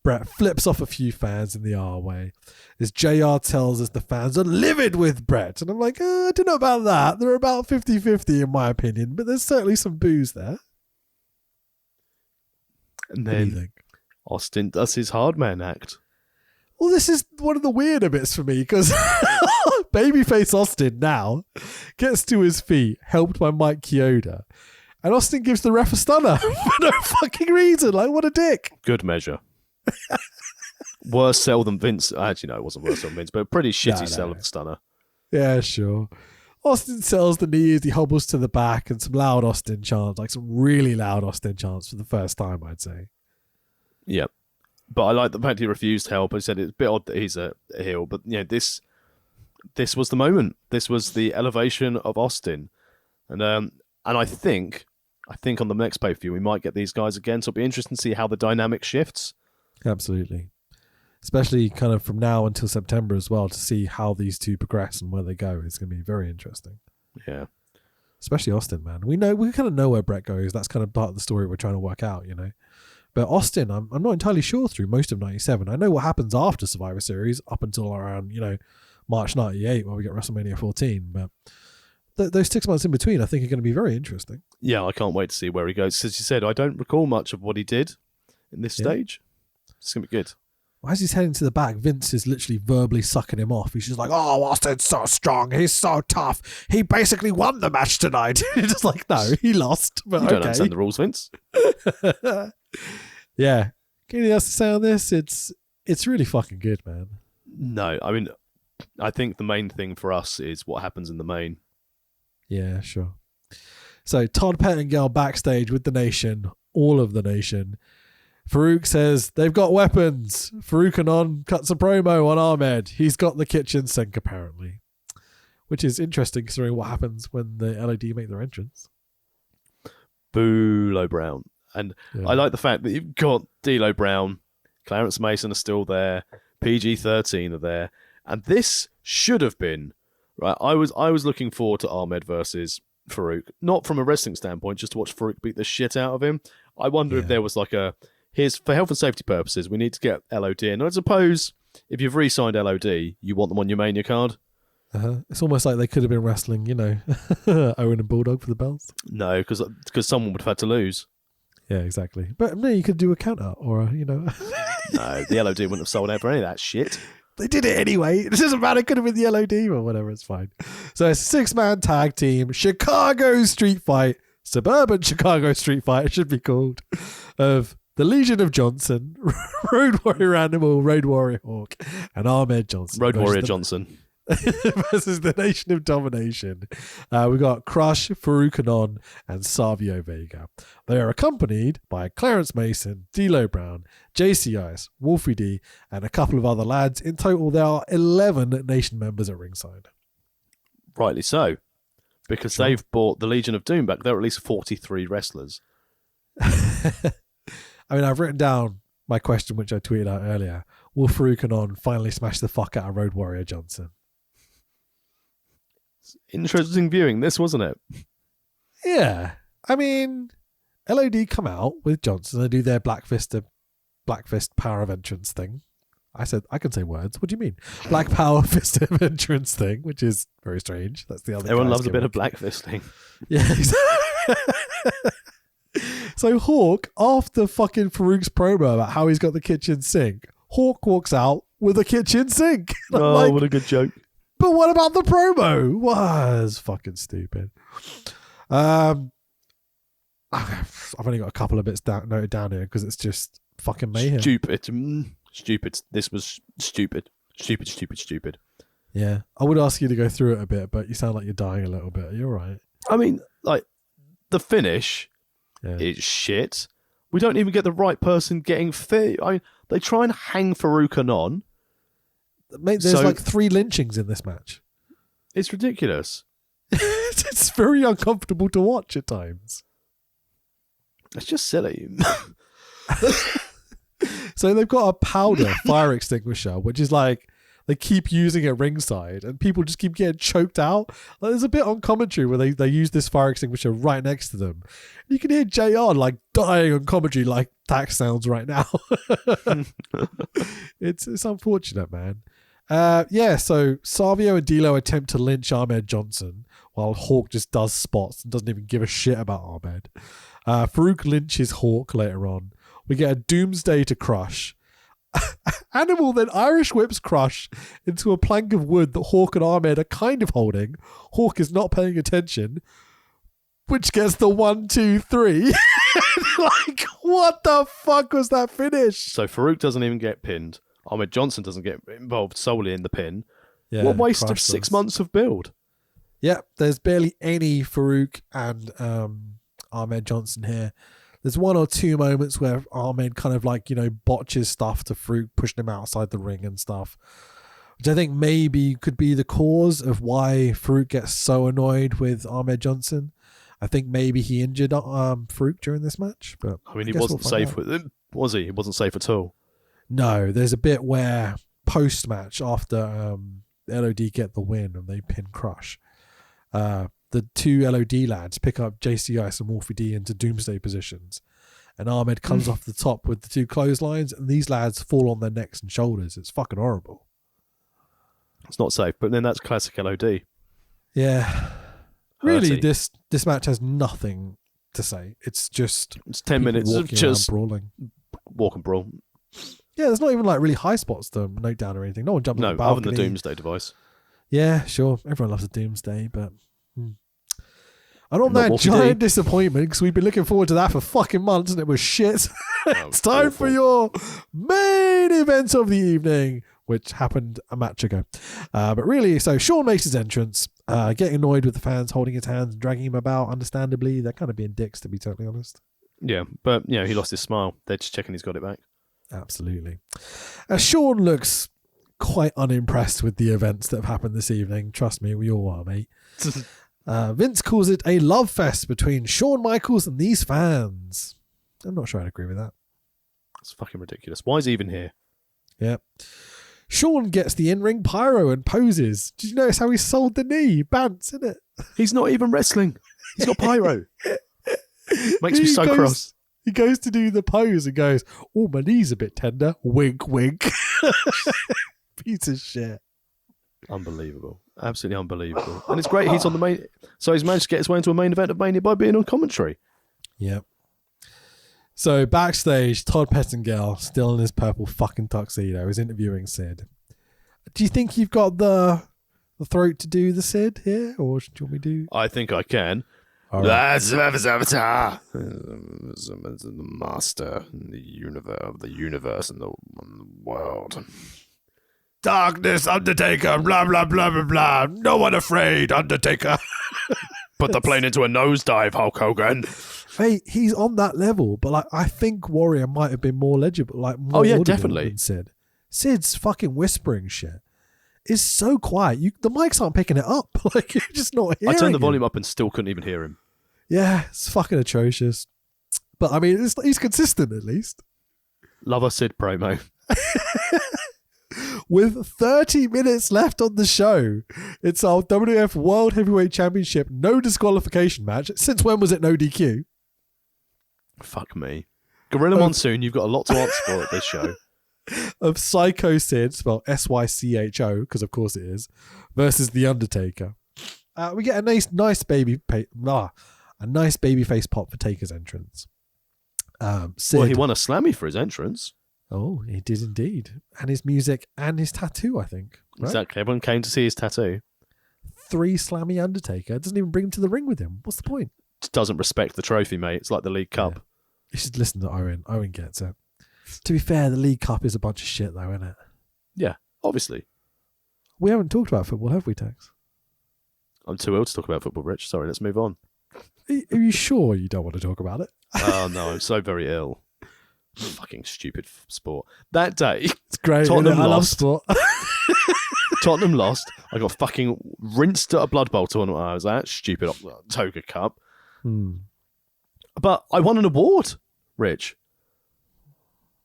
Bret flips off a few fans in the R-way. As JR tells us the fans are livid with Bret. And I'm like, I don't know about that. They're about 50-50 in my opinion, but there's certainly some boos there. And What do you then think? Austin does his hard man act. Well, this is one of the weirder bits for me because babyface Austin now gets to his feet, helped by Mike Chioda, and Austin gives the ref a stunner for no fucking reason. Like, what a dick. Good measure. Worse sell than Vince. Actually, no, it wasn't worse than Vince, but a pretty shitty sell of the stunner. Yeah, sure. Austin sells the knee as he hobbles to the back, and some loud Austin chants, like some really loud Austin chants for the first time, I'd say. Yep. But I like the fact he refused help. I said it's a bit odd that he's a heel, but this was the moment. This was the elevation of Austin, and I think on the next pay-per-view we might get these guys again. So it'll be interesting to see how the dynamic shifts. Absolutely. Especially kind of from now until September as well, to see how these two progress and where they go. It's going to be very interesting. Yeah. Especially Austin, man. We kind of know where Brett goes. That's kind of part of the story we're trying to work out, you know. But Austin, I'm not entirely sure through most of 97. I know what happens after Survivor Series up until around, you know, March 98 where we get WrestleMania 14. But those 6 months in between, I think, are going to be very interesting. Yeah, I can't wait to see where he goes. As you said, I don't recall much of what he did in this stage. It's going to be good. As he's heading to the back, Vince is literally verbally sucking him off. He's just like, oh, Austin's so strong. He's so tough. He basically won the match tonight. It's just like, no, he lost. But you don't understand the rules, Vince. Yeah. Anything else to say on this? It's really fucking good, man. No, I mean, I think the main thing for us is what happens in the main. Yeah, sure. So Todd Pettengill backstage with the nation, all of the nation. Farouk says they've got weapons. Farouk Anon cuts a promo on Ahmed. He's got the kitchen sink, apparently. Which is interesting considering what happens when the LOD make their entrance. Boo, Lo Brown. And I like the fact that you've got D'Lo Brown, Clarence Mason are still there, PG-13 are there, and this should have been right. I was looking forward to Ahmed versus Farouk, not from a wrestling standpoint, just to watch Farouk beat the shit out of him. I wonder if there was like here's for health and safety purposes, we need to get LOD in. I suppose if you've re-signed LOD, you want them on your Mania card. It's almost like they could have been wrestling, you know, Owen and Bulldog for the belts. No, because someone would have had to lose. Yeah, exactly. But no, you could do a counter or, you know. No, the LOD wouldn't have sold out for any of that shit. They did it anyway. It doesn't matter. It could have been the LOD or whatever. It's fine. So it's a 6-man tag team, Chicago Street Fight, Suburban Chicago Street Fight, it should be called, of the Legion of Johnson, Road Warrior Animal, Road Warrior Hawk, and Ahmed Johnson. Road Warrior Johnson. Versus the Nation of Domination. We got Crush, Farouk Anon, and Savio Vega. They are accompanied by Clarence Mason, D'Lo Brown, JC Ice, Wolfie D, and a couple of other lads. In total, there are 11 Nation members at ringside. Rightly so. Because they've brought the Legion of Doom back. There are at least 43 wrestlers. I mean, I've written down my question, which I tweeted out earlier. Will Farouk Anon finally smash the fuck out of Road Warrior Johnson? Interesting viewing, this, wasn't it? Yeah. I mean, LOD come out with Johnson. They do their Black Fist power of entrance thing. I said, I can say words. What do you mean? Black Power Fist of entrance thing, which is very strange. That's the other. Everyone loves a bit of black fisting. Yeah. So Hawk, after fucking Farouk's promo about how he's got the kitchen sink, Hawk walks out with a kitchen sink. Oh, like, what a good joke. But what about the promo? Was fucking stupid. I've only got a couple of bits noted down here because it's just fucking mayhem. Stupid. This was stupid. Stupid. Yeah. I would ask you to go through it a bit, but you sound like you're dying a little bit. You're right. I mean, like, the finish is shit. We don't even get the right person getting fit. I mean, they try and hang Farouk Anon. Mate, there's like 3 lynchings in this match. It's ridiculous. It's very uncomfortable to watch at times. It's just silly. So they've got a powder fire extinguisher, which is like they keep using at ringside and people just keep getting choked out. Like, there's a bit on commentary where they use this fire extinguisher right next to them. You can hear JR like dying on commentary like that sounds right now. It's unfortunate, man. So Savio and D'Lo attempt to lynch Ahmed Johnson while Hawk just does spots and doesn't even give a shit about Ahmed. Farouk lynches Hawk later on. We get a doomsday to Crush. Animal then Irish whips Crush into a plank of wood that Hawk and Ahmed are kind of holding. Hawk is not paying attention, which gets the 1, 2, 3. Like, what the fuck was that finish? So Farouk doesn't even get pinned. Ahmed Johnson doesn't get involved solely in the pin. Yeah, what waste of Crush 6 does. months of build. Yep, there's barely any Farouk and Ahmed Johnson here. There's 1 or 2 moments where Ahmed kind of like, you know, botches stuff to Farouk, pushing him outside the ring and stuff, which I think maybe could be the cause of why Farouk gets so annoyed with Ahmed Johnson. I think maybe he injured Farouk during this match, but I mean, he wasn't safe with him, was he? He wasn't safe at all. No, there's a bit where post-match after LOD get the win and they pin Crush, the two LOD lads pick up JC Ice and Wolfie D into Doomsday positions, and Ahmed comes off the top with the two clotheslines, and these lads fall on their necks and shoulders. It's fucking horrible. It's not safe, but then that's classic LOD. Yeah. Really, Hurty. this match has nothing to say. It's 10 minutes of walking just around brawling. walk and brawl. Yeah, there's not even like really high spots to note down or anything. No one jumped on No, the balcony. other than the Doomsday device. Yeah, sure. Everyone loves a Doomsday, but and on Not that Wolfie giant D. disappointment, because we've been looking forward to that for fucking months and it was shit. It's time awful. for your main event of the evening, which happened a match ago. But really, so Shawn makes his entrance, getting annoyed with the fans holding his hands and dragging him about. Understandably, they're kind of being dicks, to be totally honest. Yeah, but he lost his smile. They're just checking he's got it back. Absolutely. Shawn looks quite unimpressed with the events that have happened this evening. Trust me, we all are, mate. Vince calls it a love fest between Shawn Michaels and these fans. I'm not sure I'd agree with that. It's fucking ridiculous. Why is he even here? Yeah. Shawn gets the in-ring pyro and poses. Did you notice how he sold the knee? Bants, isn't it? He's not even wrestling. He's got pyro. Makes me so cross. He goes to do the pose and goes, oh, my knee's a bit tender. Wink, wink. Piece of shit. Unbelievable. Absolutely unbelievable. And it's great he's on the main... So he's managed to get his way into a main event of Mania by being on commentary. Yep. So backstage, Todd Pettengill, still in his purple fucking tuxedo, is interviewing Sid. Do you think you've got the throat to do the Sid here? Or do you want me to do... I think I can. All right. That's Avatar. The master in the universe and the world. Darkness, Undertaker, blah, blah, blah, blah, blah. No one afraid, Undertaker. Put the plane into a nosedive, Hulk Hogan. Hey, he's on that level, but like I think Warrior might have been more legible, like more audible definitely. than Sid. Sid's fucking whispering shit. It's so quiet. The mics aren't picking it up. Like you're just not hearing I turned the it. volume up and still couldn't even hear him. Yeah, it's fucking atrocious. But I mean, he's consistent at least. Love a Sid promo. With 30 minutes left on the show, it's our WWF World Heavyweight Championship no disqualification match. Since when was it no DQ? Fuck me. Gorilla Monsoon, you've got a lot to answer for at this show. Of Psycho Sid, spelled SYCHO, because of course it is, versus The Undertaker. We get a nice baby face pop for Taker's entrance. Sid, Well, he won a Slammy for his entrance. Oh, he did indeed. And his music and his tattoo, I think. Right? Exactly. Everyone came to see his tattoo. 3 Slammy Undertaker. Doesn't even bring him to the ring with him. What's the point? Just doesn't respect the trophy, mate. It's like the League Cup. Yeah. You should listen to Owen. Owen gets it. To be fair, the League Cup is a bunch of shit, though, isn't it? Yeah, obviously. We haven't talked about football, have we, Tex? I'm too ill to talk about football, Rich. Sorry, let's move on. Are you sure you don't want to talk about it? Oh, no, I'm so very ill. Fucking stupid sport. That day, It's great. Tottenham I love lost. sport. Tottenham lost. I got fucking rinsed at a Blood Bowl tournament. I was at stupid Toga Cup. But I won an award, Rich.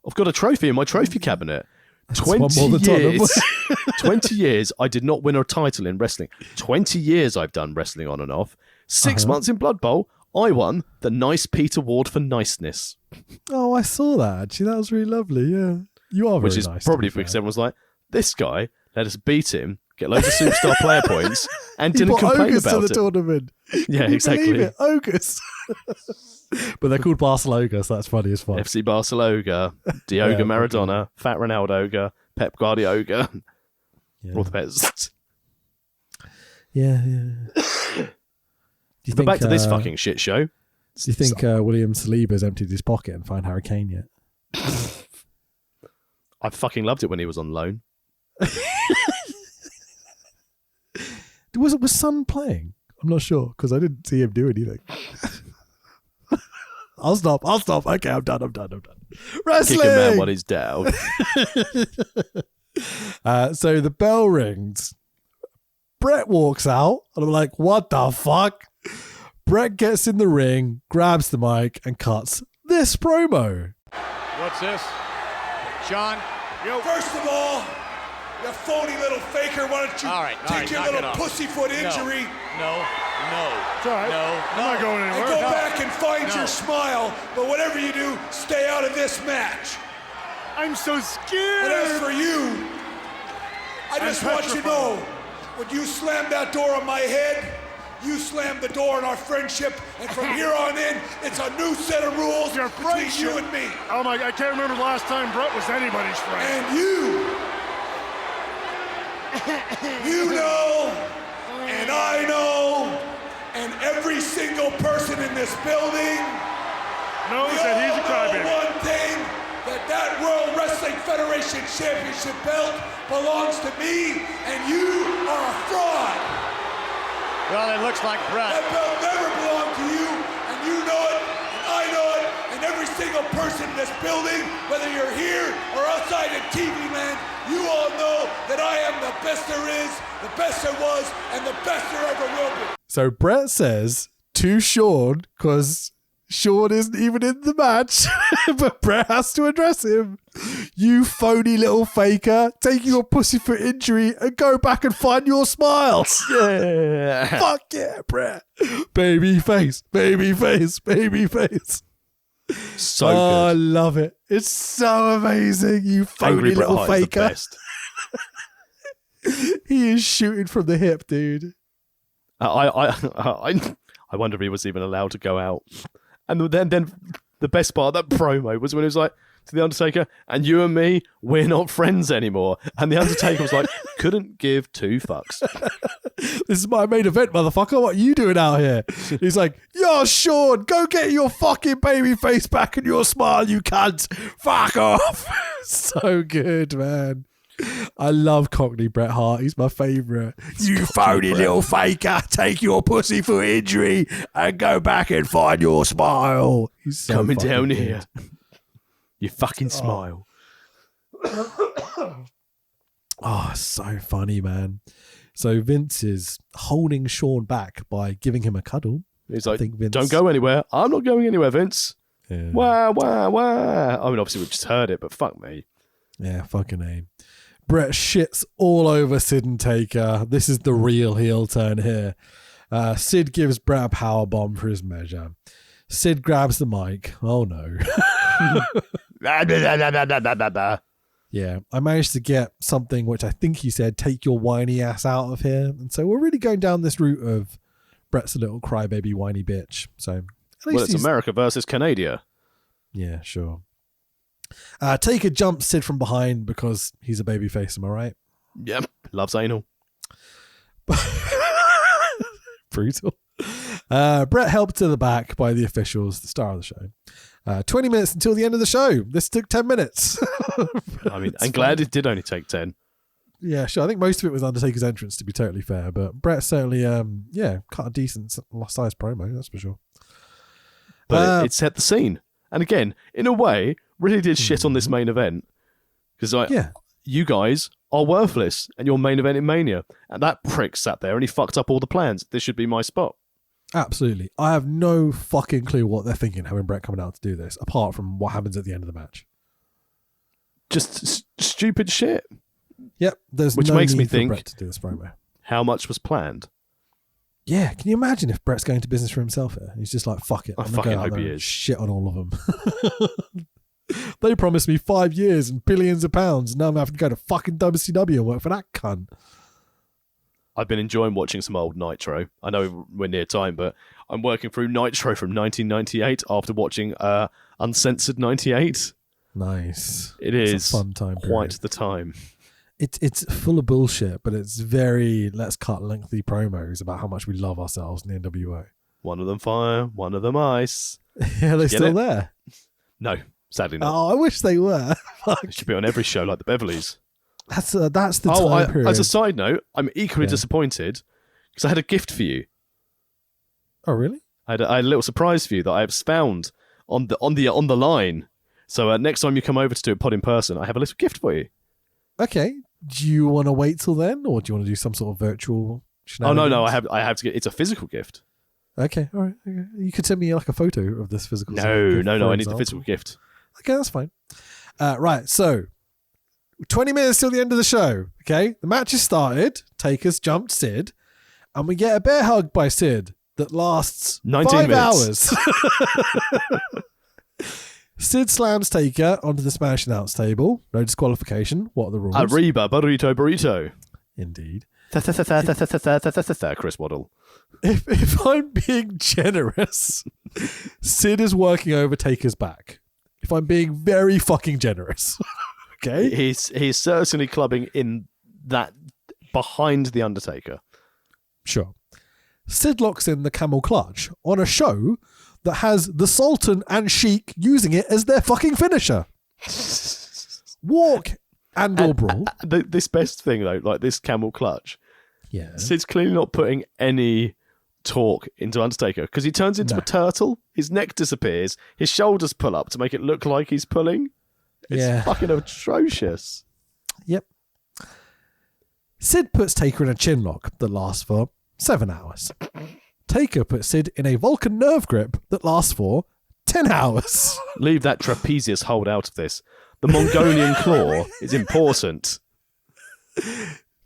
I've got a trophy in my trophy cabinet. That's one more 20 than Tottenham. years. 20 years I did not win a title in wrestling. 20 years I've done wrestling on and off. 6 months in Blood Bowl, I won the Nice Pete Award for niceness. Oh, I saw that, actually. That was really lovely, yeah. You are very Which is nice. probably to be because fair. everyone's like, this guy let us beat him, get loads of superstar player points, and He didn't brought complain ogres about to the it. tournament. Yeah, Can you exactly. believe it? Ogres. But they're called Barcelona, so that's funny as fuck. FC Barcelona, Diogo Yeah, Maradona, Fat Ronaldo, Pep Guardiola, Yeah. all the best. Yeah. Do you But back to this uh, fucking shit show. Do you think William Saliba's emptied his pocket and found Harry Kane yet? I fucking loved it when he was on loan. Was Son playing? I'm not sure because I didn't see him do anything. I'll stop. Okay, I'm done. Wrestling! Kick a man while he's down. So the bell rings. Brett walks out, and I'm like, what the fuck? Brett gets in the ring, grabs the mic, and cuts this promo. What's this? Sean, First of all, you phony little faker, why don't you take your little pussyfoot injury No. It's all right. I'm not going anywhere. And go back and find your smile, but whatever you do, stay out of this match. I'm so scared. And as for you, I just want you to know, when you slammed that door on my head, you slammed the door on our friendship, and from here on in, it's a new set of rules between you and me. Oh my, I can't remember the last time Brett was anybody's friend. And you know, and I know, and every single person in this building knows that he's a crybaby. One thing, that World Wrestling Federation Championship belt belongs to me, and you are a fraud. Well, it looks like Brett. That belt never belonged to you, and you know it, and I know it, and every single person in this building, whether you're here or outside in TV land, you all know that I am the best there is, the best there was, and the best there ever will be. So Brett says to Sean, because Sean isn't even in the match, but Brett has to address him. You phony little faker, take your pussyfoot injury and go back and find your smiles. Yeah. Fuck yeah, Brett. Baby face, baby face, baby face. So good. good. I love it. It's so amazing. You phony Angry Bret little Hart is the faker. best. He is shooting from the hip, dude. I wonder if he was even allowed to go out. And then the best part of that promo was when he was like to the Undertaker, and you and me, we're not friends anymore. And the Undertaker was like, couldn't give two fucks. This is my main event, motherfucker. What are you doing out here? He's like, yo, Sean, go get your fucking baby face back and your smile, you cunt. Fuck off. So good, man. I love Cockney Bret Hart. He's my favourite. You phony little faker. Take your pussyfoot injury and go back and find your smile. He's so coming fucking down good. here. You fucking smile. Oh, so funny, man. So Vince is holding Sean back by giving him a cuddle. He's like, think Vince- don't go anywhere. I'm not going anywhere, Vince. Yeah. Wah, wah, wah. I mean, obviously, we just heard it, but fuck me. Yeah, fucking A. Brett shits all over Sid and Taker. This is the real heel turn here. Sid gives Brett a power bomb for his measure. Sid grabs the mic. Oh no. Yeah, I managed to get something which I think he said, take your whiny ass out of here. And so we're really going down this route of Brett's a little crybaby whiny bitch. So at least Well, it's America versus Canada. Yeah, sure. Taker jumps Sid from behind because he's a babyface, am I right? Yep, loves anal. Brutal. Brett helped to the back by the officials, the star of the show. 20 minutes until the end of the show. This took 10 minutes. I mean, I'm glad it did only take 10. Yeah, sure. I think most of it was Undertaker's entrance, to be totally fair. But Brett certainly, cut a decent sized promo, that's for sure. But it set the scene. And again, in a way, really did shit on this main event. Because you guys are worthless and your main event in Mania. And that prick sat there and he fucked up all the plans. This should be my spot. Absolutely. I have no fucking clue what they're thinking having Brett coming out to do this, apart from what happens at the end of the match. Just stupid shit. Yep. There's Which no makes need me for think Brett to do this promo. How much was planned? Yeah, can you imagine if Brett's going to business for himself here? He's just like, fuck it. I I'm gonna fucking go out hope there he and is. shit on all of them. They promised me 5 years and billions of pounds. Now I'm having to go to fucking WCW and work for that cunt. I've been enjoying watching some old Nitro. I know we're near time, but I'm working through Nitro from 1998 after watching Uncensored 98. Nice. It It's is a fun time quite period. the time. It's full of bullshit, but it's very let's cut lengthy promos about how much we love ourselves in the NWO. One of them fire, one of them ice. Yeah, they're Get still it? there. No, sadly not. Oh, I wish they were. It should be on every show like the Beverleys. That's the time period. As a side note, I'm equally Yeah. disappointed because I had a gift for you. Oh, really? I had a little surprise for you that I have found on the line. So next time you come over to do a pod in person, I have a little gift for you. Okay. Do you want to wait till then, or do you want to do some sort of virtual? Oh no, shenanigans? I have to get. It's a physical gift. Okay, all right. Okay. You could send me like a photo of this physical. No, gift, no, for I need the example. physical gift. Okay, that's fine. Right, so 20 minutes till the end of the show. Okay, the match has started. Taker's jumped Sid, and we get a bear hug by Sid that lasts 19 5 minutes. hours. Sid slams Taker onto the Smash Announce table. No disqualification. What are the rules? Arriba, burrito. Indeed. Chris Waddle. If I'm being generous, Sid is working over Taker's back. If I'm being very fucking generous. Okay? He's certainly clubbing in that behind the Undertaker. Sure. Sid locks in the camel clutch on a show that has the Sultan and Sheik using it as their fucking finisher. Walk and/or brawl. This best thing though, like this camel clutch. Yeah. Sid's clearly not putting any torque into Undertaker because he turns into a turtle. His neck disappears. His shoulders pull up to make it look like he's pulling. It's fucking atrocious. Yep. Sid puts Taker in a chin lock that lasts for 7 hours. Taker puts Sid in a Vulcan nerve grip that lasts for 10 hours. Leave that trapezius hold out of this. The Mongolian claw is important.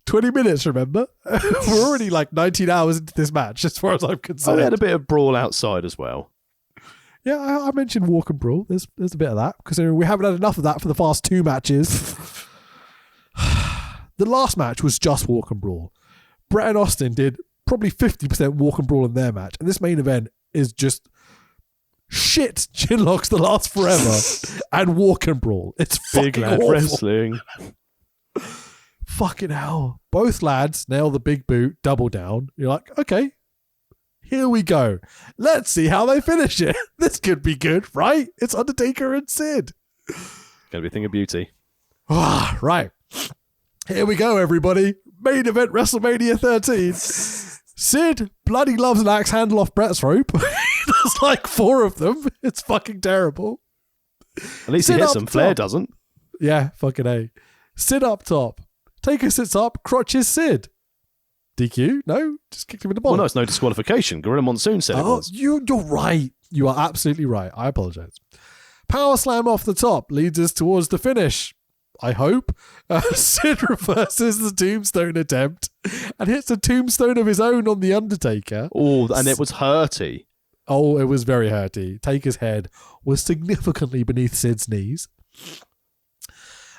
20 minutes, remember? We're already like 19 hours into this match, as far as I'm concerned. We had a bit of brawl outside as well. Yeah, I mentioned walk and brawl. There's a bit of that, because we haven't had enough of that for the past 2 matches. The last match was just walk and brawl. Brett and Austin did probably 50% walk and brawl in their match, and this main event is just shit chin locks that last forever and walk and brawl. It's big lad awful. wrestling. Fucking hell. Both lads nail the big boot, double down. You're like, okay, here we go. Let's see how they finish it. This could be good, right? It's Undertaker and Sid. Gonna be a thing of beauty. Right. Here we go, everybody. Main event WrestleMania 13. Sid bloody loves an axe handle off Brett's rope. There's like 4 of them. It's fucking terrible. At least Sid he hits up them. Flair top. doesn't. Yeah, fucking A. Sid up top. Taker sits up, crotches Sid. DQ? No? Just kicked him in the ball. Well, no, it's no disqualification. Gorilla Monsoon said it was. You're right. You are absolutely right. I apologize. Power slam off the top leads us towards the finish. I hope. Sid reverses the tombstone attempt and hits a tombstone of his own on the Undertaker. Oh, and it was hurty. Oh, it was very hurty. Taker's head was significantly beneath Sid's knees.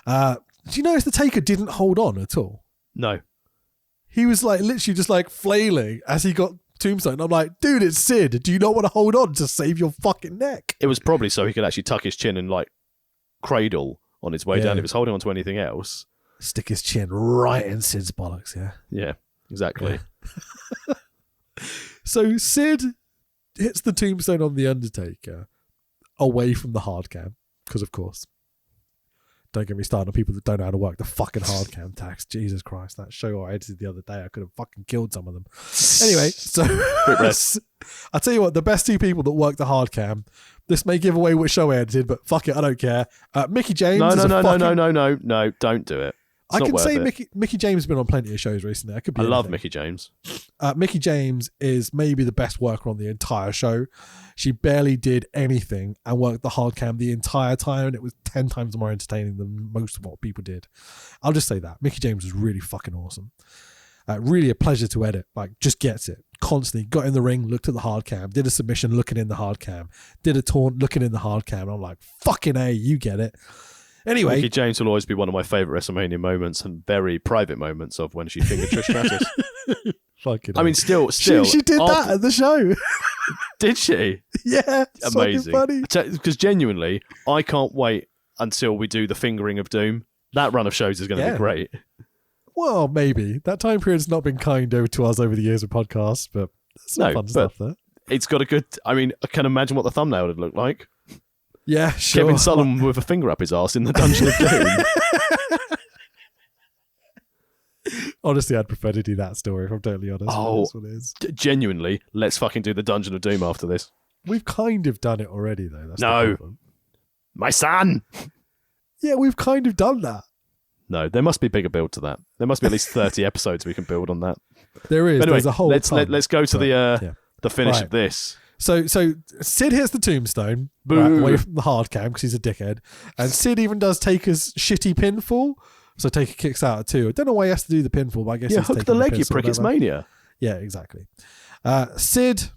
Do you notice the Taker didn't hold on at all? No. He was like literally just like flailing as he got tombstone. I'm like, dude, it's Sid. Do you not want to hold on to save your fucking neck? It was probably so he could actually tuck his chin and like cradle on his way Yeah. down. If he was holding on to anything else. Stick his chin right in Sid's bollocks, yeah. Yeah, exactly. Yeah. So Sid hits the tombstone on the Undertaker away from the hard cam, because of course. Don't get me started on people that don't know how to work the fucking hard cam tax. Jesus Christ, that show I edited the other day, I could have fucking killed some of them. Anyway, so I'll tell you what, the best 2 people that work the hard cam, this may give away which show I edited, but fuck it, I don't care. Mickey James No, is no, don't do it. It's I not can worth say it. Mickey James has been on plenty of shows recently. I could be I love anything. Mickey James. Mickey James is maybe the best worker on the entire show. She barely did anything and worked the hard cam the entire time, and it was 10 times more entertaining than most of what people did. I'll just say that. Mickey James was really fucking awesome. Really a pleasure to edit. Like, just gets it. Constantly got in the ring, looked at the hard cam, did a submission looking in the hard cam, did a taunt looking in the hard cam. And I'm like, fucking A, you get it. Anyway. Mickey James will always be one of my favourite WrestleMania moments and very private moments of when she fingered Trish Stratus. Fucking I mean, still. She did that at the show. Did she? Yeah. It's amazing. fucking funny. Because genuinely, I can't wait until we do the fingering of Doom. That run of shows is going to be great. Well, maybe. That time period's not been kind over to us over the years of podcasts, but there's some fun stuff there. It's got a good... I mean, I can imagine what the thumbnail would look like. Yeah, sure. Kevin Sullivan with a finger up his arse in the Dungeon of Doom. Honestly, I'd prefer to do that story, if I'm totally honest. Oh, That's what it is. Genuinely, let's fucking do the Dungeon of Doom after this. We've kind of done it already, though. That's No. the problem. My son! Yeah, we've kind of done that. No, there must be a bigger build to that. There must be at least 30 episodes we can build on that. There is. But anyway, There's a whole let's ton, go to but, the finish right. of this. So Sid hits the tombstone right, away from the hard cam because he's a dickhead, and Sid even does Taker's shitty pinfall. So Taker kicks out at 2. I don't know why he has to do the pinfall, but I guess he's hook taking the leg, you piss or prick. It's whatever. Mania. Yeah, exactly. Sid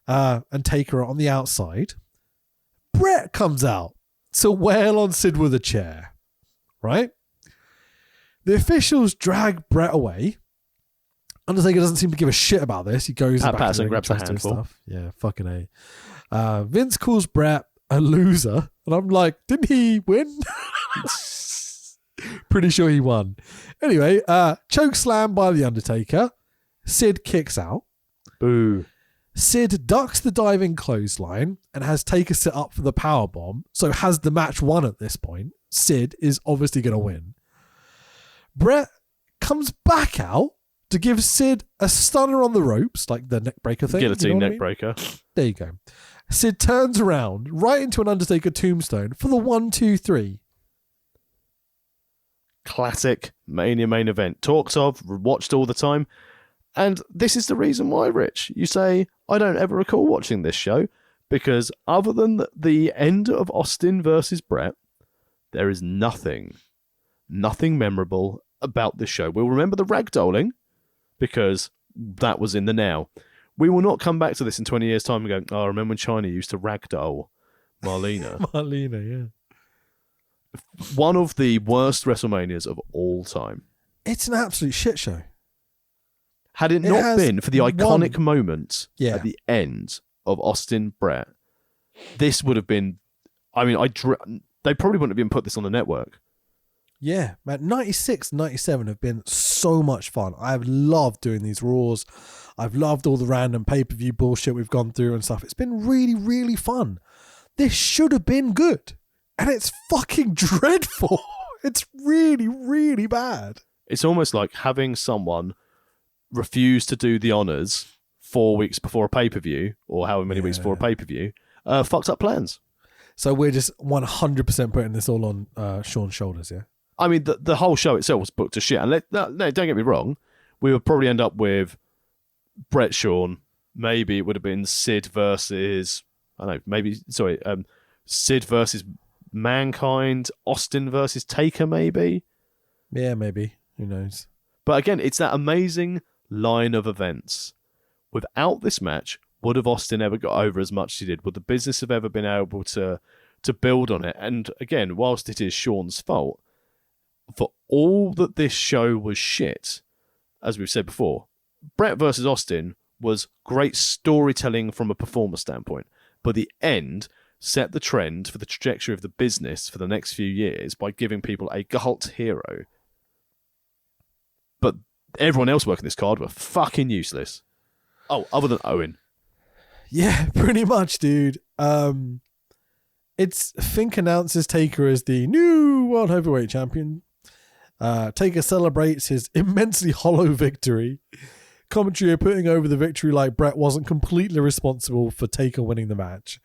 and Taker are on the outside. Brett comes out to wail on Sid with a chair. Right? The officials drag Brett away. Undertaker doesn't seem to give a shit about this. He goes Pat back Patterson to the ring and grabs the tries to do handful. stuff. Yeah, fucking A. Vince calls Brett a loser. And I'm like, didn't he win? Pretty sure he won. Anyway, choke slam by The Undertaker. Sid kicks out. Boo. Sid ducks the diving clothesline and has Taker set up for the powerbomb. So has the match won at this point. Sid is obviously going to win. Brett comes back out to give Sid a stunner on the ropes, like the neck breaker thing. Guillotine you know what I neck mean? breaker. There you go. Sid turns around right into an Undertaker tombstone for the 1, 2, 3. Classic Mania main event. Talked of, watched all the time. And this is the reason why, Rich. You say, I don't ever recall watching this show, because other than the end of Austin versus Brett, there is nothing memorable about this show. We'll remember the ragdolling, because that was in the now. We will not come back to this in 20 years' time and go, oh, I remember when China used to ragdoll Marlena. Marlena, yeah. One of the worst WrestleManias of all time. It's an absolute shit show. Had it not has been for the iconic one- moment Yeah. at the end of Austin Brett, this would have been... I mean, they probably wouldn't have even put this on the network. Yeah, man, 96, 97 have been so much fun. I've loved doing these Raws. I've loved all the random pay-per-view bullshit we've gone through and stuff. It's been really, really fun. This should have been good. And it's fucking dreadful. It's really, really bad. It's almost like having someone refuse to do the honours 4 weeks before a pay-per-view, or however many weeks before a pay-per-view, fucked up plans. So we're just 100% putting this all on Sean's shoulders, yeah? I mean, the whole show itself was booked to shit. And don't get me wrong, we would probably end up with Brett Sean. Maybe it would have been Sid versus... I don't know, maybe... Sorry, Sid versus Mankind, Austin versus Taker, maybe? Yeah, maybe. Who knows? But again, it's that amazing line of events. Without this match, would have Austin ever got over as much as he did? Would the business have ever been able to build on it? And again, whilst it is Sean's fault, for all that this show was shit, as we've said before, Brett versus Austin was great storytelling from a performer standpoint. But the end set the trend for the trajectory of the business for the next few years by giving people a cult hero. But everyone else working this card were fucking useless. Oh, other than Owen. Yeah, pretty much, dude. It's Fink announces Taker as the new World Heavyweight Champion. Taker celebrates his immensely hollow victory. Commentary are putting over the victory like Brett wasn't completely responsible for Taker winning the match.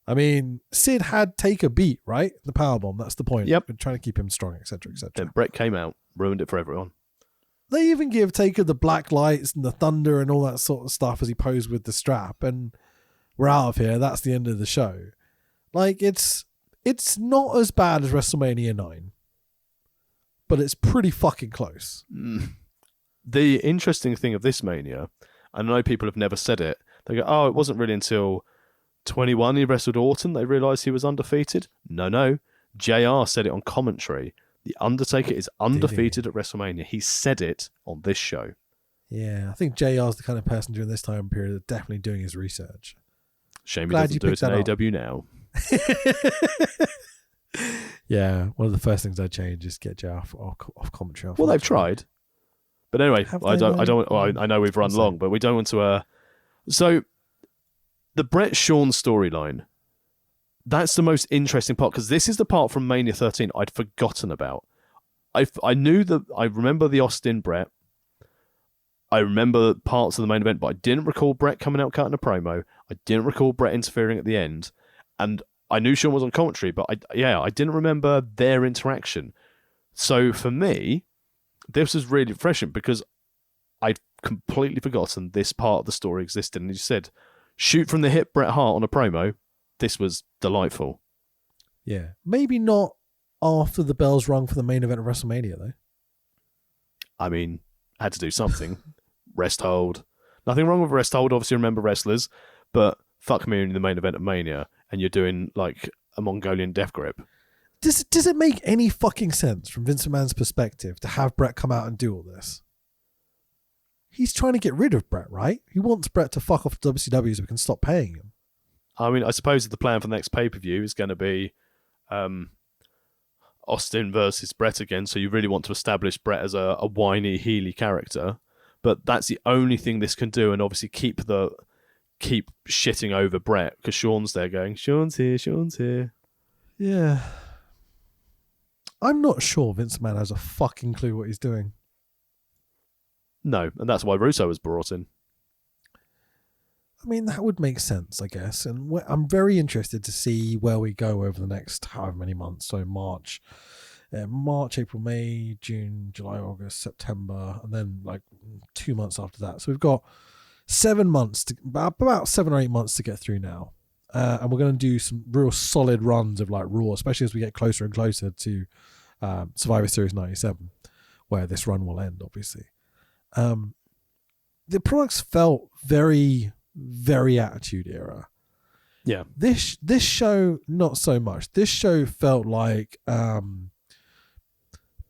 I mean, Sid had Taker beat, right? The powerbomb, that's the point. Yep. We're trying to keep him strong, etc., etc. Then Brett came out, ruined it for everyone. They even give Taker the black lights and the thunder and all that sort of stuff as he posed with the strap, and we're out of here. That's the end of the show. Like, it's not as bad as WrestleMania 9, but it's pretty fucking close. The interesting thing of this Mania, I know people have never said it, they go, oh, it wasn't really until 21 he wrestled Orton they realised he was undefeated. No. JR said it on commentary. The Undertaker is undefeated at WrestleMania. He said it on this show. Yeah, I think JR's the kind of person during this time period that's definitely doing his research. Shame Glad he you doesn't do it picked in that AW now. Yeah, one of the first things I'd change is get JR off commentary. Well, they've tried. But anyway, Have I they, don't. though? I know we've run long, but we don't want to. So, the Brett Sean storyline. That's the most interesting part because this is the part from Mania 13 I'd forgotten about. I knew that I remember the Austin Brett. I remember parts of the main event, but I didn't recall Brett coming out cutting a promo. I didn't recall Brett interfering at the end, and I knew Sean was on commentary, but I didn't remember their interaction. So for me, this was really refreshing because I'd completely forgotten this part of the story existed. And you said shoot from the hip Bret Hart on a promo, this was delightful. Yeah. Maybe not after the bell's rung for the main event of WrestleMania, though. I mean, had to do something. Rest hold. Nothing wrong with rest hold. Obviously, remember wrestlers, but fuck me in the main event of Mania, and you're doing like a Mongolian death grip. Does it make any fucking sense from Vince McMahon's perspective to have Bret come out and do all this? He's trying to get rid of Bret, right? He wants Bret to fuck off to WCW so we can stop paying him. I mean, I suppose the plan for the next pay-per-view is going to be Austin versus Bret again, so you really want to establish Bret as a whiny, heely character. But that's the only thing this can do, and obviously keep shitting over Bret, because Sean's there going, Sean's here. Yeah. I'm not sure Vince McMahon has a fucking clue what he's doing. No, and that's why Russo was brought in. I mean, that would make sense, I guess. And I'm very interested to see where we go over the next however many months. So March, April, May, June, July, August, September, and then like 2 months after that. So we've got 7 months, about 7 or 8 months to get through now. And we're going to do some real solid runs of like Raw, especially as we get closer and closer to Survivor Series 97, where this run will end, obviously. The products felt very, very Attitude Era. Yeah. This show, not so much. This show felt like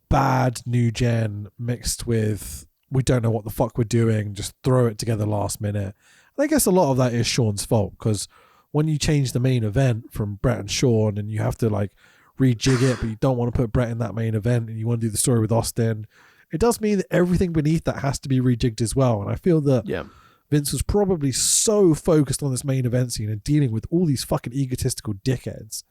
bad New Gen mixed with we don't know what the fuck we're doing, just throw it together last minute. And I guess a lot of that is Sean's fault, because when you change the main event from Bret and Sean and you have to like rejig it, but you don't want to put Bret in that main event and you want to do the story with Austin, it does mean that everything beneath that has to be rejigged as well. And I feel that Vince was probably so focused on this main event scene and dealing with all these fucking egotistical dickheads.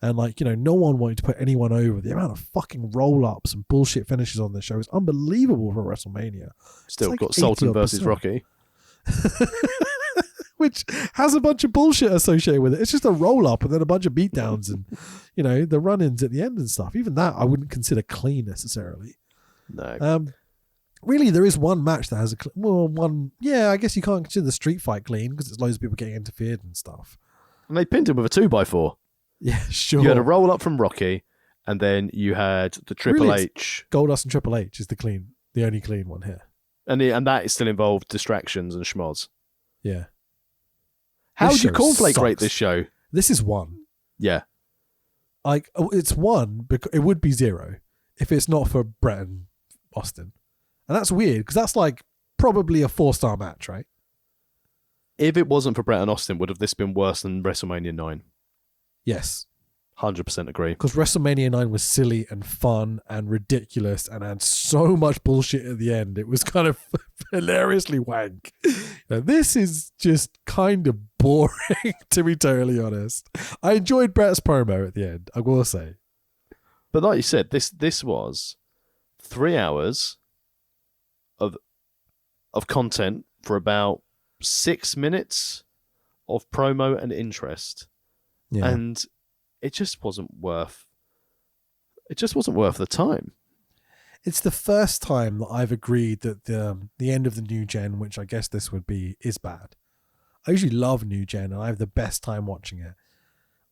And like, you know, no one wanted to put anyone over. The amount of fucking roll-ups and bullshit finishes on this show is unbelievable for WrestleMania. Still like got Sultan versus 80%. Rocky. Which has a bunch of bullshit associated with it. It's just a roll-up and then a bunch of beatdowns and, you know, the run-ins at the end and stuff. Even that I wouldn't consider clean necessarily. No. Really, there is one match that has I guess you can't consider the street fight clean because there's loads of people getting interfered and stuff. And they pinned him with a 2x4. Yeah, sure. You had a roll up from Rocky, and then you had the Triple H. Goldust and Triple H is the only clean one here. And that is still involved distractions and schmoz. Yeah. How This do you show cornflake rate sucks. this show? This is 1. Yeah. Like, it's 1 because it would be 0 if it's not for Bret and Austin. And that's weird because that's like probably a 4-star match, right? If it wasn't for Bret and Austin, would have this been worse than WrestleMania 9? Yes. 100% agree. Because WrestleMania 9 was silly and fun and ridiculous and had so much bullshit at the end. It was kind of hilariously wank. Now, this is just kind of boring, to be totally honest. I enjoyed Bret's promo at the end, I will say. But like you said, this was 3 hours of content for about 6 minutes of promo and interest. Yeah. And it just wasn't worth the time. It's the first time that I've agreed that the end of the New Gen, which I guess this would be, is bad. I usually love New Gen and I have the best time watching it.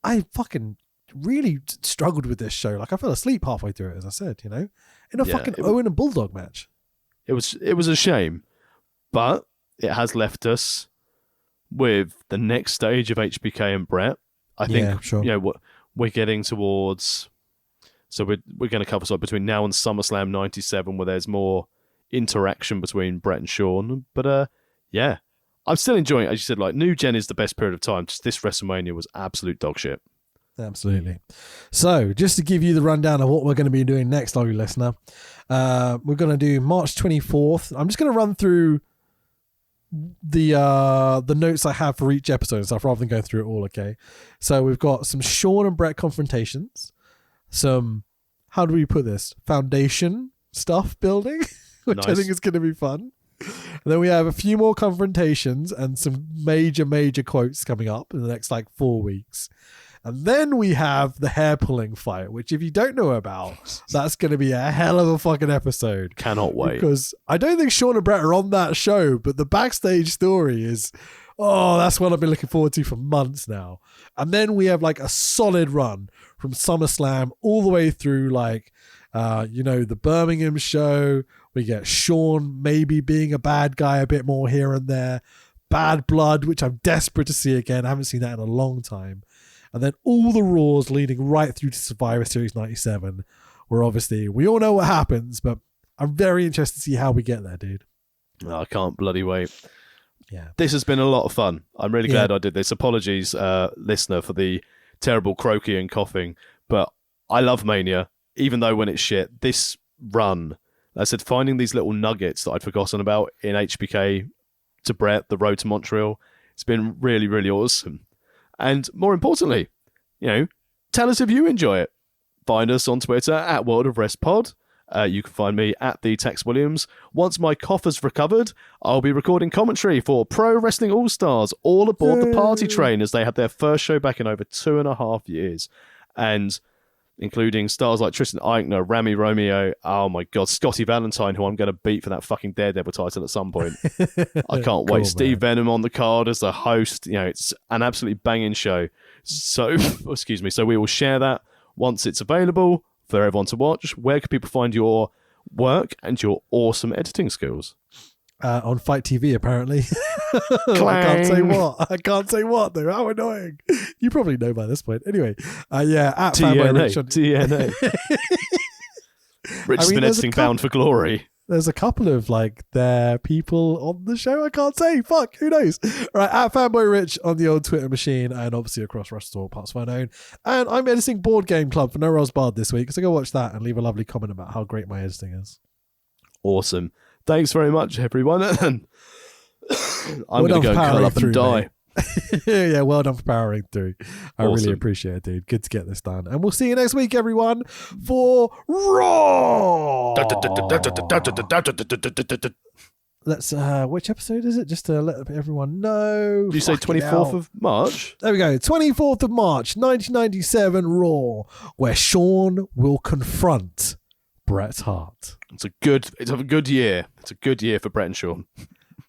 I fucking really struggled with this show. Like I fell asleep halfway through it, as I said, you know, in a fucking Owen and Bulldog match. It was a shame, but it has left us with the next stage of HBK and Bret. I think, sure. You know, we're getting towards, so we're going to cover sort of between now and SummerSlam 97, where there's more interaction between Bret and Sean. But yeah, I'm still enjoying it. As you said, like New Gen is the best period of time. Just this WrestleMania was absolute dog shit. Absolutely. So, just to give you the rundown of what we're going to be doing next, lovely listener, we're going to do March 24th. I'm just going to run through the notes I have for each episode and stuff rather than going through it all, okay? So, we've got some Sean and Bret confrontations, some, how do we put this, foundation stuff building, which I Nice. think is going to be fun. And then we have a few more confrontations and some major quotes coming up in the next like 4 weeks. And then we have the hair pulling fight, which if you don't know about, that's going to be a hell of a fucking episode. Cannot wait. Because I don't think Sean and Bret are on that show, but the backstage story is Oh, that's what I've been looking forward to for months now. And then we have like a solid run from SummerSlam all the way through like, the Birmingham show. We get Shawn maybe being a bad guy a bit more here and there. Bad Blood, which I'm desperate to see again. I haven't seen that in a long time. And then all the Raws leading right through to Survivor Series 97, where obviously we all know what happens, but I'm very interested to see how we get there, dude. I can't bloody wait. Yeah. This has been a lot of fun. I'm really glad I did this. Apologies, listener, for the terrible croaky and coughing, but I love Mania, even though when it's shit. This run, I said, finding these little nuggets that I'd forgotten about in HBK to Brett, the road to Montreal, it's been really, really awesome. And more importantly, tell us if you enjoy it. Find us on Twitter at World of Rest Pod. You can find me at the Tex Williams. Once my cough has recovered, I'll be recording commentary for Pro Wrestling All-Stars all aboard the party train as they had their first show back in over 2.5 years. And including stars like Tristan Eichner, Rami Romeo, oh my God, Scotty Valentine, who I'm going to beat for that fucking Daredevil title at some point. I can't wait. Steve Venom on the card as the host. It's an absolutely banging show. So, excuse me. So we will share that once it's available for everyone to watch. Where can people find your work and your awesome editing skills? On Fight TV, apparently. I can't say what, though. How annoying. You probably know by this point. Anyway, at Fanboy Rich. TNA. Rich's been editing Bound for Glory. There's a couple of their people on the show. I can't say. Fuck, who knows? All right, at Fanboy Rich on the old Twitter machine, and obviously across Wrestle Parts of Unknown. And I'm editing Board Game Club for No Rolls Barred this week, so go watch that and leave a lovely comment about how great my editing is. Awesome. Thanks very much, everyone. I'm going to go curl up and die. Yeah, well done for powering through. I Awesome. really appreciate it, dude. Good to get this done. And we'll see you next week, everyone, for Raw. Let's, which episode is it? Just to let everyone know. Did you say 24th of March? There we go. 24th of March, 1997 Raw, where Shawn will confront Bret Hart. It's a good year. It's a good year for Bret and Shawn.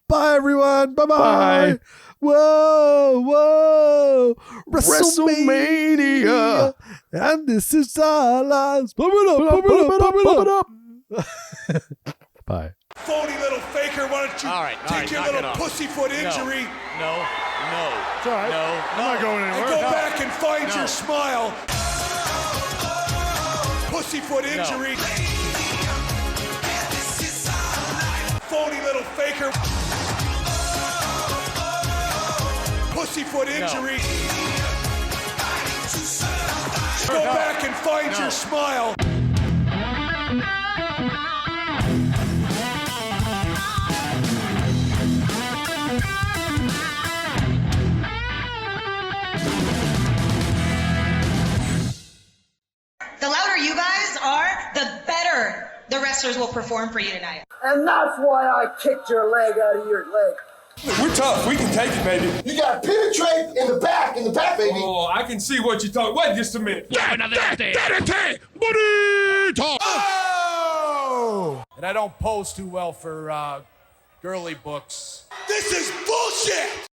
Bye, everyone. Bye-bye. Bye. Whoa. WrestleMania. And this is our lives. Pump it up. Bye. Phony little faker, why don't you take your little pussyfoot injury No. It's all right. I'm not going and anywhere. go back and find your smile. Pussyfoot injury. Phony little faker. Pussyfoot injury. Go back and find your smile. The louder you guys are, the better the wrestlers will perform for you tonight. And that's why I kicked your leg out of your leg. We're tough. We can take it, baby. You got to penetrate in the back, baby. Oh, I can see what you're talking. Wait just a minute. Oh! And I don't pose too well for girly books. This is bullshit!